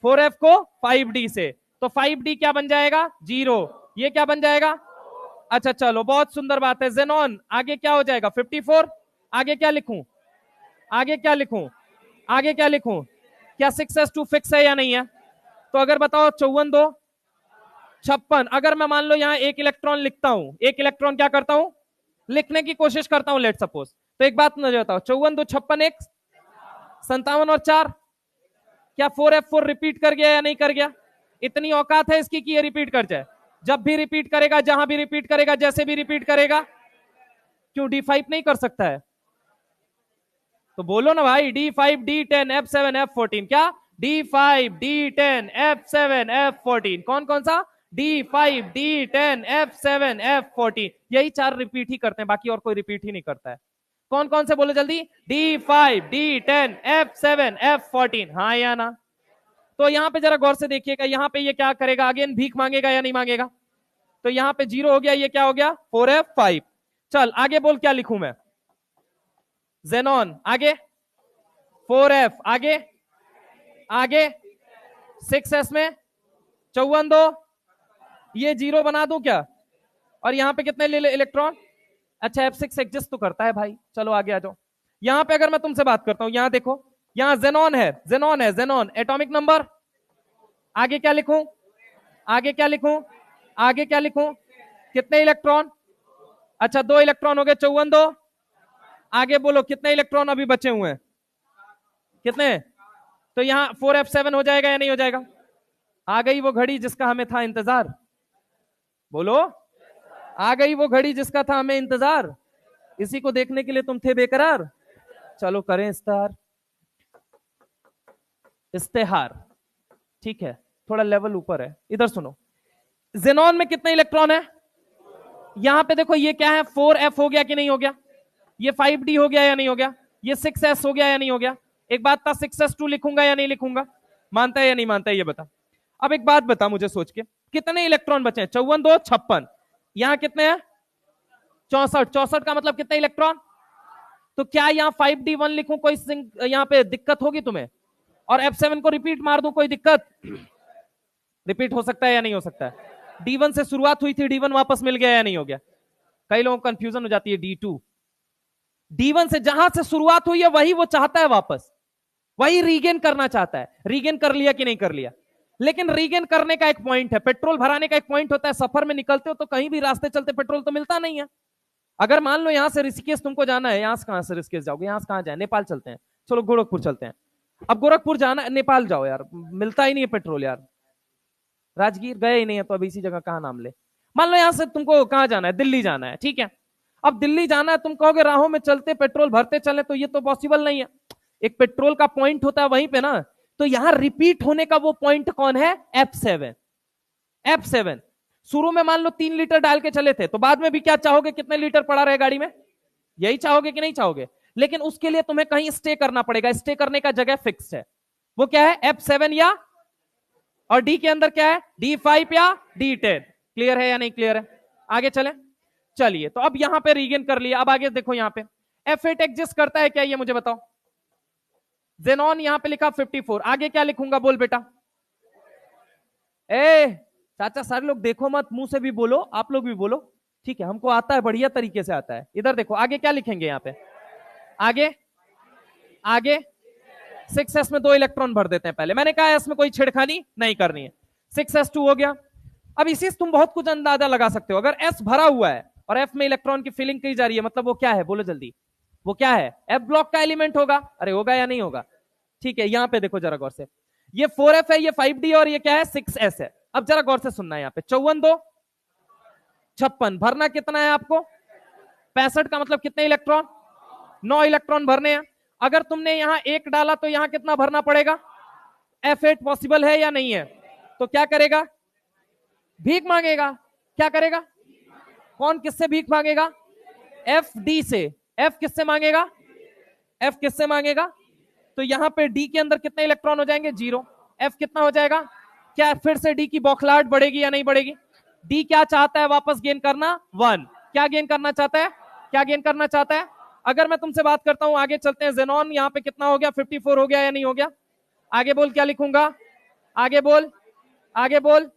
4f को 5d से। तो 5d क्या बन जाएगा? 0। ये क्या बन जाएगा? अच्छा चलो बहुत सुंदर बात है। जेनॉन आगे क्या हो जाएगा? 54। आगे क्या लिखूं? आगे क्या लिखूं? आगे क्या लिखूं? क्या 6s2 फिक्स है या नहीं है? तो अगर बताओ 54 2 56, अगर मैं मान लो यहां एक इलेक्ट्रॉन लिखता हूं, एक इलेक्ट्रॉन क्या करता हूं? लिखने की कोशिश करता हूं लेट सपोज। तो एक बात मुझे बताओ, 54 2 56 1 57 और 4, क्या 4f4 रिपीट कर गया या नहीं कर गया? इतनी औकात है इसकी कि ये रिपीट कर जाए? जब भी रिपीट करेगा, जहां भी रिपीट करेगा, जैसे भी रिपीट करेगा, क्यों D5 नहीं कर सकता है? तो बोलो ना भाई, D5 D10 F7 F14। क्या? D5 D10 F7 F14। कौन कौन सा? D5 D10 F7 F14। यही 4 रिपीट ही करते हैं, बाकी और कोई रिपीट ही नहीं करता है। कौन कौन से बोलो जल्दी? D5 D10 F7 F14। हाँ या ना? तो यहां पे जरा गौर से देखिएगा, यहां पे ये क्या करेगा? अगेन भीख मांगेगा या नहीं मांगेगा? तो यहां पे 0 हो गया, ये क्या हो गया? 4f5। चल आगे बोल क्या लिखूं मैं? जेनॉन आगे 4f, आगे आगे 6s में 54 2, ये 0 बना दूं क्या? और यहां पे कितने ले इलेक्ट्रॉन? अच्छा f6 एग्जिस्ट तो करता है भाई। चलो आगे आ जाओ। यहां पे अगर मैं तुमसे बात करता हूं, यहां देखो, यहां जेनॉन है, जेनॉन है, जेनॉन एटॉमिक नंबर। आगे क्या लिखूं? आगे क्या लिखूं? आगे क्या लिखूं? कितने इलेक्ट्रॉन? अच्छा 2 इलेक्ट्रॉन हो गए, 54 2। आगे बोलो कितने इलेक्ट्रॉन अभी बचे हुए हैं? कितने? तो यहां 4f7 हो जाएगा या नहीं हो जाएगा? आ गई वो घड़ी जिसका हमें था इंतजार। बोलो, आ गई वो घड़ी जिसका था हमें इंतजार। इसी को देखने के लिए तुम थे बेकरार। चलो करें इस्तेहार, इस्तेहार। ठीक है, थोड़ा लेवल ऊपर है। इधर सुनो, जेनॉन में कितने इलेक्ट्रॉन है? यहां पे देखो, ये क्या है? 4f हो गया कि नहीं हो गया? ये 5d हो गया या नहीं हो गया? ये 6s हो गया या नहीं हो गया? एक बात था, 6s2 लिखूंगा या नहीं लिखूंगा? मानता है या नहीं मानता है ये बता। अब एक बात बता मुझे सोच के, कितने इलेक्ट्रॉन बचे हैं? 54 2 56। यहां कितने हैं? 64। 64 का मतलब कितने इलेक्ट्रॉन? तो क्या यहां 5d1 लिखूं, कोई यहां पे दिक्कत होगी तुम्हें? और f7 को रिपीट मार दूं, कोई दिक्कत? रिपीट हो सकता है या नहीं हो सकता है? D1 से शुरुआत हुई थी, D1 वापस मिल गया या नहीं हो गया? कई लोगों को कंफ्यूजन हो जाती है। D2 D1 से जहां से शुरुआत हुई है वही वो चाहता है वापस, वही रीगेन करना चाहता है। रीगेन कर लिया कि नहीं कर लिया? लेकिन रीगेन करने का एक पॉइंट है, पेट्रोल भराने का एक पॉइंट होता है। सफर में निकलते हो तो कहीं भी रास्ते चलते पेट्रोल तो मिलता नहीं है। अगर मान लो यहां से ऋषिकेश तुमको जाना है, यहां से कहां से ऋषिकेश जाओगे? यहां से कहां जाए? नेपाल चलते हैं, चलो गोरखपुर चलते हैं। अब गोरखपुर जाना है, नेपाल जाओ यार, मिलता ही नहीं है पेट्रोल यार। राजगीर गए ही नहीं है तो अब इसी जगह कहां नाम ले। मान लो यहां से तुमको कहां जाना है? दिल्ली जाना है, ठीक है। अब दिल्ली जाना है, तुम कहोगे राहों में चलते पेट्रोल भरते चले, तो ये तो पॉसिबल नहीं है। एक पेट्रोल का पॉइंट होता है वहीं पे ना। तो यहां रिपीट होने का वो पॉइंट कौन है? F7। F7 शुरू में मान लो 3 लीटर डाल के चले थे, तो बाद में भी क्या चाहोगे? कितने लीटर पड़ा रहे गाड़ी में? यही चाहोगे कि नहीं चाहोगे? लेकिन उसके लिए तुम्हें कहीं स्टे करना पड़ेगा। स्टे करने का जगह फिक्स है, वो क्या है? F7 या, और डी के अंदर क्या है? D5 या D10। क्लियर है या नहीं क्लियर है? आगे चले, चलिए। तो अब यहां पे रीगेन कर लिया। अब आगे देखो, यहां पे F8 एग्जिस्ट करता है क्या, ये मुझे बताओ। जेनॉन यहां पे लिखा 54, आगे क्या लिखूंगा? बोल बेटा। चाचा सारे लोग देखो मत, मुंह से भी बोलो, आप लोग भी बोलो, ठीक है? हमको आता है, बढ़िया तरीके से आता है। इधर देखो, आगे क्या लिखेंगे यहां पे? आगे आगे 6s में 2 इलेक्ट्रॉन भर देते हैं पहले। मैंने कहा इसमें कोई छेड़खानी नहीं करनी है। 6s2 हो गया। अब इसी से तुम बहुत कुछ अंदाजा लगा सकते हो। अगर s भरा हुआ है और एफ में इलेक्ट्रॉन की फिलिंग की जा रही है, मतलब वो क्या है, बोलो जल्दी, वो क्या है, एफ ब्लॉक का एलिमेंट होगा। अरे होगा या नहीं होगा? ठीक है, यहां पे देखो जरा गौर से, ये 4f है, ये 5d और ये क्या है 6s है। अब जरा गौर से सुनना है, यहाँ पे 54 2 56, भरना कितना है आपको 65 का मतलब कितने इलेक्ट्रॉन 9 इलेक्ट्रॉन भरने हैं। अगर तुमने यहां एक डाला तो यहां कितना भरना पड़ेगा, F8 पॉसिबल है या नहीं है, तो क्या करेगा, भीख मांगेगा। क्या करेगा, कौन किससे भीख मांगेगा, FD से। F किससे मांगेगा, F किससे मांगेगा, तो यहां पे D के अंदर कितने इलेक्ट्रॉन हो जाएंगे 0, F कितना हो जाएगा, क्या फिर से D की बौखलाहट बढ़ेगी या नहीं बढ़ेगी, D क्या चाहता है वापस गेन करना 1, क्या गेन करना चाहता है, क्या गेन करना चाहता है। अगर मैं तुमसे बात करता हूं, आगे चलते हैं, जेनॉन यहां पे कितना हो गया 54 हो गया या नहीं हो गया, आगे बोल क्या लिखूंगा, आगे बोल, आगे बोल,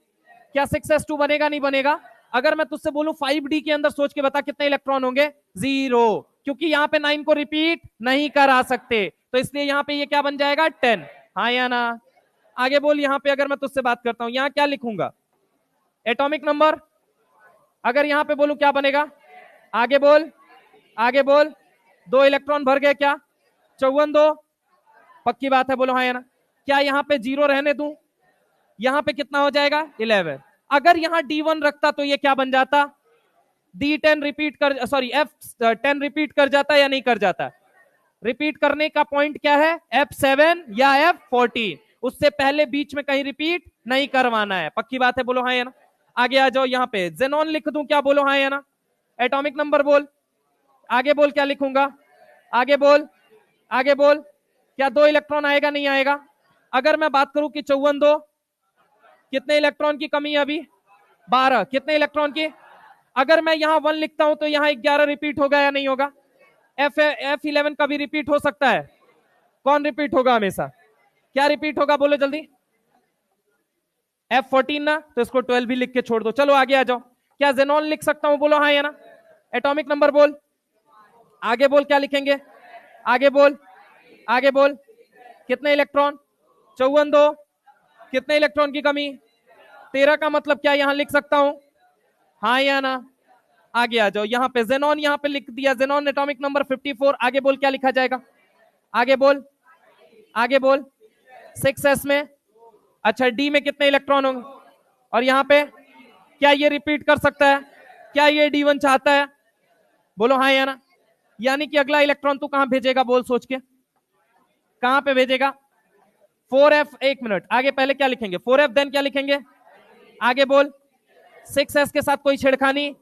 क्या 6s2 बनेगा नहीं बनेगा। अगर मैं तुझसे बोलूं 5d के अंदर सोच के बता कितने इलेक्ट्रॉन होंगे 0, क्योंकि यहां पे 9 को रिपीट नहीं करा सकते, तो इसलिए यहां पे ये क्या बन जाएगा 10, हाँ या ना। आगे बोल, यहां पे अगर मैं तुझसे बात करता हूं, यहां क्या लिखूंगा, एटॉमिक नंबर, अगर यहां पे बोलूं क्या बनेगा, आगे बोल, आगे बोल, 2 इलेक्ट्रॉन भर गए क्या 54 2, पक्की बात है, बोलो हाँ या ना। क्या यहां पे 0 रहने दूं, यहां पे कितना हो जाएगा 11। अगर यहां D1 रखता तो ये क्या बन जाता, D10 रिपीट कर, सॉरी F10 रिपीट कर जाता या नहीं कर जाता। रिपीट करने का पॉइंट क्या है, F7 या F14, उससे पहले बीच में कहीं रिपीट नहीं करवाना है, पक्की बात है, बोलो हाँ या ना। आगे आ जाओ, यहां पे जेनॉन लिख दूं क्या, बोलो हाँ या ना। एटॉमिक नंबर बोल, आगे बोल क्या लिखूंगा, आगे बोल, आगे बोल, क्या 2 इलेक्ट्रॉन आएगा नहीं आएगा। अगर मैं बात करूं कि 54 2, कितने इलेक्ट्रॉन की कमी है अभी 12, कितने इलेक्ट्रॉन की, अगर मैं यहां 1 लिखता हूं तो यहां 11 रिपीट होगा या नहीं होगा। F11 का भी रिपीट हो सकता है, कौन रिपीट होगा हमेशा, क्या रिपीट होगा बोलो जल्दी, F14 ना, तो इसको 12 भी लिख के छोड़ दो। चलो आगे आ जाओ, क्या जेनॉन लिख सकता हूं, बोलो हाँ या ना। एटॉमिक नंबर बोल, आगे बोल क्या लिखेंगे, आगे बोल, आगे बोल, कितने इलेक्ट्रॉन 54 2, कितने इलेक्ट्रॉन की कमी 13 का मतलब क्या यहां लिख सकता हूं, हाँ या ना। आगे आ जाओ, यहां पे जेनॉन यहां पे लिख दिया, जेनॉन एटॉमिक नंबर 54, आगे बोल क्या लिखा जाएगा, आगे बोल, आगे बोल, 6s में, अच्छा D में कितने इलेक्ट्रॉन होंगे, और यहां पे क्या ये रिपीट कर सकता है, क्या ये D1 चाहता है, बोलो हाँ या ना। यानी कि अगला इलेक्ट्रॉन तू कहां भेजेगा, बोल सोच के, कहां पे भेजेगा 4f, एक मिनट, आगे पहले क्या लिखेंगे 4f, देन क्या लिखेंगे, आगे बोल, 6s के साथ कोई छेड़खानी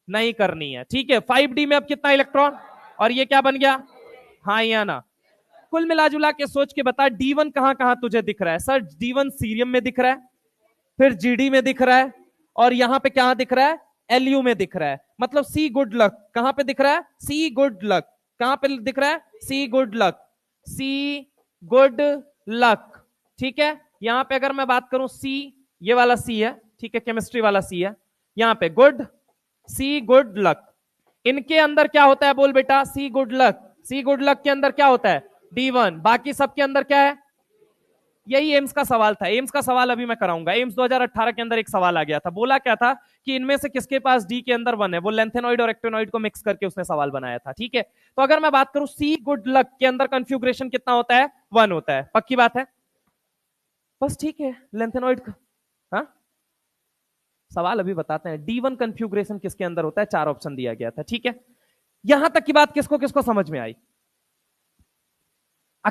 नहीं करनी है, ठीक है। 5d में अब कितना इलेक्ट्रॉन, और ये क्या बन गया, हाँ या ना। कुल मिलाजुला के सोच के बता, D1 कहां कहां तुझे दिख रहा है, सर D1 सीरियम में दिख रहा है, फिर GD में दिख रहा है, और यहां पे क्या दिख रहा है, LU में दिख रहा है, मतलब सी गुड लक, कहां पे दिख रहा है, सी गुड लक, कहां पे दिख रहा है, सी गुड लक, सी गुड लक, ठीक है। यहां पे अगर मैं बात करूं सी, ये वाला सी है, ठीक है, केमिस्ट्री वाला सी है, यहां पे गुड, सी गुड लक, इनके अंदर क्या होता है बोल बेटा, सी गुड लक, सी गुड लक के अंदर क्या होता है D1, बाकी सबके अंदर क्या है, यही एम्स का सवाल था, एम्स का सवाल अभी मैं कराऊंगा। एम्स 2018 के अंदर एक सवाल आ गया था, बोला क्या था कि इनमें से किसके पास डी के अंदर 1 है, वो लेंथेनॉइड और एक्टिनॉइड को मिक्स करके उसने सवाल बनाया था, ठीक है। तो अगर मैं बात करूं सी गुड लक के अंदर कंफ्यूग्रेशन कितना होता है 1 होता है, पक्की बात है, बस ठीक है। लेंथेनॉइड का हाँ सवाल अभी बताते हैं, D1 कंफ्यूग्रेशन किसके अंदर होता है, 4 ऑप्शन दिया गया था, ठीक है। यहां तक की बात किसको किसको समझ में आई,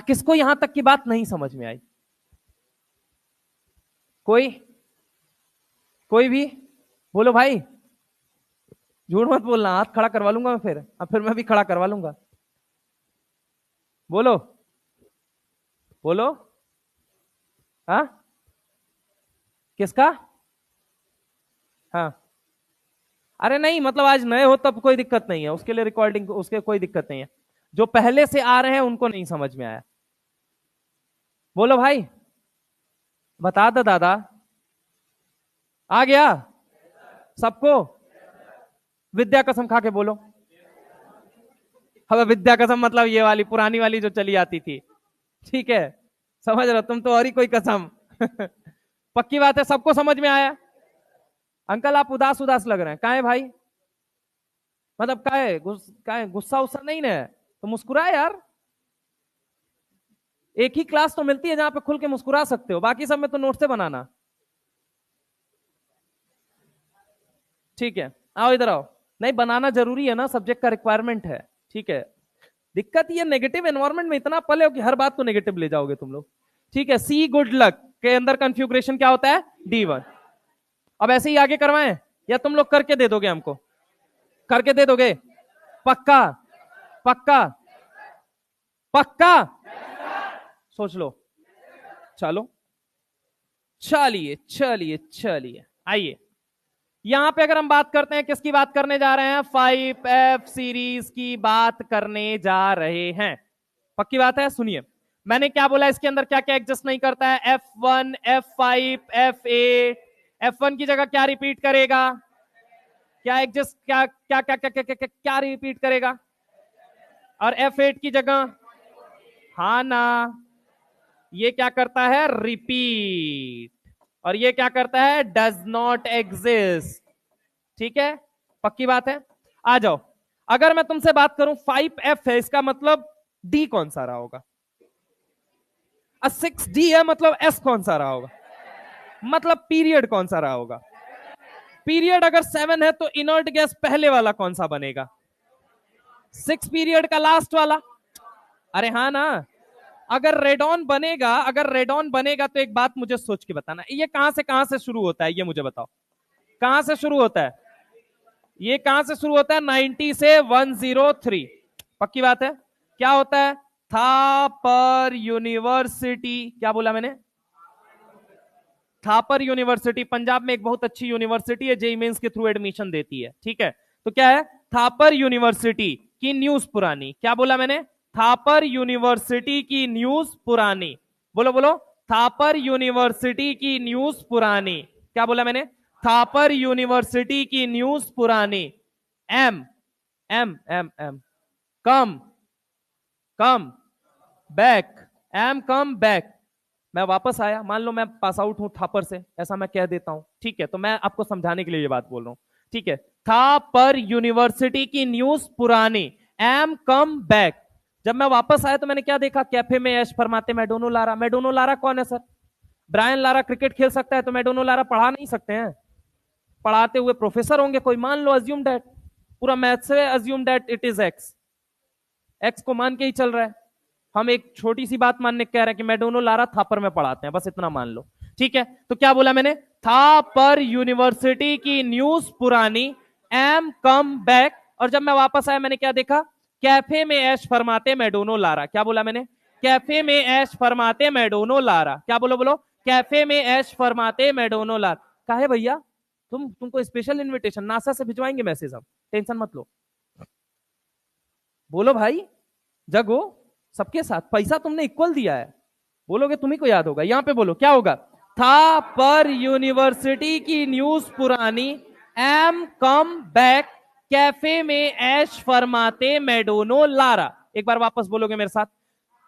किसको यहां तक की बात नहीं समझ में आई, कोई कोई भी बोलो भाई, झूठ मत बोलना, हाथ खड़ा करवा लूंगा मैं, फिर मैं भी खड़ा करवा लूंगा, बोलो बोलो, हाँ किसका, हाँ अरे नहीं मतलब आज नए हो तब कोई दिक्कत नहीं है, उसके लिए रिकॉर्डिंग उसके कोई दिक्कत नहीं है, जो पहले से आ रहे हैं उनको नहीं समझ में आया, बोलो भाई, बता दो दादा, आ गया सबको, विद्या कसम खा के बोलो, अब विद्या कसम मतलब ये वाली पुरानी वाली जो चली आती थी, ठीक है, समझ रहे हो तुम तो, और ही कोई कसम पक्की बात है, सबको समझ में आया। अंकल आप उदास उदास लग रहे हैं, कहाँ है भाई, मतलब का है गुस्सा उस्सा नहीं ना है तो मुस्कुराए यार। एक ही क्लास तो मिलती है जहां पे खुल के मुस्कुरा सकते हो, बाकी सब में तो नोट से बनाना। ठीक है, आओ इधर आओ। नहीं बनाना जरूरी है ना, सब्जेक्ट का रिक्वायरमेंट है। ठीक है, दिक्कत ये नेगेटिव एनवायरनमेंट में इतना पले हो कि हर बात को नेगेटिव ले जाओगे तुम लोग। ठीक है, सी गुड लक के अंदर कंफ्यूग्रेशन क्या होता है, D1। अब ऐसे ही आगे करवाएं या तुम लोग करके दे दोगे हमको? करके दे दोगे? पक्का? पक्का? पक्का? सोच लो। चलो, चलिए चलिए चलिए, आइए। यहां पे अगर हम बात करते हैं, किसकी बात करने जा रहे हैं? 5F सीरीज की बात करने जा रहे हैं। पक्की बात है? सुनिए, मैंने क्या बोला, इसके अंदर क्या क्या एडजस्ट नहीं करता है? F1, F5, F8। F1 की जगह क्या रिपीट करेगा? क्या एडजस्ट, क्या क्या क्या क्या क्या क्या, क्या, क्या रिपीट करेगा? और F8 की जगह? हाँ ना, ये क्या करता है? रिपीट। और ये क्या करता है? Does not exist. ठीक है, पक्की बात है। आ जाओ, अगर मैं तुमसे बात करूं 5F है, इसका मतलब D कौन सा रहा होगा? 6D है, मतलब S कौन सा रहा होगा? मतलब पीरियड कौन सा रहा होगा? पीरियड अगर 7 है तो इनर्ट गैस पहले वाला कौन सा बनेगा? 6 पीरियड का लास्ट वाला। अरे हाँ ना, अगर रेडॉन बनेगा, अगर रेडॉन बनेगा तो एक बात मुझे सोच के बताना, ये कहां से शुरू होता है, ये मुझे बताओ। कहां से शुरू होता है? ये कहां से शुरू होता है? 90 से 103। पक्की बात है। क्या होता है? थापर यूनिवर्सिटी। क्या बोला मैंने? थापर यूनिवर्सिटी पंजाब में एक बहुत अच्छी यूनिवर्सिटी है, जेईई मेंस के थ्रू एडमिशन देती है। ठीक है, तो क्या है? थापर यूनिवर्सिटी की न्यूज पुरानी। क्या बोला मैंने? थापर यूनिवर्सिटी की न्यूज पुरानी। बोलो बोलो, थापर यूनिवर्सिटी की न्यूज पुरानी। क्या बोला मैंने? थापर यूनिवर्सिटी की न्यूज पुरानी। Um um um um come come back. Um come back. मैं वापस आया, मान लो मैं पास आउट हूं थापर से, ऐसा मैं कह देता हूं। ठीक है, तो मैं आपको समझाने के लिए ये बात बोल रहा हूं। ठीक है, था पर यूनिवर्सिटी की न्यूज पुरानी। Am come back. जब मैं वापस आया तो मैंने क्या देखा? कैफे में ऐश फरमाते मैडोनो लारा। मैडोनो लारा कौन है सर? ब्रायन लारा क्रिकेट खेल सकता है तो मैडोनो लारा पढ़ा नहीं सकते हैं? पढ़ाते हुए प्रोफेसर होंगे कोई, मान लो अज्यूम दैट, पूरा मैथ से assume that it is x. X को मान के ही चल रहा है। हम एक छोटी सी बात मानने कह रहे हैं कि मैडोनो लारा थापर में पढ़ाते हैं, बस इतना मान लो। ठीक है, तो क्या बोला मैंने? था पर यूनिवर्सिटी की न्यूज पुरानी। Am come back. और जब मैं वापस आया मैंने क्या देखा? कैफे में ऐश फरमाते मैडोनो लारा। क्या बोला मैंने? कैफे में ऐश फरमाते मैडोनो लारा। क्या बोलो बोलो? कैफे में ऐश फरमाते मैडोनो लारा। काहे भैया? तुमको स्पेशल इनविटेशन नासा से भिजवाएंगे मैसेज, हम टेंशन मत लो। बोलो भाई, जगो। सबके साथ पैसा तुमने इक्वल दिया है, बोलोगे तुम्ही को याद होगा। यहां पे बोलो क्या होगा? था पर यूनिवर्सिटी की न्यूज पुरानी। Am come back. कैफे में ऐश फरमाते मैडोनो लारा। एक बार वापस बोलोगे मेरे साथ?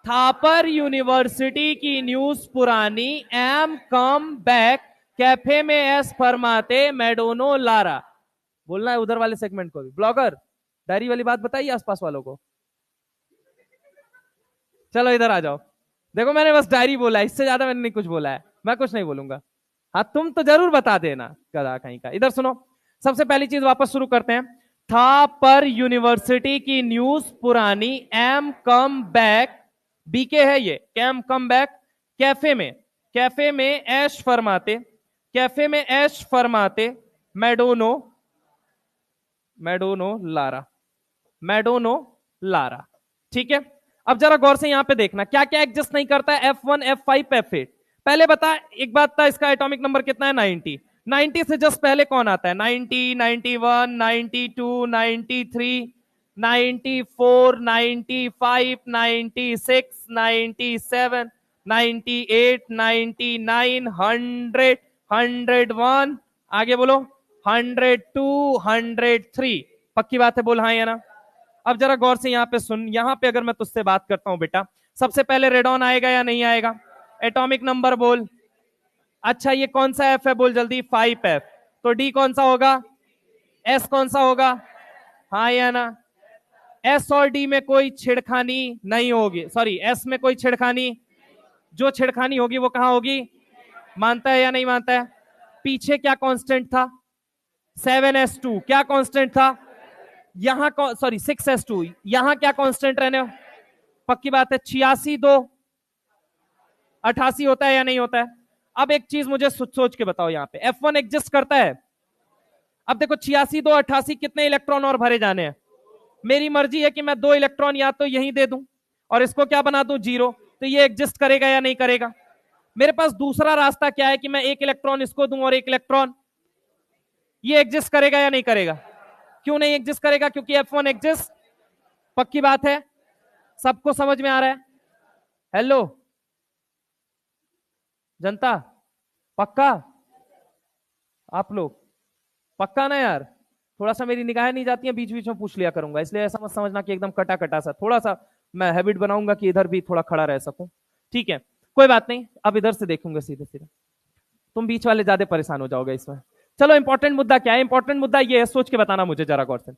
था पर यूनिवर्सिटी की न्यूज पुरानी। Am come back. कैफे में ऐश फरमाते मैडोनो लारा। बोलना है उधर वाले सेगमेंट को भी। ब्लॉगर, डायरी वाली बात बताइए आसपास वालों को। चलो इधर आ जाओ। देखो मैंने बस डायरी बोला है, इससे ज्यादा मैंने नहीं कुछ बोला है, मैं कुछ नहीं बोलूंगा। हाँ तुम तो जरूर बता देना, गधा कहीं का। इधर सुनो, सबसे पहली चीज वापस शुरू करते हैं। था पर यूनिवर्सिटी की न्यूज पुरानी। Am come back. बीके है ये, एम कम बैक। कैफे में, कैफे में ऐश फरमाते, कैफे में ऐश फरमाते मैडोनो, मैडोनो लारा, मैडोनो लारा। ठीक है, अब जरा गौर से यहां पे देखना क्या क्या एडजस्ट नहीं करता है। F1, F5, F8। पहले बता, एक बात था, इसका एटॉमिक नंबर कितना है? 90। 90 से जस्ट पहले कौन आता है? 90, 91, 92, 93, 94, 95, 96, 97, 98, 99, 100, 101। आगे बोलो 102, 103। पक्की बात है, बोल हाँ या ना? अब जरा गौर से यहां पे सुन, यहां पे अगर मैं तुझसे बात करता हूं बेटा, सबसे पहले रेडॉन आएगा या नहीं आएगा? एटॉमिक नंबर बोल। अच्छा ये कौन सा एफ है, बोल जल्दी। 5F। तो डी कौन सा होगा? एस कौन सा होगा? हाँ या ना? एस और डी में कोई छेड़खानी नहीं होगी, सॉरी एस में कोई छेड़खानी, जो छेड़खानी होगी वो कहां होगी? मानता है या नहीं मानता है? पीछे क्या कांस्टेंट था? 7s2 क्या कांस्टेंट था? यहां सॉरी 6s2, यहां क्या कांस्टेंट रहने? पक्की बात है 86 2 88 होता है या नहीं होता है? अब एक चीज मुझे सोच के बताओ, यहां पे F1 एग्जिस्ट करता है? अब देखो 86 2 88 कितने इलेक्ट्रॉन और भरे जाने हैं? मेरी मर्जी है कि मैं 2 इलेक्ट्रॉन या तो यहीं दे दूं और इसको क्या बना दूं 0, तो ये एग्जिस्ट करेगा या नहीं करेगा? मेरे पास दूसरा रास्ता क्या है कि मैं 1 इलेक्ट्रॉन इसको दूं और 1 इलेक्ट्रॉन, ये एग्जिस्ट करेगा या नहीं करेगा? क्यों नहीं एग्जिस्ट करेगा? क्योंकि F1 एग्जिस्ट। पक्की बात है? सबको समझ में आ रहा है? हेलो जनता, पक्का? आप लोग पक्का ना यार? थोड़ा सा मेरी निगाहें नहीं जाती हैं, बीच बीच में पूछ लिया करूंगा, इसलिए ऐसा मत समझना कि एकदम कटा कटा सा, थोड़ा सा मैं हैबिट बनाऊंगा कि इधर भी थोड़ा खड़ा रह सकूं। ठीक है, कोई बात नहीं, अब इधर से देखूंगा सीधे सीधे, तुम बीच वाले ज्यादा परेशान हो जाओगे इसमें। चलो इंपॉर्टेंट मुद्दा क्या है? इंपॉर्टेंट मुद्दा ये है, सोच के बताना मुझे जरा गौर से,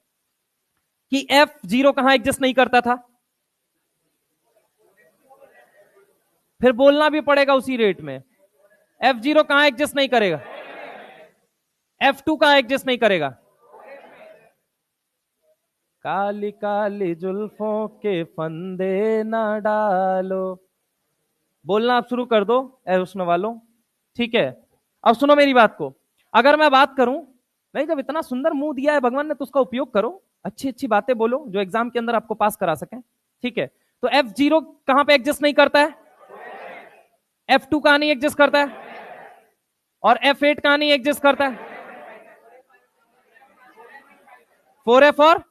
कि F0 कहां एग्जिस्ट नहीं करता था? फिर बोलना भी पड़ेगा उसी रेट में। F0 कहां एग्जिस्ट नहीं करेगा? F2 कहां एग्जिस्ट नहीं करेगा? काली काली जुल्फों के फंदे ना डालो, बोलना आप शुरू कर दो ए उसमें वालों। ठीक है, अब सुनो मेरी बात को। अगर मैं बात करूं, नहीं जब इतना सुंदर मुंह दिया है भगवान ने तो उसका उपयोग करो, अच्छी अच्छी बातें बोलो जो एग्जाम के अंदर आपको पास करा सके। ठीक है, तो F0 कहां पे एग्जिस्ट नहीं करता है? F2 कहां नहीं एग्जिस्ट करता है? और F8 कहां नहीं एग्जिस्ट करता है? 4F और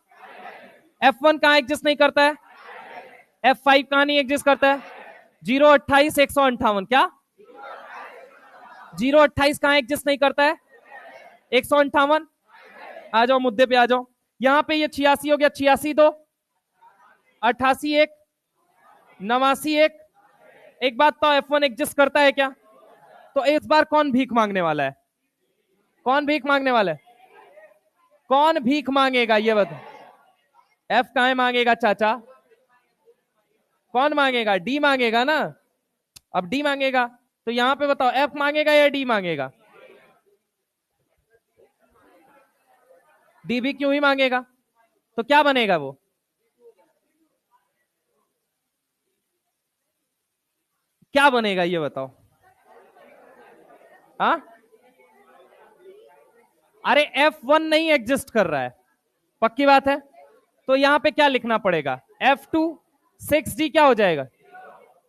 F1 कहां एग्जिस्ट नहीं करता है? F5 कहां नहीं एग्जिस्ट करता है? 028 158 क्या? 028 कहां एग्जिस्ट नहीं करता है? 158। आ जाओ मुद्दे पे आ जाओ। यहां पे ये 86 हो गया, 86 2 88 1 89 1। एक बात तो F1 एग्जिस्ट करता है क्या? तो इस बार कौन भीख मांगने वाला है? कौन भीख मांगने वाला है? कौन भीख मांगेगा ये बताओ? F कहां मांगेगा चाचा? कौन मांगेगा? डी मांगेगा ना। अब डी मांगेगा तो यहां पे बताओ F मांगेगा या डी मांगेगा? डी भी क्यों ही मांगेगा? तो क्या बनेगा वो? क्या बनेगा ये बताओ? हाँ, अरे F1 नहीं एग्जिस्ट कर रहा है, पक्की बात है। तो यहां पे क्या लिखना पड़ेगा? F2 6D क्या हो जाएगा?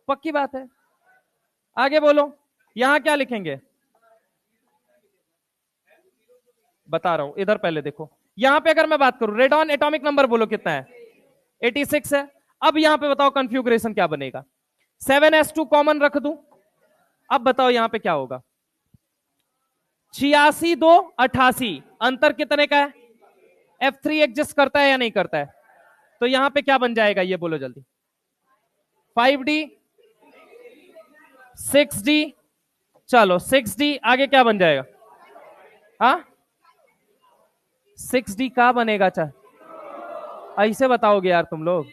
पक्की बात है। आगे बोलो, यहां क्या लिखेंगे? बता रहा हूं, इधर पहले देखो। यहां पे अगर मैं बात करूं, रेडॉन एटॉमिक नंबर बोलो कितना है? 86 है। अब यहां पे बताओ कन्फ्यूग्रेशन क्या बनेगा? 7s2 कॉमन रख दूं, अब बताओ यहां पे क्या होगा? 86 2 88, अंतर कितने का है? F3 एग्जिस्ट करता है या नहीं करता है? तो यहां पे क्या बन जाएगा ये बोलो जल्दी? 5D 6D, चलो 6D आगे क्या बन जाएगा? हाँ, 6D का बनेगा? ऐसे बताओगे यार तुम लोग?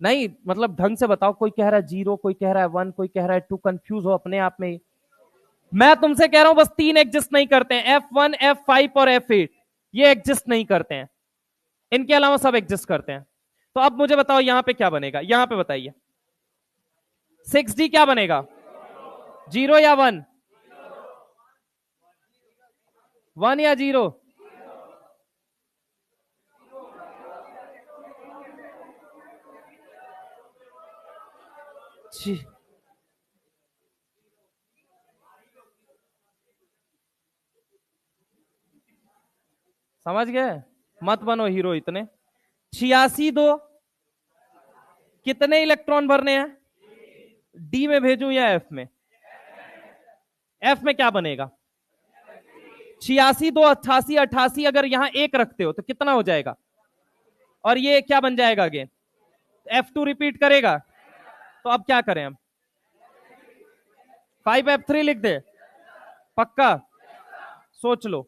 नहीं मतलब ढंग से बताओ, कोई कह रहा है 0, कोई कह रहा है 1, कोई कह रहा है 2, कंफ्यूज हो अपने आप में। मैं तुमसे कह रहा हूं बस 3 एग्जिस्ट नहीं करते हैं, F1 F5 और F8, ये एग्जिस्ट नहीं करते हैं, इनके अलावा सब एग्जिस्ट करते हैं। तो अब मुझे बताओ यहां पे क्या बनेगा? यहां पे बताइए 6D क्या बनेगा? 0 या 1? 1 या 0? समझ गए? मत बनो हीरो इतने। 86 2 कितने इलेक्ट्रॉन भरने हैं? डी में भेजूं या एफ में? एफ में क्या बनेगा? 86 2 88 88, अगर यहां एक रखते हो तो कितना हो जाएगा? और ये क्या बन जाएगा अगेन? F2 रिपीट करेगा। तो अब क्या करें हम? 5F3 लिख दे? पक्का? सोच लो।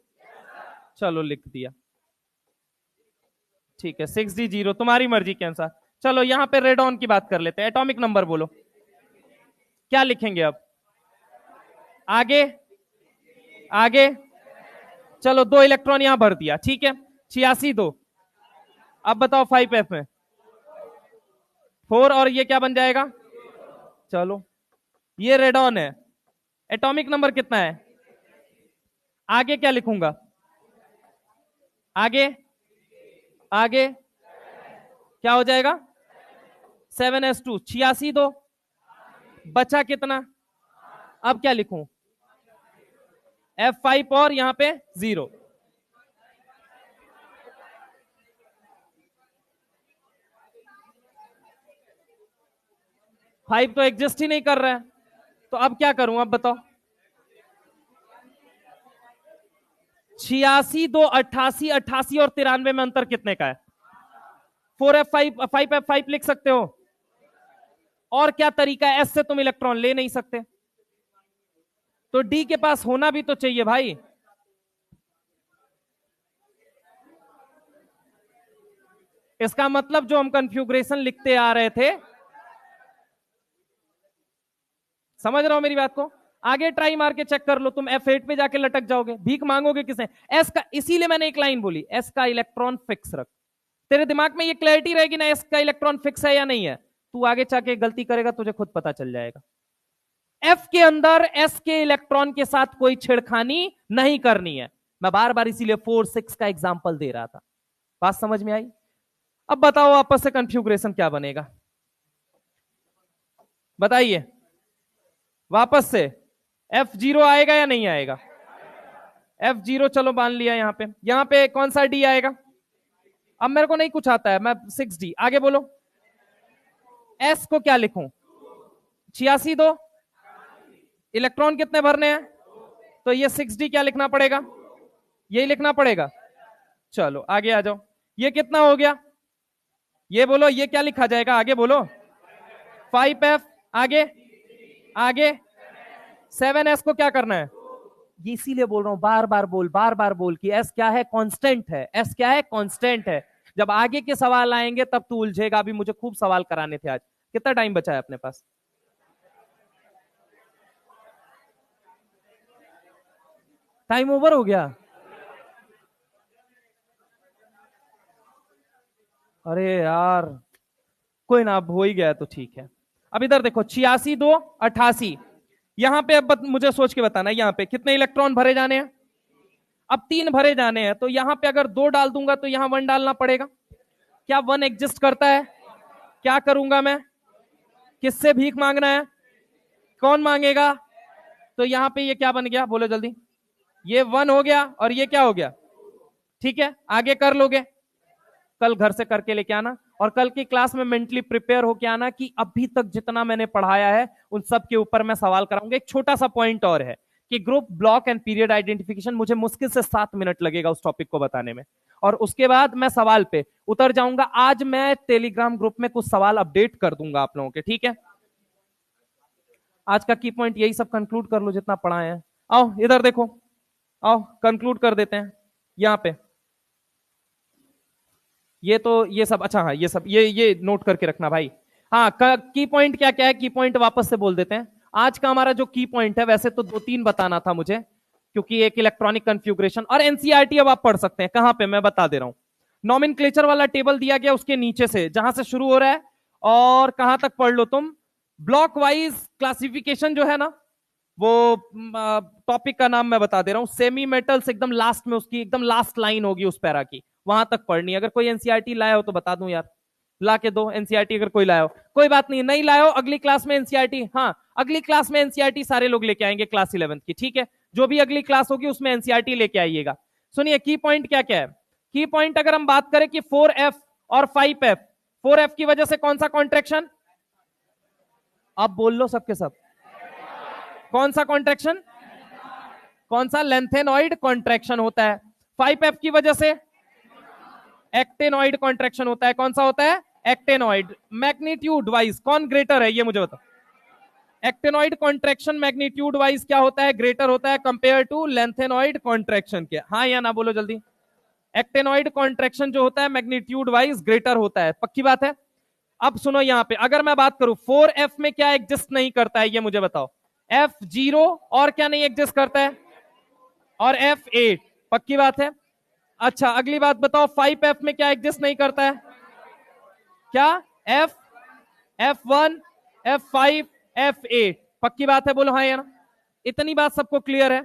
चलो लिख दिया। ठीक है 6d0, तुम्हारी मर्जी के अनुसार। चलो यहां पे रेडॉन की बात कर लेते हैं। एटॉमिक नंबर बोलो, क्या लिखेंगे अब? आगे आगे, चलो 2 इलेक्ट्रॉन यहां भर दिया, ठीक है 86 2। अब बताओ 5f में 4 और ये क्या बन जाएगा? चलो ये रेडॉन है। एटॉमिक नंबर कितना है? आगे क्या लिखूंगा? आगे आगे क्या हो जाएगा? 7s2, 86 2, बचा कितना? अब क्या लिखूं? F5 और यहां पे 0। फाइव तो एग्जिस्ट ही नहीं कर रहा है, तो अब क्या करूं? अब बताओ। 86 2, 88, 88 और 93 में अंतर कितने का है? 4f5, 5f5 लिख सकते हो। और क्या तरीका है? एस से तुम इलेक्ट्रॉन ले नहीं सकते, तो डी के पास होना भी तो चाहिए भाई। इसका मतलब जो हम कन्फ्यूग्रेशन लिखते आ रहे थे, समझ रहे हो मेरी बात को? आगे ट्राई मार के चेक कर लो, तुम F8 पे जाके लटक जाओगे, भीख मांगोगे किसे? एस का, इसीलिए मैंने एक लाइन बोली, एस का इलेक्ट्रॉन फिक्स रख। तेरे दिमाग में ये क्लैरिटी रहेगी ना, एस का इलेक्ट्रॉन फिक्स है या नहीं है। तू आगे जाके गलती करेगा, तुझे खुद पता चल जाएगा। एफ के अंदर एस के इलेक्ट्रॉन के साथ कोई छेड़खानी नहीं करनी है। मैं बार बार इसीलिए 4 6 का एग्जाम्पल दे रहा था। बात समझ में आई? अब बताओ आपस से कन्फ्यूग्रेशन क्या बनेगा, बताइए वापस से। F0 आएगा या नहीं आएगा? F0 चलो मान लिया। यहां पे कौन सा डी आएगा? अब मेरे को नहीं कुछ आता है, मैं 6d। आगे बोलो। S को क्या लिखूं? 86 2, इलेक्ट्रॉन कितने भरने हैं? तो ये 6d क्या लिखना पड़ेगा? यही लिखना पड़ेगा। चलो आगे आ जाओ, ये कितना हो गया? ये बोलो, ये क्या लिखा जाएगा? आगे बोलो। 5f, आगे आगे 7s को क्या करना है? ये इसीलिए बोल रहा हूं, बार बार बोल कि एस क्या है? कांस्टेंट है। एस क्या है? कांस्टेंट है। जब आगे के सवाल आएंगे तब तू उलझेगा। अभी मुझे खूब सवाल कराने थे आज। कितना टाइम बचा है अपने पास? टाइम ओवर हो गया? अरे यार कोई ना, अब हो ही गया तो ठीक है। अब इधर देखो 86 2, 88। यहां पे अब मुझे सोच के बताना है, यहां पे कितने इलेक्ट्रॉन भरे जाने हैं? अब 3 भरे जाने हैं, तो यहां पे अगर 2 डाल दूंगा तो यहां 1 डालना पड़ेगा। क्या 1 एग्जिस्ट करता है? क्या करूंगा मैं? किससे भीख मांगना है? कौन मांगेगा? तो यहां पे ये क्या बन गया, बोलो जल्दी। ये 1 हो गया और ये क्या हो गया? ठीक है आगे कर लोगे, कल घर से करके लेके आना। और कल की क्लास में मेंटली प्रिपेयर होके आना कि अभी तक जितना मैंने पढ़ाया है उन सब के ऊपर मैं सवाल कराऊंगा। एक छोटा सा पॉइंट और है कि group block and period identification, मुझे मुश्किल से 7 मिनट लगेगा उस टॉपिक को बताने में, और उसके बाद मैं सवाल पे उतर जाऊंगा। आज मैं टेलीग्राम ग्रुप में कुछ सवाल अपडेट कर दूंगा आप लोगों के, ठीक है? आज का की पॉइंट यही सब कंक्लूड कर लो जितना पढ़ा है। आओ इधर देखो, आओ कंक्लूड कर देते हैं यहां पे। ये तो ये सब अच्छा, हाँ ये सब ये नोट करके रखना भाई। हाँ की पॉइंट क्या क्या है, की पॉइंट वापस से बोल देते हैं। आज का हमारा जो की पॉइंट है, वैसे तो 2 3 बताना था मुझे, क्योंकि एक इलेक्ट्रॉनिक कंफ्यूग्रेशन और एनसीईआरटी अब आप पढ़ सकते हैं। कहां पे मैं बता दे रहा हूं, नॉमेनक्लेचर वाला टेबल दिया गया, उसके नीचे से जहां से शुरू हो रहा है और कहां तक पढ़ लो तुम। ब्लॉक वाइज क्लासिफिकेशन जो है ना, वो टॉपिक का नाम मैं बता दे रहा हूं, सेमी मेटल्स, एकदम लास्ट में उसकी एकदम लास्ट लाइन होगी उस पैरा की, वहां तक पढ़नी है। अगर कोई एनसीईआरटी लाया हो तो बता दूं यार, ला के दो एनसीईआरटी। अगर कोई लाया हो कोई बात नहीं, नहीं लाया हो अगली क्लास में एनसीईआरटी, हाँ अगली क्लास में एनसीईआरटी सारे लोग लेके आएंगे क्लास 11th की, ठीक है? जो भी अगली क्लास होगी उसमें एनसीईआरटी लेके आइएगा। सुनिए की पॉइंट क्या क्या है। की पॉइंट अगर हम बात करें कि 4f और 5f, 4f की वजह से कौन सा कॉन्ट्रेक्शन? अब बोल लो सबके सब, कौन सा कॉन्ट्रेक्शन? कौन सा? लेंथेनॉइड कॉन्ट्रैक्शन होता है। 5f की वजह से एक्टेनॉइड कॉन्ट्रैक्शन होता है। कौन सा होता है? एक्टेनॉइड। मैग्नीट्यूड वाइज कौन ग्रेटर है, ये मुझे बताओ। एक्टेनॉइड कॉन्ट्रैक्शन मैग्नीट्यूड वाइज क्या होता है? ग्रेटर होता है कंपेयर टू लेंथेनॉइड कॉन्ट्रैक्शन के। हाँ या ना बोलो जल्दी। एक्टेनॉइड कॉन्ट्रेक्शन जो होता है मैग्नीट्यूड वाइज ग्रेटर होता है, पक्की बात है। अब सुनो यहां पे अगर मैं बात करूं 4f में क्या एग्जिस्ट नहीं करता है, ये मुझे बताओ। f0 और क्या नहीं एग्जिस्ट करता है, और f8, पक्की बात है। अच्छा अगली बात बताओ 5f में क्या एग्जिस्ट नहीं करता है, क्या f1 f5 f8, पक्की बात है, बोलो हाँ या ना। इतनी बात सबको क्लियर है।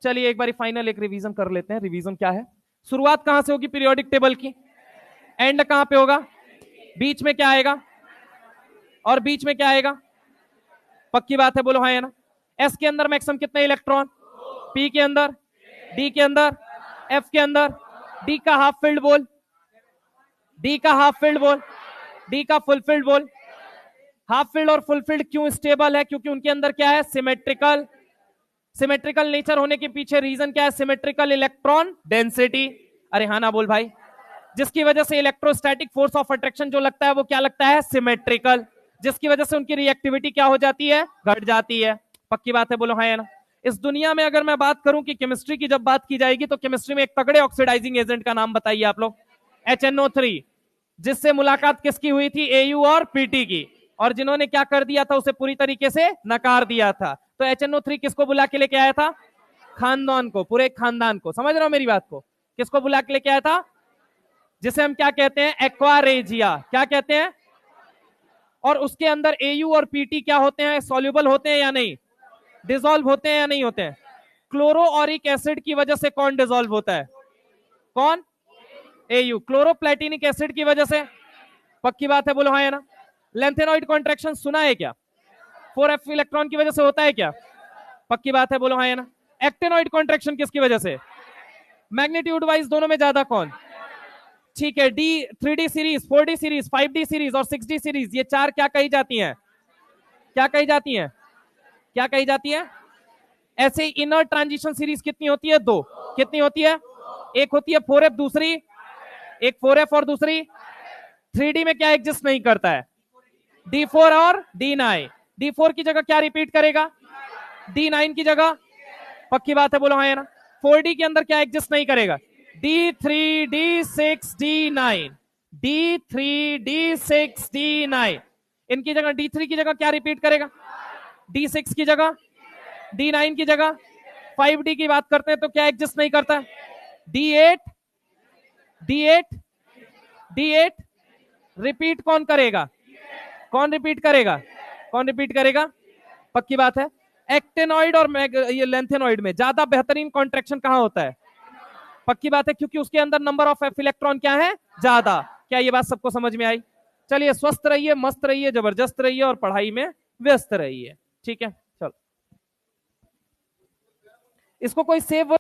चलिए एक बार फाइनल एक रिवीजन कर लेते हैं। रिवीजन क्या है, शुरुआत कहां से होगी पीरियोडिक टेबल की, एंड कहां पे होगा, बीच में क्या आएगा, और बीच में क्या आएगा, पक्की बात है, बोलो हाँ या ना। एस के अंदर मैक्सिमम कितने इलेक्ट्रॉन, पी के अंदर, डी के अंदर, एफ के अंदर, डी का हाफ फिल्ड बोल, डी का हाफ फिल्ड बोल, डी का फुल फिल्ड बोल। हाफ फील्ड और फुल फील्ड क्यों स्टेबल है, क्योंकि उनके अंदर क्या है, सिमेट्रिकल। सिमेट्रिकल नेचर होने के पीछे रीजन क्या है, सिमेट्रिकल इलेक्ट्रॉन डेंसिटी। अरे हाँ ना बोल भाई, जिसकी वजह से इलेक्ट्रोस्टैटिक फोर्स ऑफ अट्रैक्शन जो लगता है वो क्या लगता है, सिमेट्रिकल, जिसकी वजह से उनकी रिएक्टिविटी क्या हो जाती है, घट जाती है, पक्की बात है, बोलो हाँ या ना। इस दुनिया में अगर मैं बात करूं कि केमिस्ट्री की जब बात की जाएगी तो केमिस्ट्री में एक तगड़े ऑक्सीडाइजिंग एजेंट का नाम बताइए आप लोग, HNO3, जिससे मुलाकात किसकी हुई थी, AU और PT की, और जिन्होंने क्या कर दिया था, उसे पूरी तरीके से नकार दिया था। तो HNO3 किसको बुला के लेके आया था, खानदान को, पूरे खानदान को, समझ रहे हो मेरी बात को, किसको बुला के लेके आया था, जिसे हम क्या कहते हैं, एक्वारेजिया, क्या कहते हैं। और उसके अंदर AU और PT क्या होते हैं, सॉल्युबल होते हैं या नहीं, डिसॉल्व होते हैं या नहीं होते हैं। क्लोरोऑरिक एसिड की वजह से कौन डिसॉल्व होता है, कौन, AU। क्लोरोप्लेटिनिक एसिड की वजह से, पक्की बात है, बोलो हाँ या ना। लेंथेनॉइड कॉन्ट्रैक्शन सुना है क्या, 4f इलेक्ट्रॉन की वजह से होता है क्या, पक्की बात है, बोलो हाँ या ना। एक्टेनॉइड कॉन्ट्रैक्शन किसकी वजह से, मैग्नीट्यूड वाइज दोनों में ज्यादा कौन, ठीक है, D 3D series, 4D series, 5D series और 6D सीरीज, ये चार क्या कही जाती हैं, क्या कही जाती हैं, क्या कही जाती है। ऐसे इनर ट्रांजिशन सीरीज कितनी होती है, दो, कितनी होती है, एक होती है 4f, दूसरी एक 4f और दूसरी 3D में क्या एग्जिस्ट नहीं करता है, D4 और D9। D4 की जगह क्या रिपीट करेगा, D9 की जगह, पक्की बात है, बोलो हाँ या ना। 4D के अंदर क्या एग्जिस्ट नहीं करेगा, D3 D6 D9, D3 D6 D9, इनकी जगह D3 की जगह क्या रिपीट करेगा, D6 की जगह, D9 की जगह। 5D की बात करते हैं तो क्या एग्जिस्ट नहीं करता है, D8 D8 D8, रिपीट कौन करेगा, कौन रिपीट करेगा, कौन रिपीट करेगा, पक्की बात है। एक्टेनॉइड और ये लेंथेनॉइड में ज्यादा बेहतरीन कॉन्ट्रैक्शन कहां होता है, पक्की बात है, क्योंकि उसके अंदर नंबर ऑफ एफ इलेक्ट्रॉन क्या है, ज्यादा। क्या ये बात सबको समझ में आई। चलिए स्वस्थ रहिए, मस्त रहिए, जबरदस्त रहिए और पढ़ाई में व्यस्त रहिए, ठीक है। चलो इसको कोई सेव